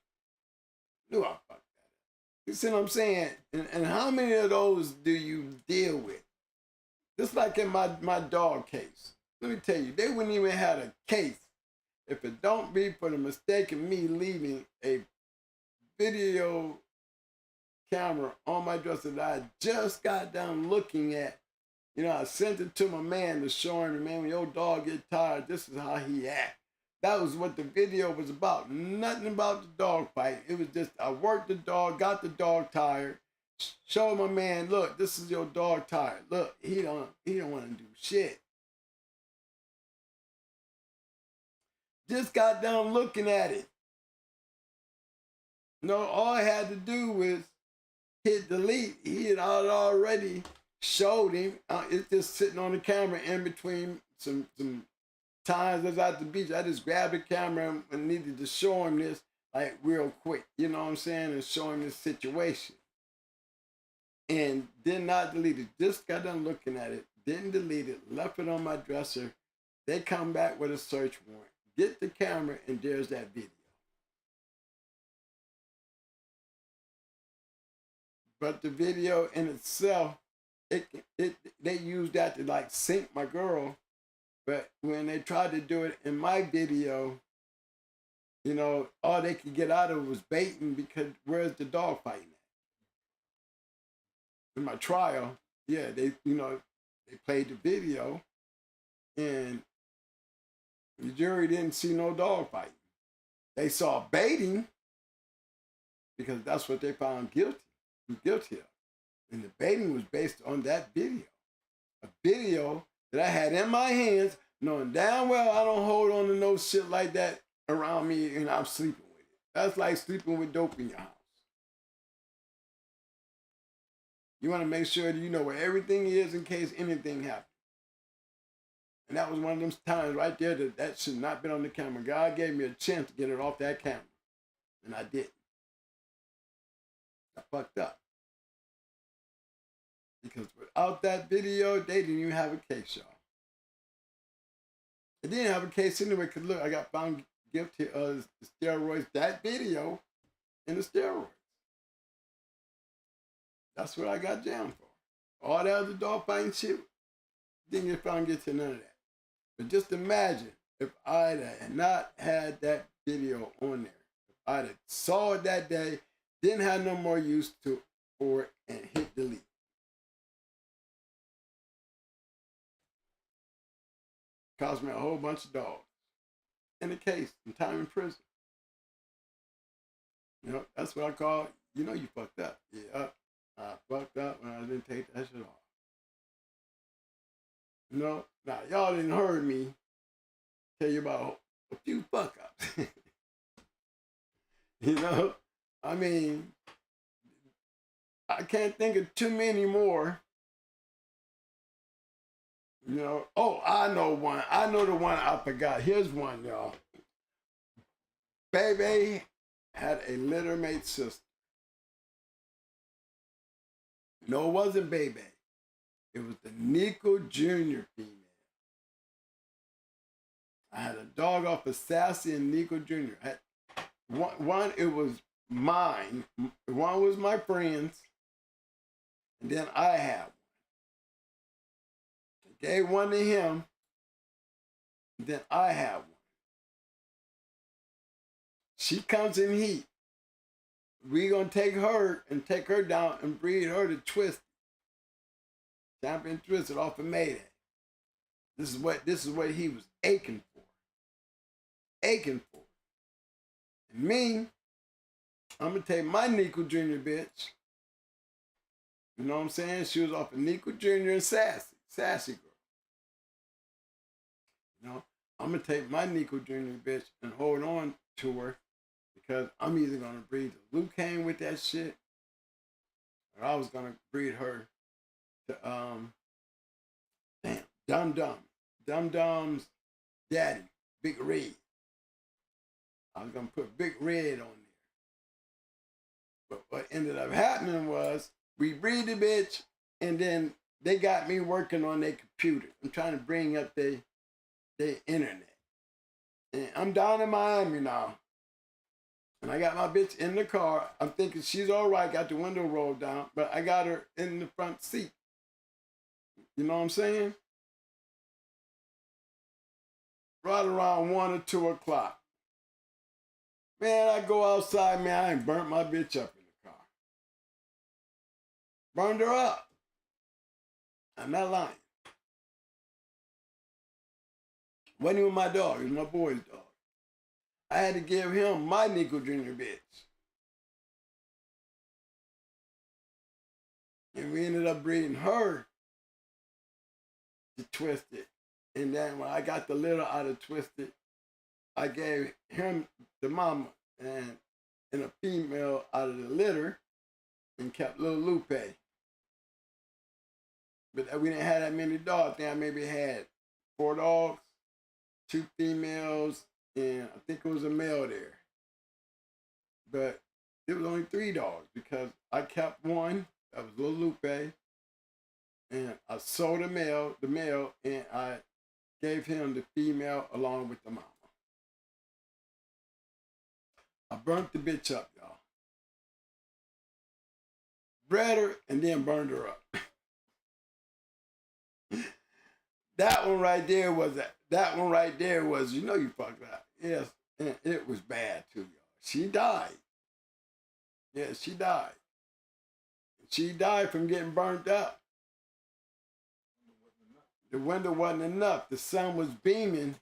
knew I fucked that up. You see what I'm saying? And how many of those do you deal with? Just like in my dog case. Let me tell you, they wouldn't even have a case if it don't be for the mistake of me leaving a video camera on my dresser that I just got done looking at. You know, I sent it to my man to show him, man, when your dog get tired, this is how he act. That was what the video was about. Nothing about the dog fight. It was just, I worked the dog, got the dog tired, showed my man, look, this is your dog tired. Look, he don't want to do shit. Just got done looking at it. No, all I had to do was hit delete. He had already showed him. It's just sitting on the camera in between some times I was at the beach. I just grabbed the camera and needed to show him this like real quick. You know what I'm saying? And show him this situation. And did not delete it. Just got done looking at it. Didn't delete it. Left it on my dresser. They come back with a search warrant. Get the camera and there's that video. But the video in itself, they used that to like sync my girl. But when they tried to do it in my video, you know, all they could get out of it was baiting because where's the dog fighting at? In my trial, yeah, they played the video and the jury didn't see no dog fighting. They saw baiting because that's what they found guilty of. And the baiting was based on that video. A video that I had in my hands, knowing damn well I don't hold on to no shit like that around me and I'm sleeping with it. That's like sleeping with dope in your house. You want to make sure that you know where everything is in case anything happens. And that was one of them times right there that should not been on the camera. God gave me a chance to get it off that camera. And I didn't. I fucked up. Because without that video, they didn't even have a case, y'all. They didn't have a case anyway, because look, I got found guilty of the steroids, that video, and the steroids. That's what I got jammed for. All that other dog fighting shit, didn't get found guilty of none of that. But just imagine if I had not had that video on there. If I had saw it that day, didn't have no more use for it, and hit delete. Cost me a whole bunch of dollars. In the case, and time in prison. You know, that's what I call, you fucked up. Yeah, I fucked up when I didn't take that shit off. You know, now y'all didn't heard me tell you about a few fuck ups. You know, I mean, I can't think of too many more. You know, oh, I know one. I know the one I forgot. Here's one, y'all. Baby had a littermate sister. No, it wasn't Baby. It was the Nico Jr. female. I had a dog off of Sassy and Nico Jr. One, it was mine. One was my friend's. And then I had one. I gave one to him. And then I had one. She comes in heat. We're going to take her down and breed her to Twist. Champion Twisted off of Mayday. This is what he was aching for. And me, I'm going to take my Nico Jr. bitch. You know what I'm saying? She was off of Nico Jr. and Sassy girl. You know, I'm going to take my Nico Jr. bitch and hold on to her because I'm either going to breed the Luke Kane with that shit or I was going to breed her to, Dum Dum. Dum Dum's daddy, Big Red. I was going to put Big Red on there. But what ended up happening was we breed the bitch, and then they got me working on their computer. I'm trying to bring up their internet. And I'm down in Miami now. And I got my bitch in the car. I'm thinking she's all right, got the window rolled down, but I got her in the front seat. You know what I'm saying? Right around 1 or 2 o'clock. Man, I go outside, man, I ain't burnt my bitch up in the car. Burned her up. I'm not lying. Wasn't even my dog, it was my boy's dog. I had to give him my nickel junior bitch. And we ended up breeding her to Twisted. And then when I got the litter out of Twisted, I gave him the mama and a female out of the litter and kept little Lupe. But we didn't have that many dogs. I maybe had 4 dogs, 2 females, and I think it was a male there. But it was only 3 dogs because I kept one, that was little Lupe, and I sold the male, and I gave him the female along with the mama. I burnt the bitch up, y'all. Bred her and then burned her up. That one right there was, you know you fucked up. Yes, and it was bad too, y'all. She died. Yeah, she died. She died from getting burnt up. The window wasn't enough. The sun was beaming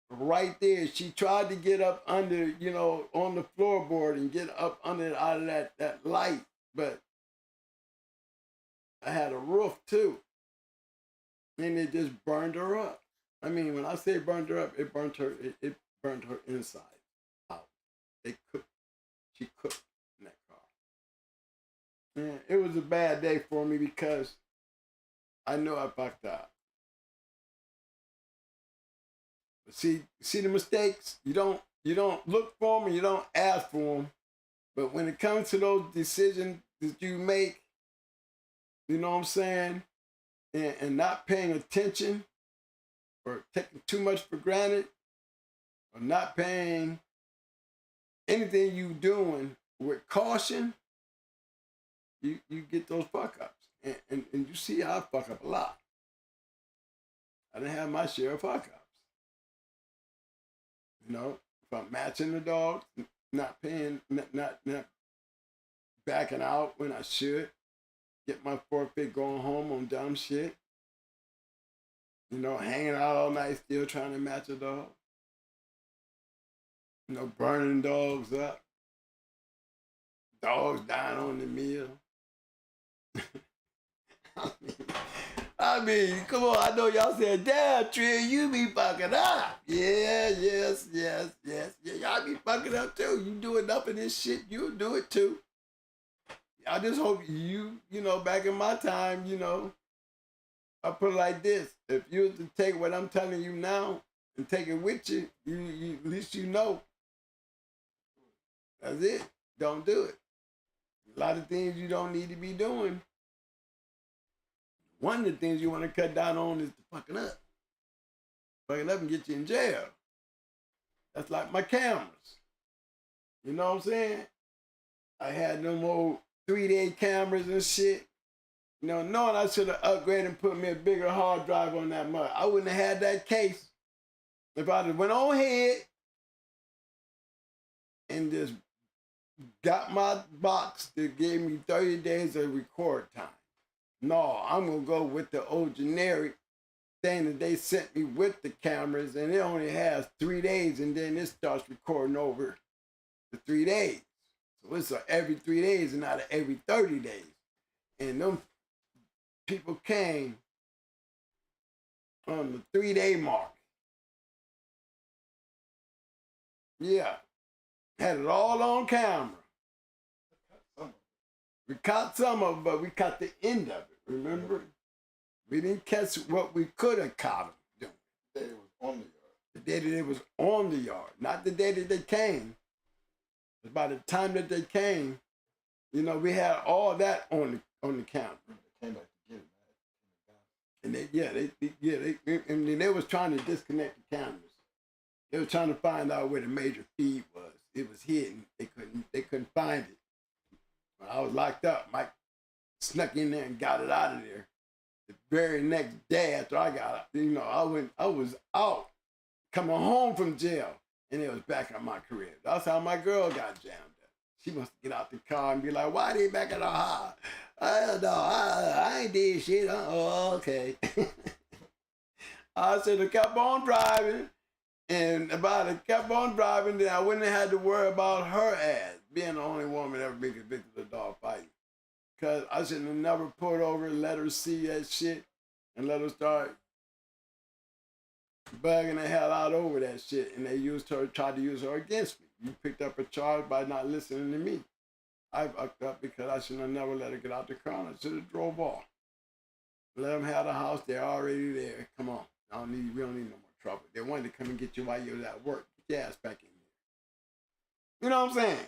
right there. She tried to get up under, you know, on the floorboard and get up under out of that light, but I had a roof too. And it just burned her up. I mean, when I say burned her up, it burned her inside out. She cooked in that car. And it was a bad day for me because I knew I fucked up. But see the mistakes? You don't look for them and you don't ask for them. But when it comes to those decisions that you make, you know what I'm saying? And not paying attention or taking too much for granted or not paying anything you doing with caution, you get those fuck ups. And you see how I fuck up a lot. I didn't have my share of fuck ups. You know, if I'm matching the dogs, not paying, not backing out when I should. Get my forfeit going home on dumb shit. You know, hanging out all night still trying to match a dog. You know, burning dogs up. Dogs dying on the meal. I mean, come on, I know y'all said, damn, Trill, you be fucking up. Yeah, yes. Yeah, y'all be fucking up too. You do enough of this shit, you'll do it too. I just hope you know, back in my time, you know, I put it like this. If you was to take what I'm telling you now and take it with you, you at least you know. That's it. Don't do it. A lot of things you don't need to be doing. One of the things you want to cut down on is the fucking up. Fucking up and get you in jail. That's like my cameras. You know what I'm saying? I had them old 3-day cameras and shit. You know, knowing I should have upgraded and put me a bigger hard drive on that mug. I wouldn't have had that case if I just went on ahead and just got my box that gave me 30 days of record time. No, I'm going to go with the old generic thing that they sent me with the cameras, and it only has 3 days, and then it starts recording over the 3 days. So it's every 3 days and not every 30 days. And them people came on the 3-day mark. Yeah. Had it all on camera. We caught some of it, but we caught the end of it, remember? We didn't catch what we could have caught them doing. The day it was on the yard. The day that it was on the yard, not the day that they came. By the time that they came, you know, we had all that on the camera. They came back to get it, And they was trying to disconnect the cameras. They were trying to find out where the major feed was. It was hidden. They couldn't find it. When I was locked up, Mike snuck in there and got it out of there. The very next day after I got out, you know, I was out, coming home from jail, and it was back at my crib. That's how my girl got jammed up. She must get out the car and be like, "Why they back at our house?" I don't know. I ain't did shit. Oh, okay. I should have kept on driving. And about it kept on driving, then I wouldn't have had to worry about her ass being the only woman ever been convicted of dog fighting. Because I should have never pulled over and let her see that shit and let her start bugging the hell out over that shit. And they tried to use her against me. You picked up a charge by not listening to me. I fucked up because I should have never let her get out the car. I should have drove off. Let them have the house. They're already there. Come on. We don't need no more trouble. They wanted to come and get you while you was at work. Get your ass back in here. You know what I'm saying?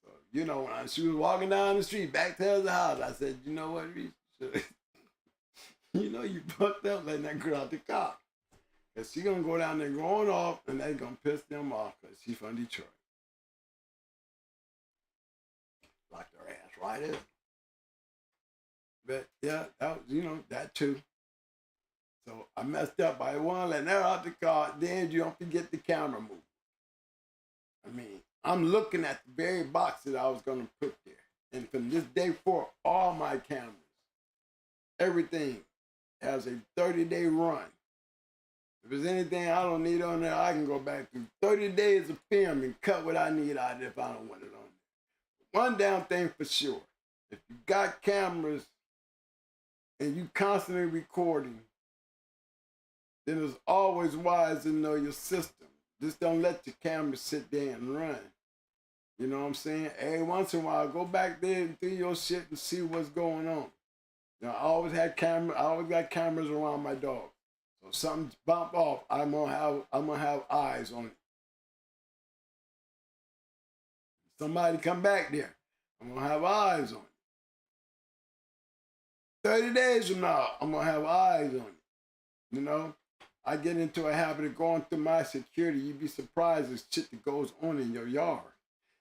So, you know, when she was walking down the street back to the house, I said, you know what, Reese? You know you fucked up letting that girl out the car. Because she going to go down there going off, and they going to piss them off because she's from Detroit. Locked her ass right in. But, yeah, that was, you know, that too. So I messed up. I wanted letting her out the car. Then you don't forget the camera move. I mean, I'm looking at the very box that I was going to put there. And from this day forward, all my cameras, everything has a 30-day run. If there's anything I don't need on there, I can go back through 30 days of film and cut what I need out of it if I don't want it on there. One damn thing for sure. If you got cameras and you constantly recording, then it's always wise to know your system. Just don't let the camera sit there and run. You know what I'm saying? Every once in a while, go back there and do your shit and see what's going on. You know, I always got cameras around my dog. So if something's bump off, I'm gonna have eyes on it. Somebody come back there, I'm gonna have eyes on it. 30 days from now, I'm gonna have eyes on it. You know? I get into a habit of going through my security. You'd be surprised at shit that goes on in your yard.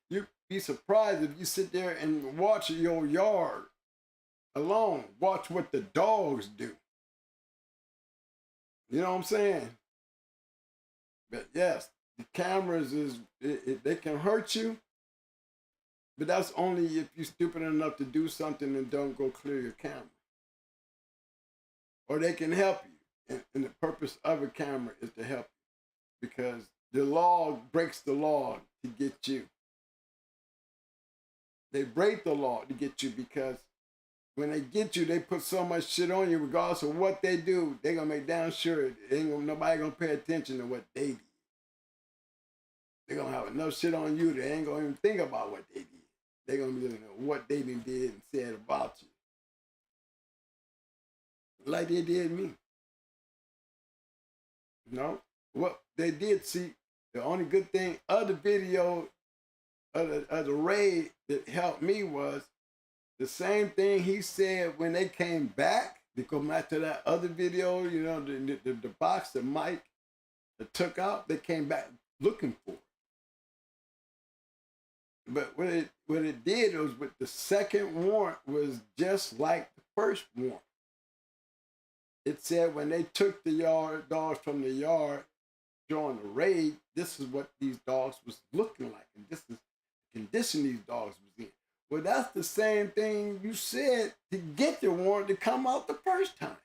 You'd be surprised if you sit there and watch your yard alone. Watch what the dogs do. You know what I'm saying? But yes, the cameras, they can hurt you, but that's only if you're stupid enough to do something and don't go clear your camera. Or they can help you. And the purpose of a camera is to help you, because the law breaks the law to get you. They break the law to get you because when they get you, they put so much shit on you, regardless of what they do, they're going to make damn sure nobody going to pay attention to what they did. They're going to have enough shit on you, they ain't going to even think about what they did. They're going to be looking at what they did and said about you. Like they did me. You know, what they did see, the only good thing of the video, of the raid that helped me was the same thing he said when they came back. They go back to that other video, you know, the box that Mike took out, they came back looking for it. But what it did was with the second warrant was just like the first warrant. It said when they took the dogs from the yard during the raid, this is what these dogs was looking like, and this is the condition these dogs was in. Well, that's the same thing you said to get the warrant to come out the first time.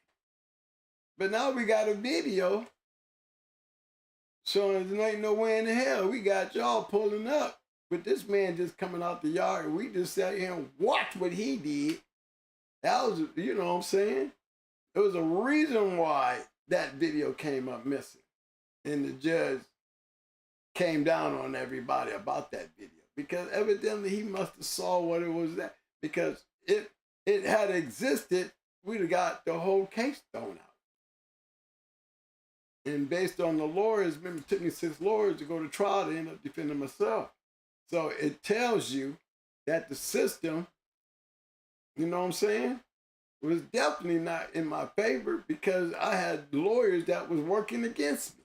But now we got a video showing there ain't no way in the hell we got y'all pulling up with this man just coming out the yard, and we just sat here and watched what he did. That was, you know what I'm saying? There was a reason why that video came up missing. And the judge came down on everybody about that video. Because evidently he must have saw what it was that. Because it had existed, we'd have got the whole case thrown out. And based on the lawyers, remember it took me 6 lawyers to go to trial to end up defending myself. So it tells you that the system, you know what I'm saying, was definitely not in my favor because I had lawyers that was working against me.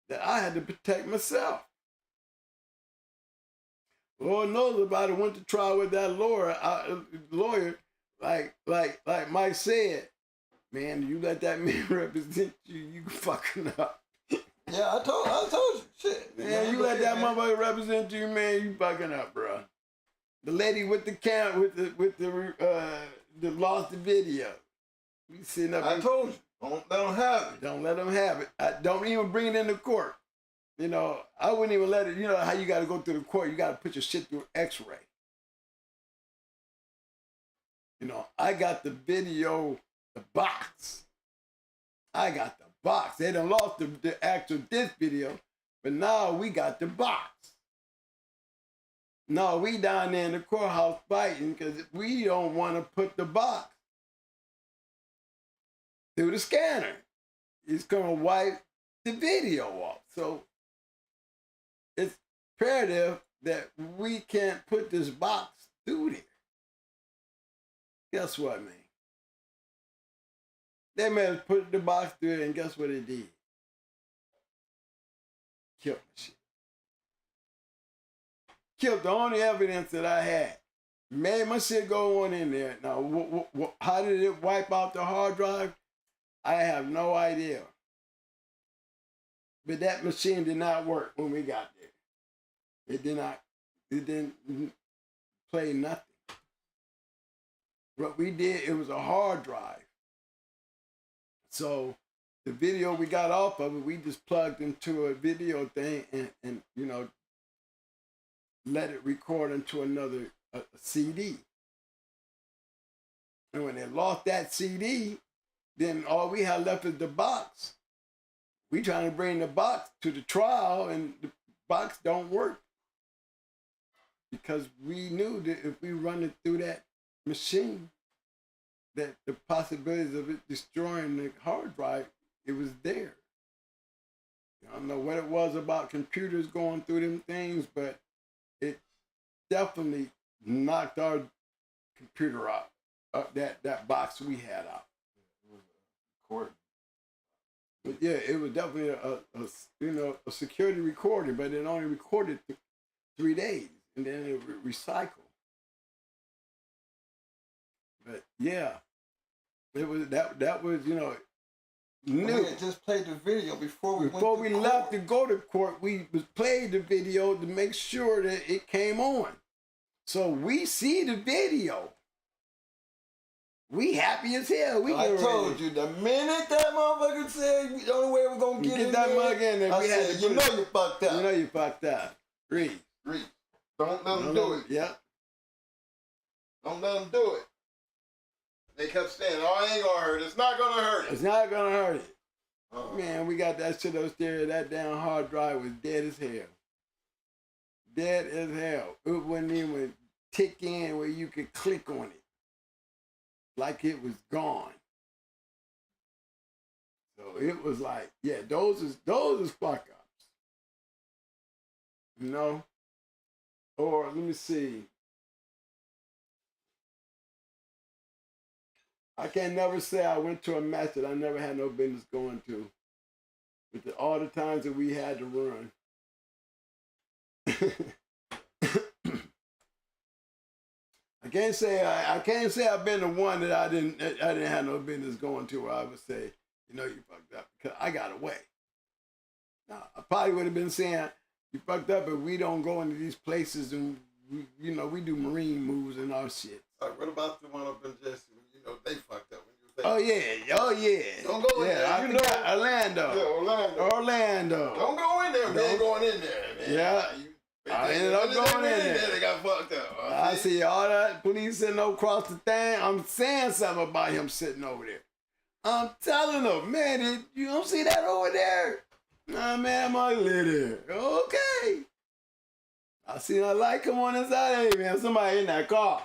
That I had to protect myself. Lord knows about it. Went to trial with that lawyer, like Mike said, man, you let that man represent you, you fucking up. Yeah, I told you, shit. Man, you let that motherfucker represent you, man, you fucking up, bro. The lady with the count the lost the video. We sitting up. I told you, don't let them have it. Don't let them have it. Don't even bring it into court. You know, I wouldn't even let it. You know how you got to go through the court. You got to put your shit through X-ray. You know, I got the video, the box. I got the box. They done lost the actual disc video, but now we got the box. No, we down there in the courthouse fighting because we don't want to put the box through the scanner. It's going to wipe the video off. So it's imperative that we can't put this box through there. Guess what, man? They may have put the box through it, and guess what it did? Killed my shit. Killed the only evidence that I had. Made my shit go on in there. Now, how did it wipe out the hard drive? I have no idea. But that machine did not work when we got there. It did not. It didn't play nothing. What we did, it was a hard drive. So the video we got off of it, we just plugged into a video thing and you know, let it record into another a CD. And when they lost that CD, then all we had left is the box. We trying to bring the box to the trial, and the box don't work because we knew that if we run it through that machine, that the possibilities of it destroying the hard drive, it was there. I don't know what it was about computers going through them things, but it definitely knocked our computer out, that box we had out. It was a court. But yeah, it was definitely a security recording, but it only recorded 3 days, and then it recycled. But yeah, it was that was new. We had just played the video before we left to go to court. We played the video to make sure that it came on. So we see the video. We happy as hell. I told you, the minute that motherfucker said the only way we're gonna get that mug in there, I said, you know you fucked up. You know you fucked up. Read. Don't let them do it. Yeah. Don't let them do it. They kept saying, oh, it ain't gonna hurt. It's not gonna hurt it. It's not gonna hurt it. Man, we got that shit upstairs. That damn hard drive was dead as hell. Dead as hell. It wouldn't even tick in where you could click on it. Like it was gone. So it was like, yeah, those is fuck ups. You know? Or let me see. I can never say I went to a match that I never had no business going to. With all the times that we had to run. I can't say I've been the one that I didn't have no business going to where I would say, you know, you fucked up because I got away. Now, I probably would have been saying you fucked up, but we don't go into these places and we do marine moves and our shit. All right, what about the one up in Jesse? You know they fucked up when you was Oh yeah. Don't go in there. I forgot Orlando. Yeah, Orlando. Don't go in there. They ain't going in there, man. Yeah. I ended up going in there. They got fucked up. I see all that police sitting across the thing. I'm saying something about him sitting over there. I'm telling them, man, you don't see that over there? Nah, man, my lady. Okay. I seen a light come on inside. Hey, man, somebody in that car.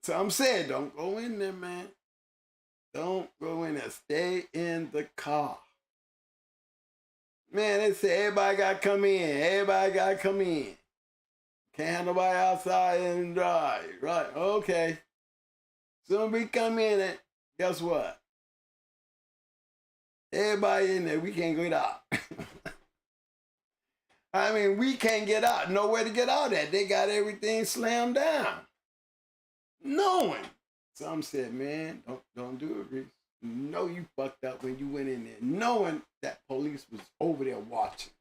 So I'm saying, don't go in there, man. Don't go in there. Stay in the car. Man, they say everybody got to come in. Everybody got to come in. Can't have nobody outside and drive. Right, okay. Soon we come in, and guess what? Everybody in there, we can't get out. I mean, we can't get out. Nowhere to get out at. They got everything slammed down. Knowing. Some said, man, don't do it, Reese. You know you fucked up when you went in there. Knowing that police was over there watching.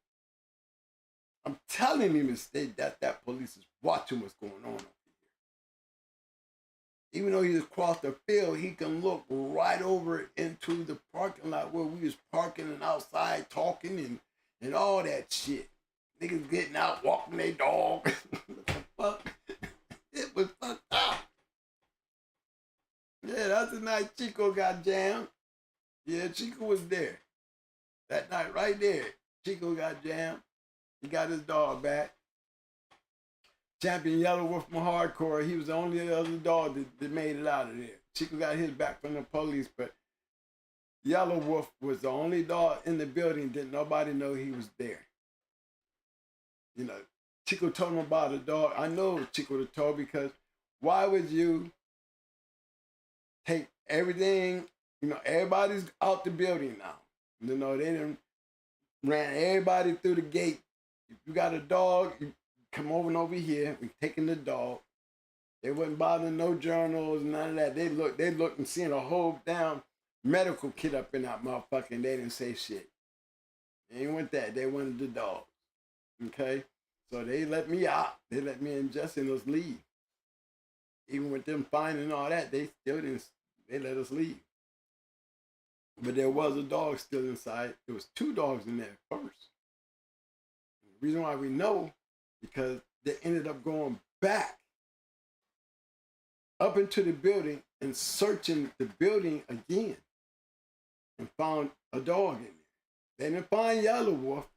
I'm telling you, that police is watching what's going on over here. Even though he was across the field, he can look right over into the parking lot where we was parking and outside talking and all that shit. Niggas getting out, walking their dog. What the fuck? It was fucked up. Yeah, that's the night Chico got jammed. Yeah, Chico was there. That night right there, Chico got jammed. He got his dog back. Champion Yellow Wolf from Hardcore, he was the only other dog that made it out of there. Chico got his back from the police, but Yellow Wolf was the only dog in the building that nobody know he was there. You know, Chico told him about a dog. I know Chico told because why would you take everything, you know, everybody's out the building now. You know, they done ran everybody through the gate. If you got a dog, you come over here. We taking the dog. They wasn't bothering no journals, none of that. They looked and seen a whole damn medical kit up in that motherfucker, and they didn't say shit. They ain't want that. They wanted the dog. Okay? So they let me out. They let me and Justin us leave. Even with them finding all that, they still didn't, they let us leave. But there was a dog still inside. There was 2 dogs in there first. The reason why we know, because they ended up going back up into the building and searching the building again and found a dog in there. They didn't find Yellow Wolf,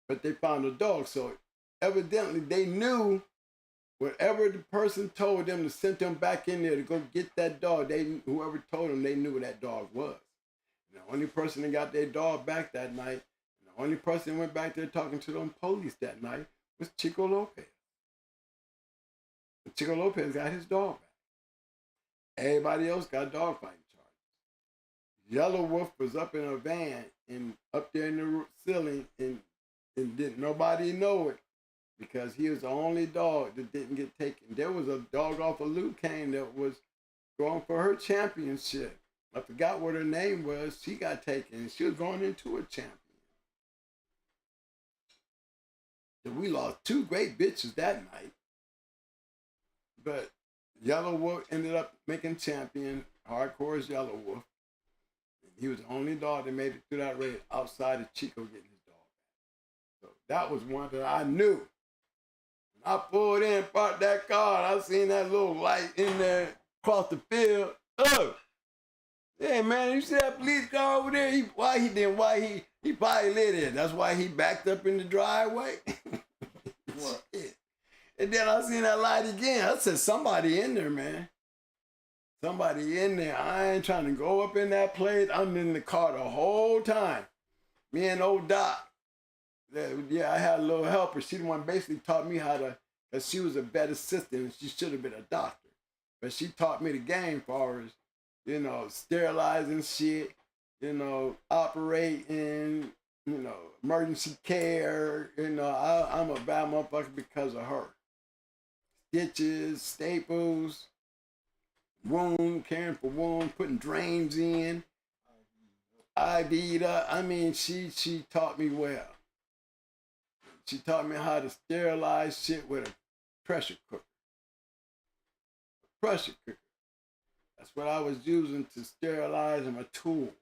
but they found a dog. So evidently they knew whatever the person told them to send them back in there to go get that dog, whoever told them, they knew where that dog was. And the only person that got their dog back that night, and the only person that went back there talking to them police that night was Chico Lopez. And Chico Lopez got his dog back. Everybody else got dog fighting charges. Yellow Wolf was up in a van and up there in the ceiling and didn't nobody know it because he was the only dog that didn't get taken. There was a dog off of Luke Kane that was going for her championship. I forgot what her name was. She got taken and she was going into a champion. So we lost 2 great bitches that night. But Yellow Wolf ended up making champion. Hardcore's Yellow Wolf. He was the only dog that made it through that race outside of Chico getting his dog back. So that was one that I knew. When I pulled in, parked that car, and I seen that little light in there across the field. Oh, hey man, you see that police car over there? He violated it. That's why he backed up in the driveway. What? And then I seen that light again. I said, somebody in there, man. Somebody in there. I ain't trying to go up in that place. I'm in the car the whole time. Me and old Doc. Yeah, I had a little helper. She the one basically taught me how to, because she was a vet assistant and she should have been a doctor. But she taught me the game for us, you know, sterilizing shit, you know, operating, you know, emergency care. You know, I'm a bad motherfucker because of her. Stitches, staples, caring for wounds, putting drains in, IV'd up. I mean, she taught me well. She taught me how to sterilize shit with a pressure cooker. Pressure cooker. That's what I was using to sterilize my tools.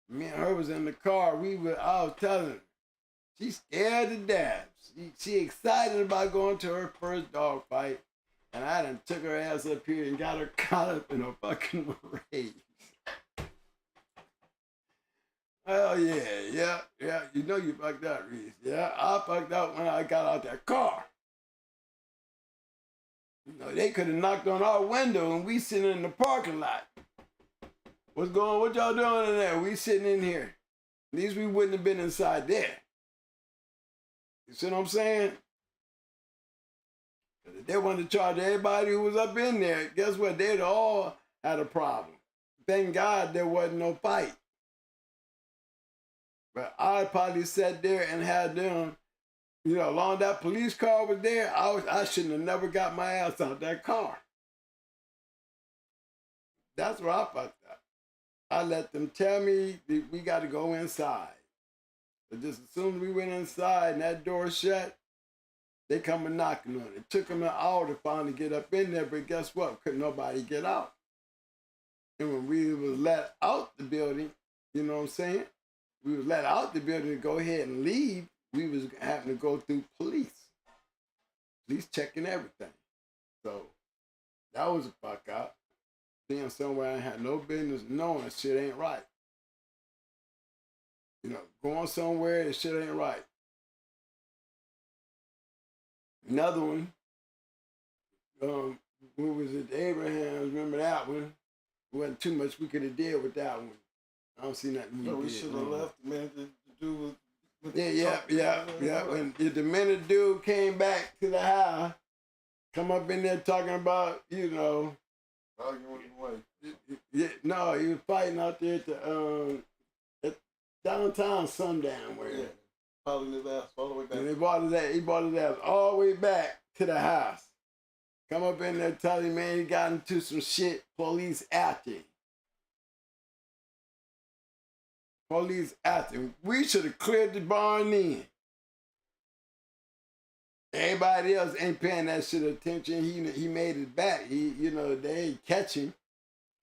Me and her was in the car. I was telling her, she's scared to death. She excited about going to her first dog fight. And I done took her ass up here and got her caught up in a fucking race. Oh yeah. You know you fucked up, Reese. Yeah, I fucked up when I got out that car. You know, they could have knocked on our window and we sitting in the parking lot. What y'all doing in there? We sitting in here. At least we wouldn't have been inside there. You see what I'm saying? If they wanted to charge everybody who was up in there, guess what? They'd all had a problem. Thank God there wasn't no fight. But I probably sat there and had them, you know, long that police car was there, I shouldn't have never got my ass out that car. That's where I fucked up. I let them tell me that we got to go inside. But just as soon as we went inside and that door shut, they come and knocking on it. It took them an hour to finally get up in there, but guess what? Couldn't nobody get out. And when we was let out the building, you know what I'm saying? We was let out the building to go ahead and leave. We was having to go through police. Police checking everything. So that was a fuck up. Being somewhere I had no business knowing shit ain't right. You know, going somewhere and shit ain't right. Another one, what was it? The Abrahams, remember that one? It wasn't too much we could have did with that one. I don't see nothing we should have left, man, to do with yeah. When the minute dude came back to the house, come up in there talking about, you know, no, he was fighting out there at downtown Sundown where. Yeah. Following his ass all the way back. And he brought his ass all the way back to the house. Come up in there telling him, man, he got into some shit. Police after him. Police after him. We should have cleared the barn in. Everybody else ain't paying that shit attention. He made it back. They ain't catch him.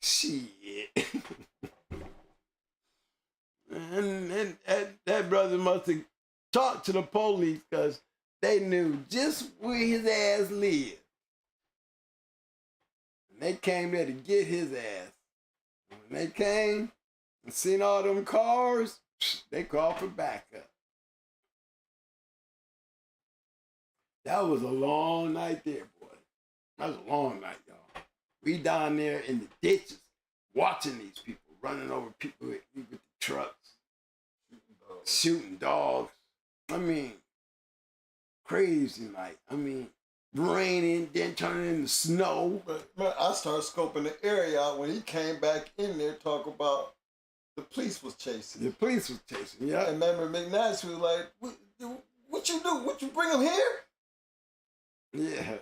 Shit. and that brother must have talked to the police because they knew just where his ass lived. And they came there to get his ass. And when they came and seen all them cars, they called for backup. That was a long night there, boy. That was a long night, y'all. We down there in the ditches watching these people running over people with the trucks, shooting dogs. I mean, crazy night. I mean, raining, then turning into snow. But man, I started scoping the area out when he came back in there talking about the police was chasing. The police was chasing, yeah. And remember McNash was like, what you do? What you bring him here? Yeah.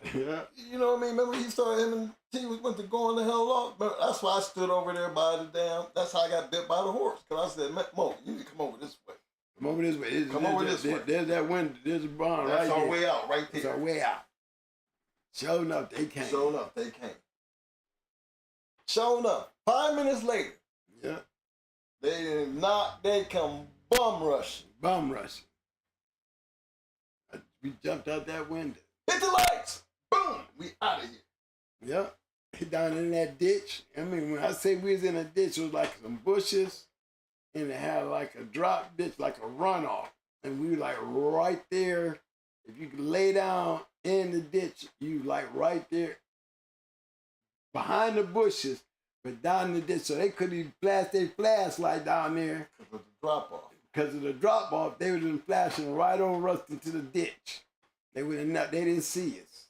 You know what I mean? Remember he started him and T went to going the hell off. But that's why I stood over there by the damn. That's how I got bit by the horse. Cause I said, Mo, you need to come over this way. Come over this way. Come over this way. There's that window. There's a barn right there. That's our way out, right there. That's our way out. Sure enough, they came. Sure enough, they came. Sure enough, 5 minutes later. Yeah. They come bum rushing. Bum rushing. We jumped out that window. Hit the lights. Boom. We out of here. Yep. Down in that ditch. I mean, when I say we was in a ditch, it was like some bushes, and it had like a drop ditch, like a runoff. And we were like right there. If you could lay down in the ditch, you like right there behind the bushes, but down in the ditch. So they couldn't even flash their flashlight down there. Because of the drop off. Because of the drop off, they would have been flashing right over us into the ditch. They didn't see us.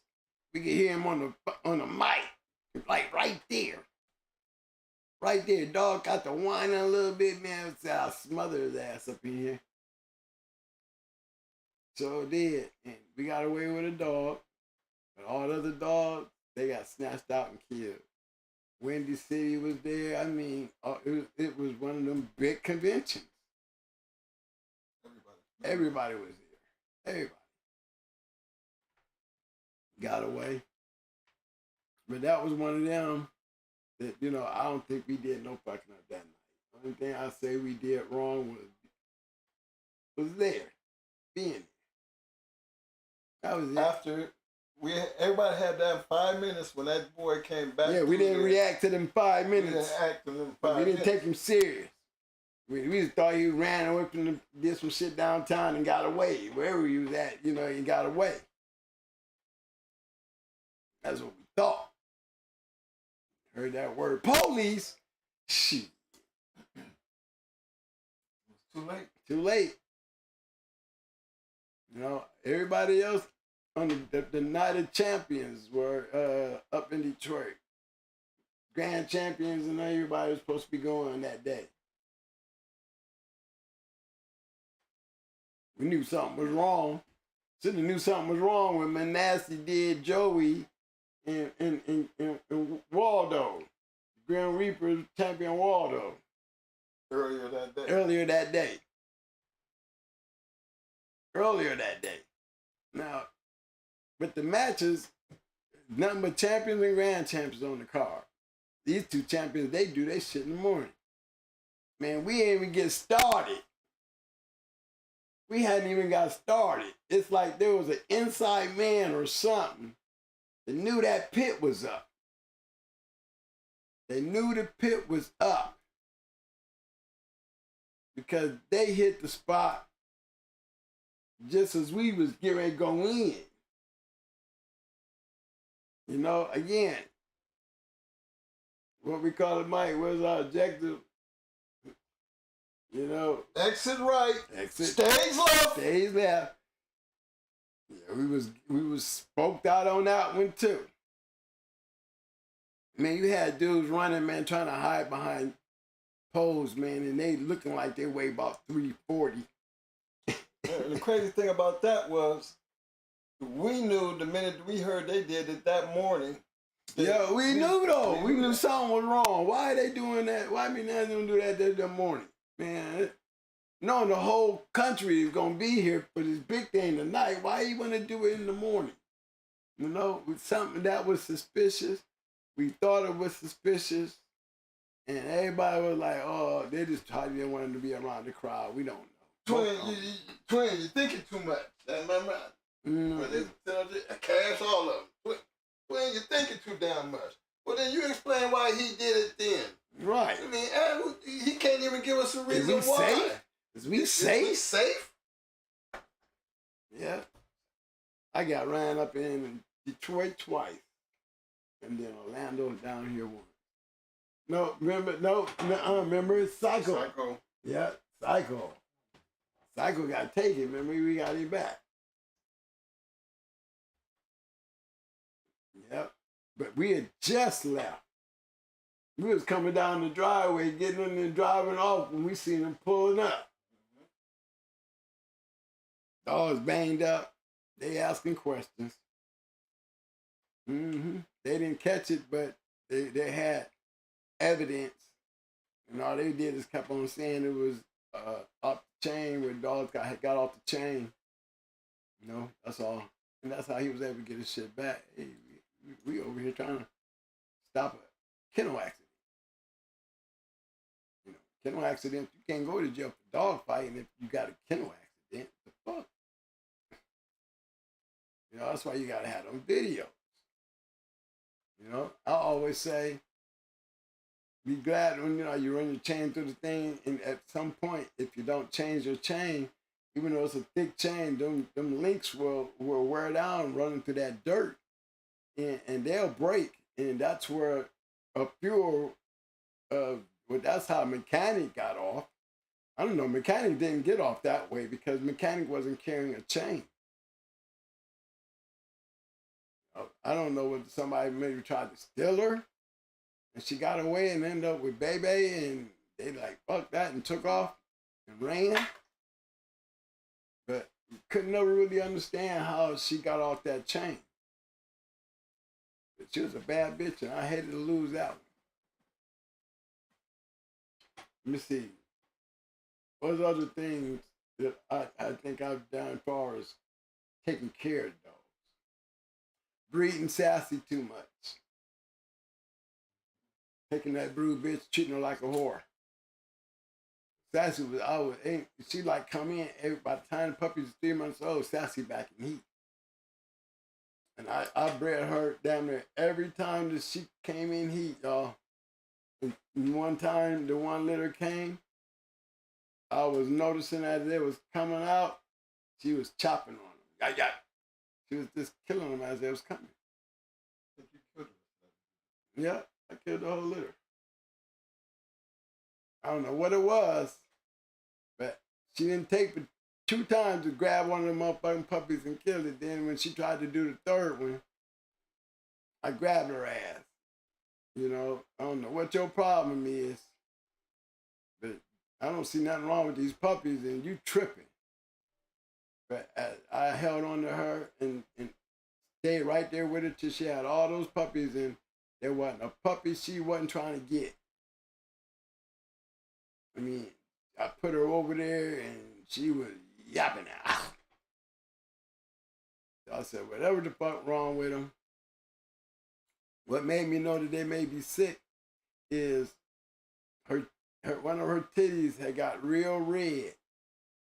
We could hear him on the mic, like right there. Right there. Dog got to whining a little bit, man. I'll smother his ass up in here. So it did. And we got away with a dog. But all the other dogs, they got snatched out and killed. Windy City was there. I mean, it was one of them big conventions. Everybody was there. Everybody. Got away. But that was one of them that, I don't think we did no fucking up that night. The only thing I say we did wrong was there. Being there. That was it. After everybody had that 5 minutes when that boy came back. Yeah, we didn't react to them 5 minutes. We didn't act to them 5 We minutes. didn't take him serious. We just thought he ran away from did some shit downtown and got away. Wherever he was at, he got away. That's what we thought. Heard that word, police. Shit. Too late. Too late. You know, everybody else on the night of champions were up in Detroit. Grand champions and everybody was supposed to be going that day. We knew something was wrong. Should have knew something was wrong when Manasseh did Joey and Waldo. Grim Reaper champion Waldo. Earlier that day. Earlier that day. Now, with the matches, nothing but champions and grand champions on the card. These two champions, they do their shit in the morning. Man, we ain't even get started. We hadn't even got started. It's like there was an inside man or something that knew that pit was up. They knew the pit was up because they hit the spot just as we was getting ready to go in. You know, again, what we call it, Mike, what's our objective? You know, exit right, exit stage left. Stage left. Yeah, we was spoked out on that one too. Man, you had dudes running, man, trying to hide behind poles, man, and they looking like they weigh about 340. And the crazy thing about that was, we knew the minute we heard they did it that morning. Yeah, we knew though. We knew something was wrong. Why are they doing that? Why me not doing that morning? Man, knowing the whole country is gonna be here for this big thing tonight, why you wanna do it in the morning? You know, with something that was suspicious. We thought it was suspicious, and everybody was like, "Oh, they just didn't want him to be around the crowd." We don't know. Twin, you're thinking too much. That's my mind. But they cash all of them. Twin, you're thinking too damn much. Well, then you explain why he did it then. Right. I mean, he can't even give us a reason why. Safe? Is we safe? Is we safe? Yeah. I got ran up in Detroit twice. And then Orlando down here once. Remember it's Psycho. Psycho. Yeah, Psycho. Psycho got taken, remember we got him back. Yep. But we had just left. We was coming down the driveway, getting in and driving off when we seen him pulling up. Dogs banged up. They asking questions. They didn't catch it, but they had evidence. And all they did is kept on saying it was up the chain where dogs got off the chain. You know, that's all. And that's how he was able to get his shit back. Hey, we over here trying to stop a kennel accident. You know, kennel accident, you can't go to jail for dog fighting if you got a kennel accident. The fuck? You know, that's why you gotta have them videos. You know, I always say, be glad when, you know, you run your chain through the thing, and at some point, if you don't change your chain, even though it's a thick chain, them links will wear down running through that dirt, and they'll break, and that's where a fuel, well, that's how mechanic got off. I don't know, mechanic didn't get off that way because mechanic wasn't carrying a chain. I don't know whether somebody maybe tried to steal her and she got away and ended up with Bebe and they like, fuck that, and took off and ran. But could never really understand how she got off that chain. But she was a bad bitch and I hated to lose that one. Let me see. What's other things that I think I've done as far as taking care of dogs? Breeding Sassy too much. Taking that brood bitch, treating her like a whore. Sassy she like come in, by the time the puppy was 3 months old, Sassy back in heat. And I bred her damn near every time that she came in heat, y'all. And one time, the one litter came, I was noticing as it was coming out, she was chopping on them. She was just killing them as they was coming. I think you killed her. Yeah, I killed the whole litter. I don't know what it was, but She didn't take but 2 times to grab one of the motherfucking puppies and kill it. Then when she tried to do the third one, I grabbed her ass. You know, I don't know what your problem is, but I don't see nothing wrong with these puppies, and you tripping. But I held on to her and stayed right there with her till she had all those puppies, and there wasn't a puppy she wasn't trying to get. I mean, I put her over there, and she was yapping out. So I said, whatever the fuck wrong with them. What made me know that they may be sick is one of her titties had got real red,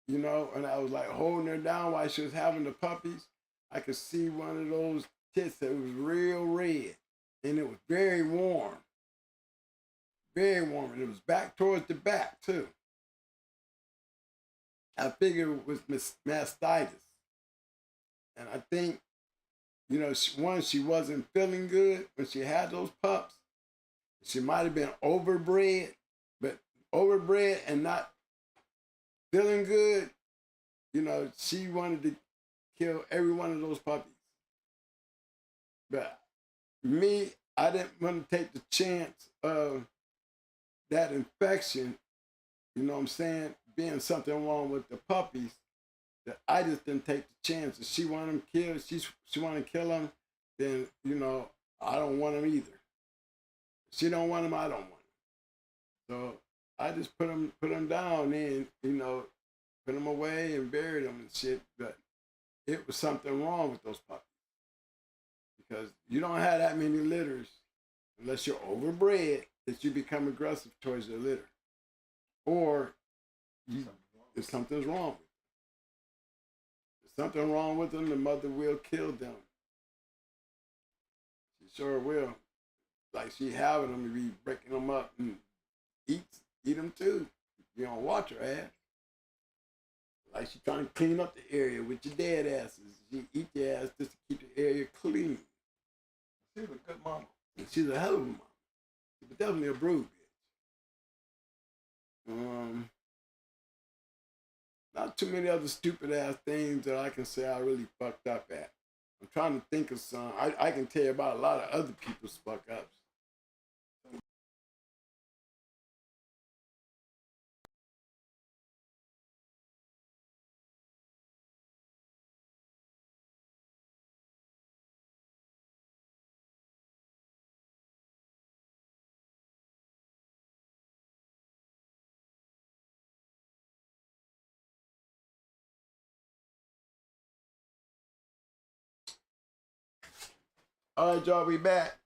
you know, and I was like holding her down while she was having the puppies. I could see one of those tits that was real red, and it was very warm. Very warm, and it was back towards the back, too. I figured it was mastitis. And I think, you know, she wasn't feeling good when she had those pups. She might have been overbred, but overbred and not feeling good, you know, she wanted to kill every one of those puppies. But me, I didn't want to take the chance of that infection, you know what I'm saying, being something wrong with the puppies, that I just didn't take the chance. If she wanted them killed, she wanted to kill them, then, you know, I don't want them either. If she don't want them, I don't want them. So I just put them down and, you know, put them away and buried them and shit. But it was something wrong with those puppies. Because you don't have that many litters unless you're overbred that you become aggressive towards your litter. Or if something's wrong with them. If something wrong with them, the mother will kill them. She sure will. Like she having them and be breaking them up and eat them too. You don't watch her ass. Like she trying to clean up the area with your dead asses. She eat your ass just to keep the area clean. She's a good mama. And she's a hell of a mama. But definitely a brood bitch. Not too many other stupid ass things that I can say I really fucked up at. I'm trying to think of some. I can tell you about a lot of other people's fuck ups. All right, y'all, we back.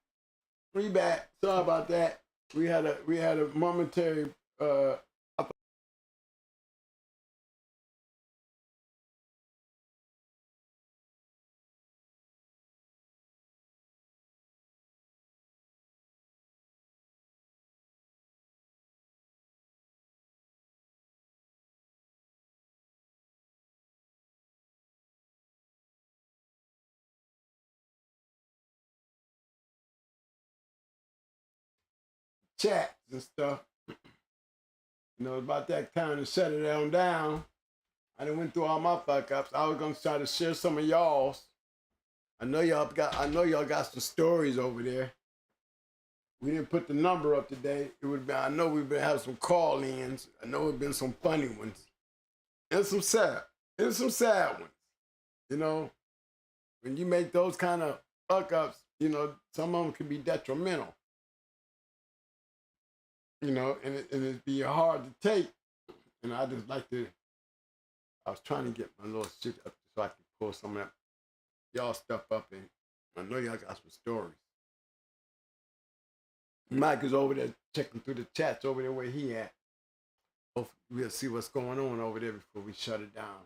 We back. Sorry about that. We had a momentary chats and stuff. You know, about that time to shut it down. I done went through all my fuck ups. I was gonna try to share some of y'all's. I know y'all got some stories over there. We didn't put the number up today. It would be, I know we've been having some call-ins. I know it's been some funny ones. And some sad ones. You know, when you make those kind of fuck ups, you know, some of them can be detrimental. You know, and it'd be hard to take. And I just like to, I was trying to get my little shit up so I could pull some of that y'all stuff up, and I know y'all got some stories. Mike is over there checking through the chats over there where he at. Hopefully we'll see what's going on over there before we shut it down.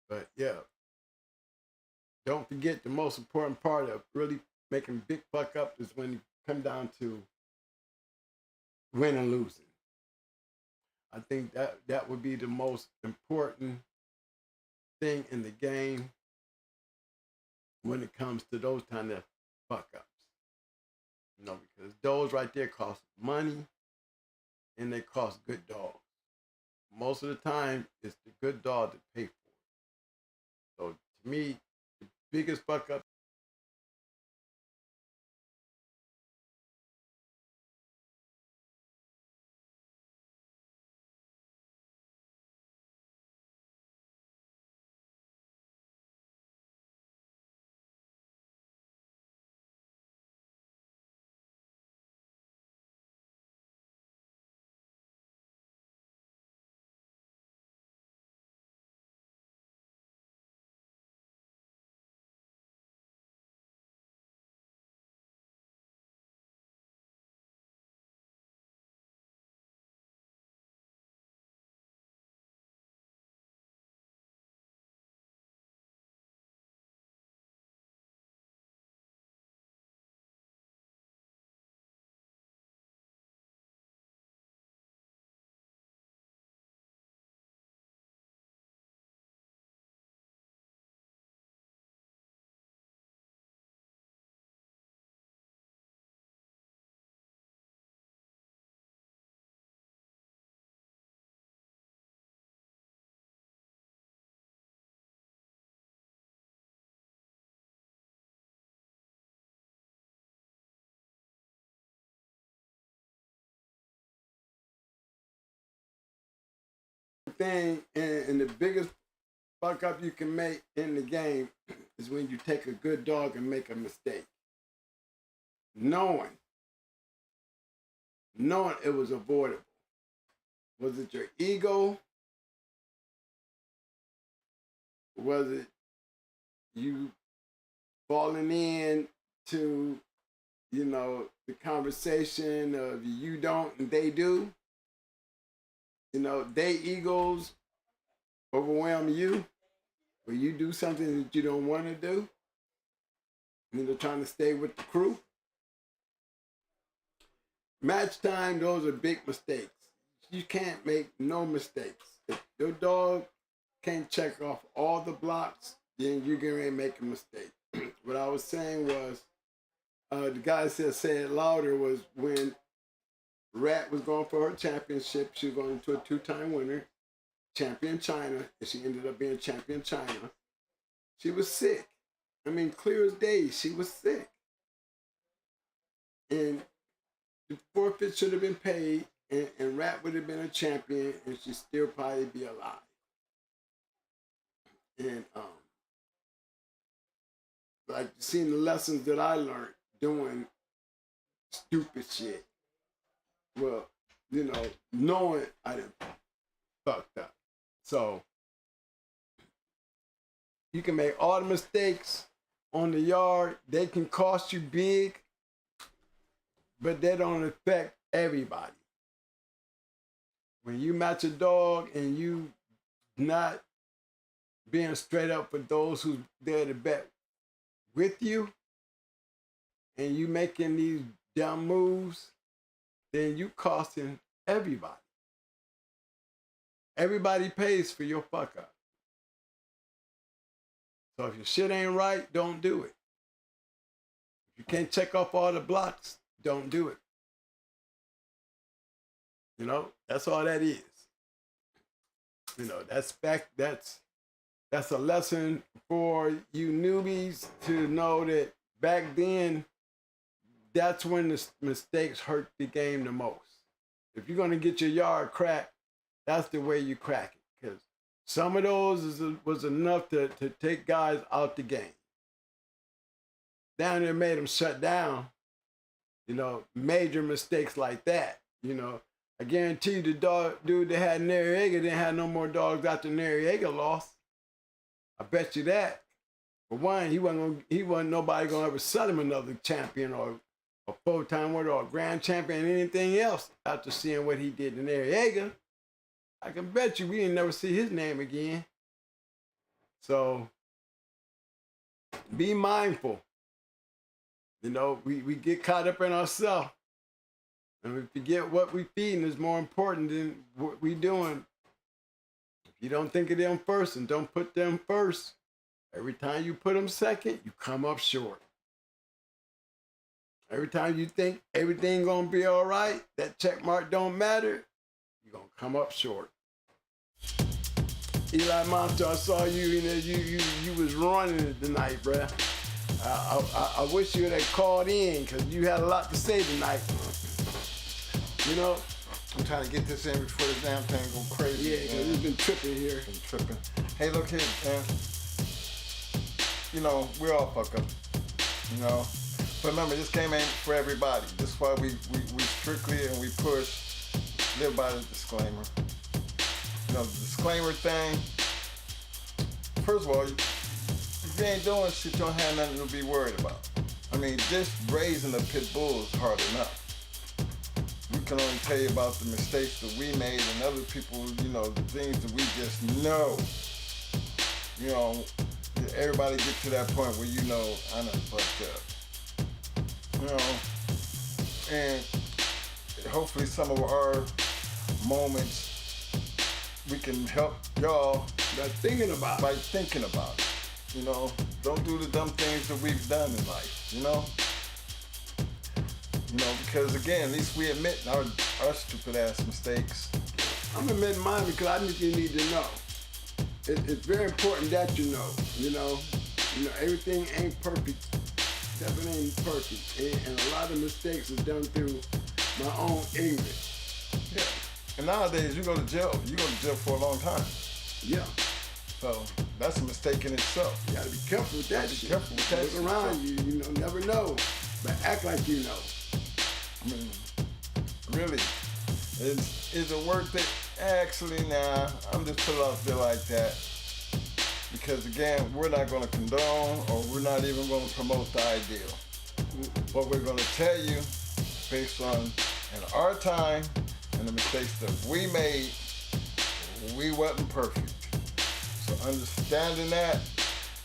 But yeah, don't forget the most important part of really making big fuck up is when you come down to winning and losing. I think that would be the most important thing in the game when it comes to those kind of fuck ups. You know, because those right there cost money and they cost good dogs. most of the time, it's the good dog that pay for it. So to me, the biggest fuck up. Thing and the biggest fuck up you can make in the game is when you take a good dog and make a mistake. Knowing it was avoidable. Was it your ego? Was it you falling in to, the conversation of you don't and they do? They egos overwhelm you, or you do something that you don't want to do, and they're trying to stay with the crew. Match time, those are big mistakes. You can't make no mistakes. If your dog can't check off all the blocks, then you're going to make a mistake. What I was saying was, the guy said, say it louder, was when Rat was going for her championship. She was going to a 2-time winner, champion China, and she ended up being champion China. She was sick. I mean, clear as day, she was sick. And the forfeit should have been paid, and Rat would have been a champion, and she'd still probably be alive. And like seeing the lessons that I learned doing stupid shit. Well, knowing I done fucked up. So you can make all the mistakes on the yard. They can cost you big, but they don't affect everybody. When you match a dog and you not being straight up for those who's there to bet with you, and you making these dumb moves, then you costing everybody. Everybody pays for your fuck up. So if your shit ain't right, don't do it. If you can't check off all the blocks, don't do it. That's all that is. That's a lesson for you newbies to know that back then, that's when the mistakes hurt the game the most. If you're going to get your yard cracked, that's the way you crack it. Because some of those was enough to take guys out the game. Down there made them shut down, major mistakes like that. I guarantee you the dude that had Noriega didn't have no more dogs after Noriega lost. I bet you that. For one, he wasn't nobody gonna ever sell him another champion or a 4-time winner or a grand champion or anything else after seeing what he did to Noriega. I can bet you we didn't never see his name again. So be mindful. We get caught up in ourselves. And we forget what we feeding is more important than what we doing. If you don't think of them first and don't put them first, every time you put them second, you come up short. Every time you think everything gonna be all right, that check mark don't matter, you're gonna come up short. Eli Monster, I saw you, you was running it tonight, bruh. I wish you had called in, because you had a lot to say tonight. You know? I'm trying to get this in before the damn thing go crazy. Yeah, because it's been tripping here. Been tripping. Hey, look here, man. You know, we all fuck up. You know? But remember, this game ain't for everybody. This is why we strictly and we push live by the disclaimer. You know, the disclaimer thing, first of all, if you ain't doing shit, you don't have nothing to be worried about. I mean, just raising a pit bull is hard enough. We can only tell you about the mistakes that we made and other people, you know, the things that we just know. You know, everybody get to that point where you know, I done fucked up. You know, and hopefully some of our moments we can help y'all by thinking about it. You know, don't do the dumb things that we've done in life, you know? You know, because again, at least we admit our stupid ass mistakes. I'm admitting mine because I think you need to know. It's very important that you know. You know, everything ain't perfect. Definitely ain't perfect. And a lot of mistakes is done through my own ignorance. Yeah. And nowadays, you go to jail for a long time. Yeah. So that's a mistake in itself. You gotta be careful with that shit. Careful with that shit. Look around you, you know, never know. But act like you know. I mean, really, is it worth it? Actually, nah, I'm just putting it out there like that. Because again, we're not gonna condone or we're not even gonna promote the ideal. What we're gonna tell you, based on in our time and the mistakes that we made, we wasn't perfect. So understanding that,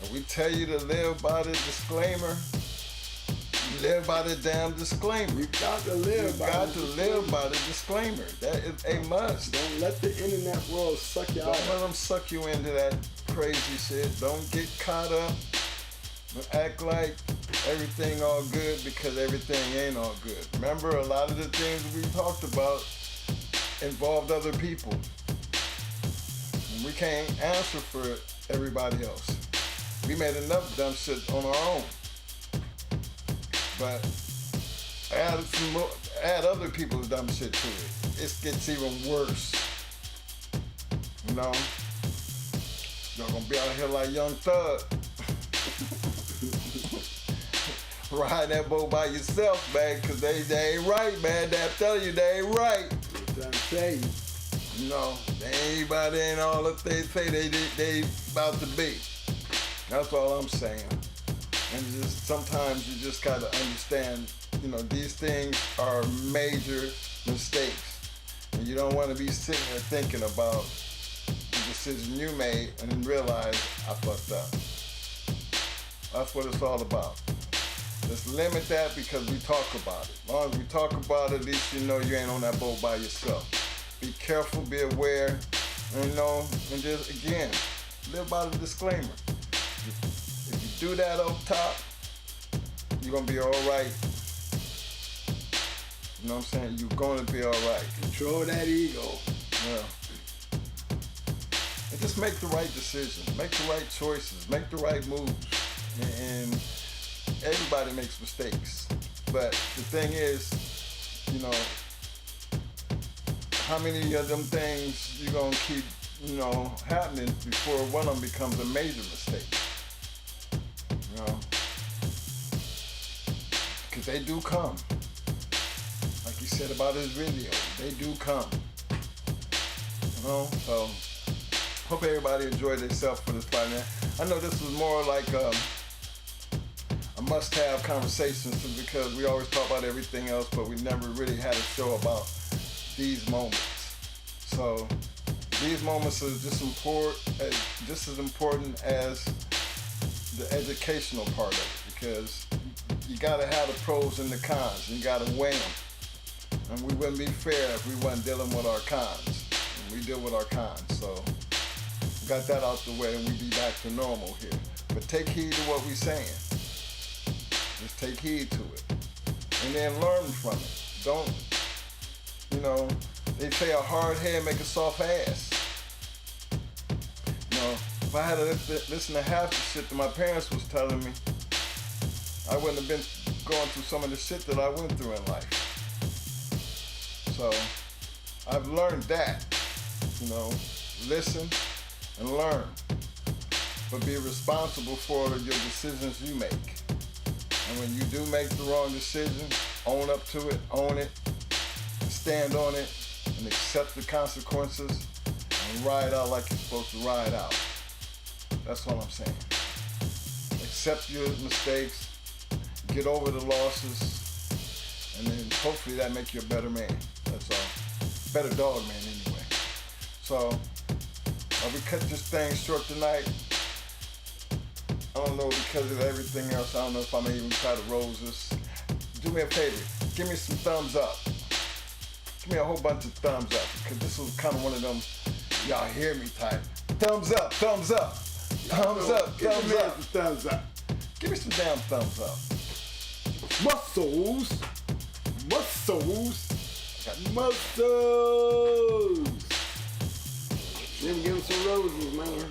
and we tell you to live by the disclaimer, live by the damn disclaimer. You got to live by the disclaimer. That is a must. Don't let the internet world suck you out. Don't let them suck you into that crazy shit. Don't get caught up. Don't act like everything all good because everything ain't all good. Remember, a lot of the things we talked about involved other people. And we can't answer for everybody else. We made enough dumb shit on our own. But add other people's dumb shit to it. It gets even worse. You know? You're gonna be out here like Young Thug. Riding that boat by yourself, man, because they ain't right, man. I'm telling you, they ain't right. I'm telling you. You know, anybody ain't all that they say they about to be. That's all I'm saying. And just sometimes you just gotta understand, you know, these things are major mistakes. And you don't want to be sitting there thinking about the decision you made and realize I fucked up. That's what it's all about. Just limit that because we talk about it. As long as we talk about it, at least you know you ain't on that boat by yourself. Be careful, be aware, and you know, and just again, live by the disclaimer. If you do that up top, you're gonna be all right. You know what I'm saying? You're gonna be all right. Control that ego. Yeah. And just make the right decisions, make the right choices, make the right moves. And everybody makes mistakes. But the thing is, you know, how many of them things you gonna keep, you know, happening before one of them becomes a major mistake? You know? Because they do come. Like he said about his video, they do come. You know? So, hope everybody enjoyed themselves for this fight, man. I know this was more like a must-have conversation because we always talk about everything else, but we never really had a show about these moments. So these moments are just as important as the educational part of it, because you gotta have the pros and the cons, and you gotta weigh them. And we wouldn't be fair if we wasn't dealing with our cons. And we deal with our cons, so we got that out the way and we be back to normal here. But take heed to what we're saying. Just take heed to it. And then learn from it. Don't, you know, they say a hard head make a soft ass. If I had to listen to half the shit that my parents was telling me, I wouldn't have been going through some of the shit that I went through in life. So I've learned that, you know, listen and learn, but be responsible for your decisions you make. And when you do make the wrong decision, own up to it, own it, stand on it, and accept the consequences, and ride out like you're supposed to ride out. That's all I'm saying. Accept your mistakes, get over the losses, and then hopefully that make you a better man. That's all. Better dog man anyway. So, we cut this thing short tonight. I don't know, because of everything else, I don't know if I'm gonna even try to roses. Do me a favor, give me some thumbs up. Give me a whole bunch of thumbs up, because this was kind of one of them, y'all hear me type. Thumbs up, thumbs up, thumbs up, thumbs up. Thumbs up. Give me some damn thumbs up. Muscles. Muscles. Muscles. Let me give him some roses, man.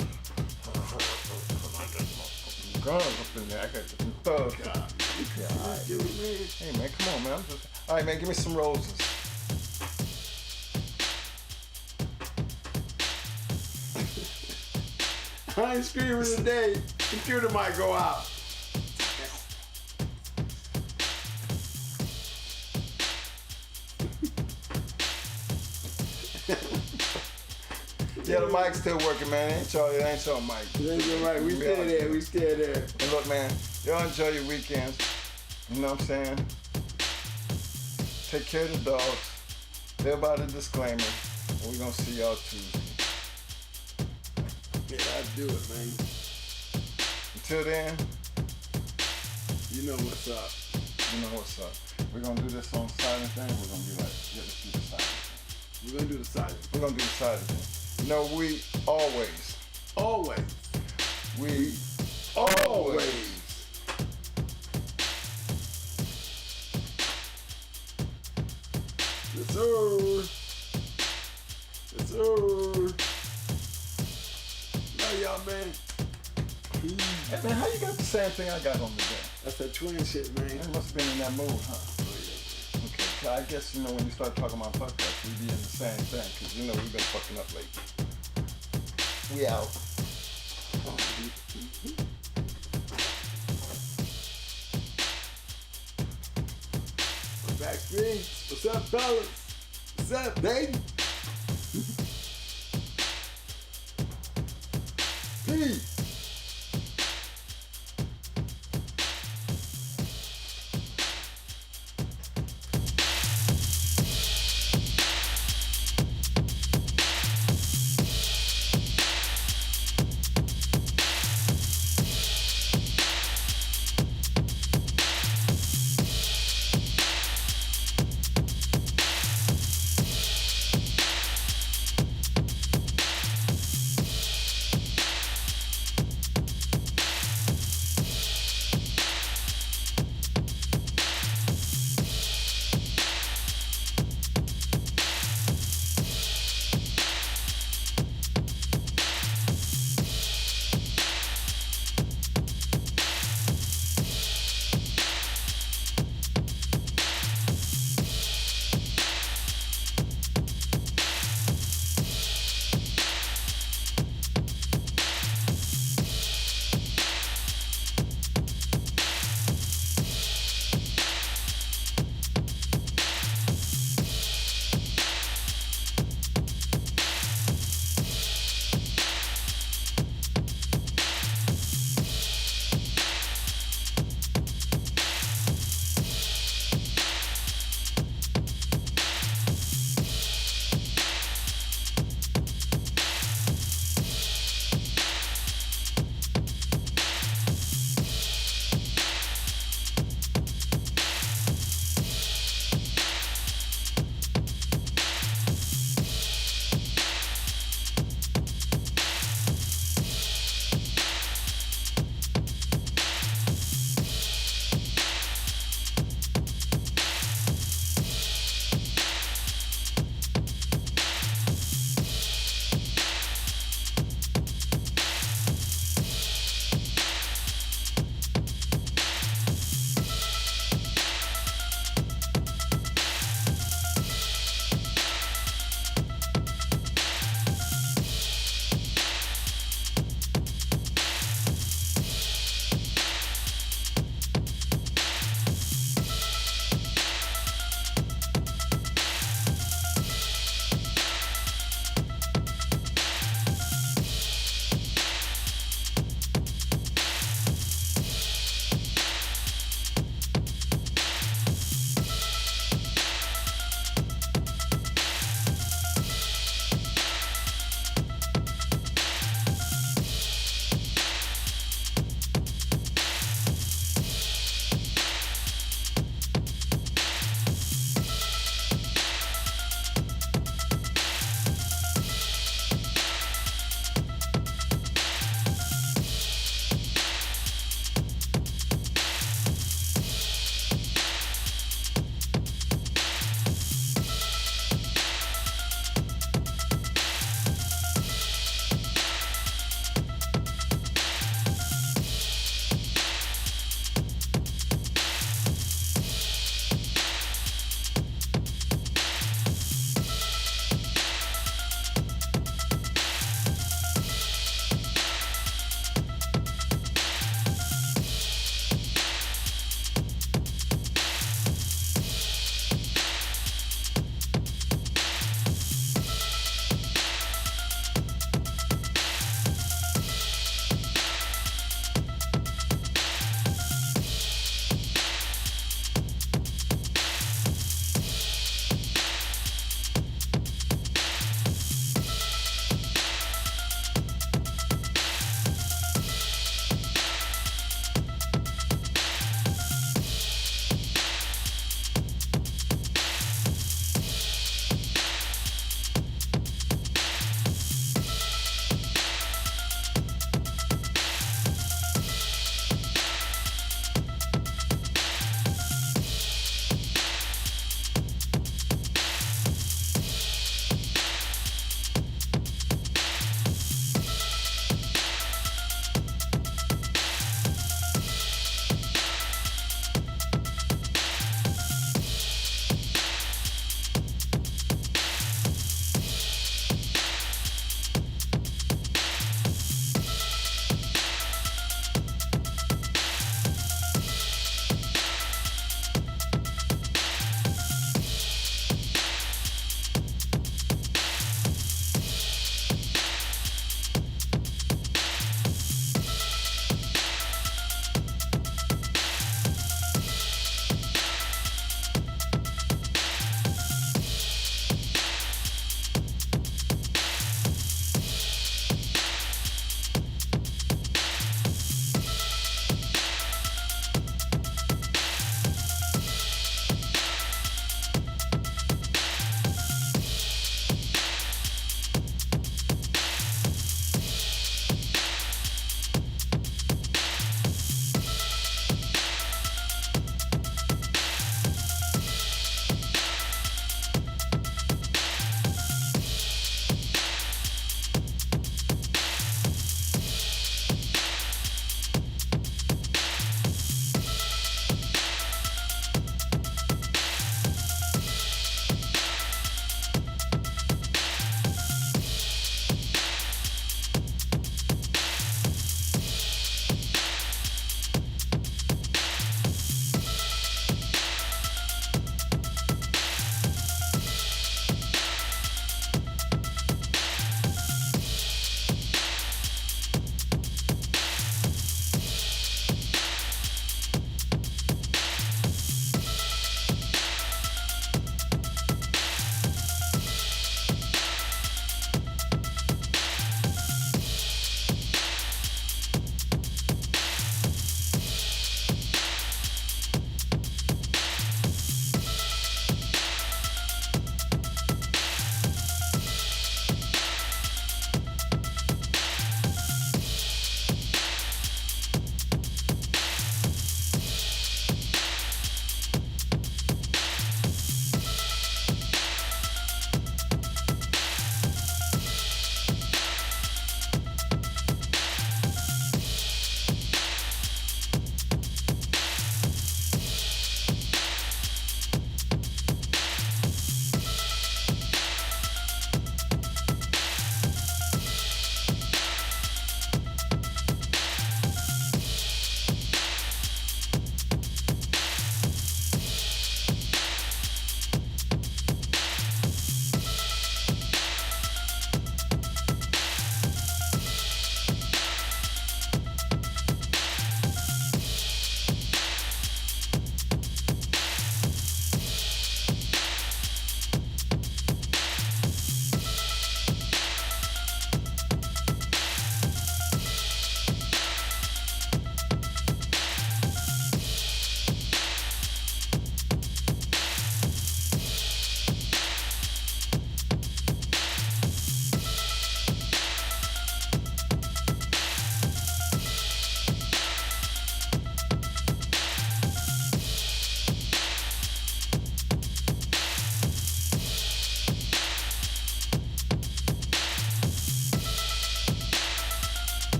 Guns up in there. I got some thugs. Yeah, all right. Hey man, come on man. All right man, give me some roses. I ain't screaming today. Computer might go out. Yeah, the mic's still working, man. It ain't your mic. It ain't your mic. We still there. We still there. And look, man, y'all enjoy your weekends. You know what I'm saying? Take care of the dogs. Live by the disclaimer. And we're gonna see y'all Tuesday. Yeah, I do it, man. Until then, you know what's up. You know what's up. We're gonna do this on silent thing. We're gonna be like, yeah, let's do the silent thing. We're gonna do the silent. We're gonna do the silent thing. You know, we always. We always. Yes, sir. Yes, sir. Love y'all, man. Hey, man, how you got the same thing I got on today? That's that twin shit, man. You must have been in that mood, huh? Okay, I guess, you know, when you start talking about fuck ups, we be in the same thing, because, you know, we've been fucking up lately. We out. Backstreet. What's up, fellas? What's up, baby? Peace.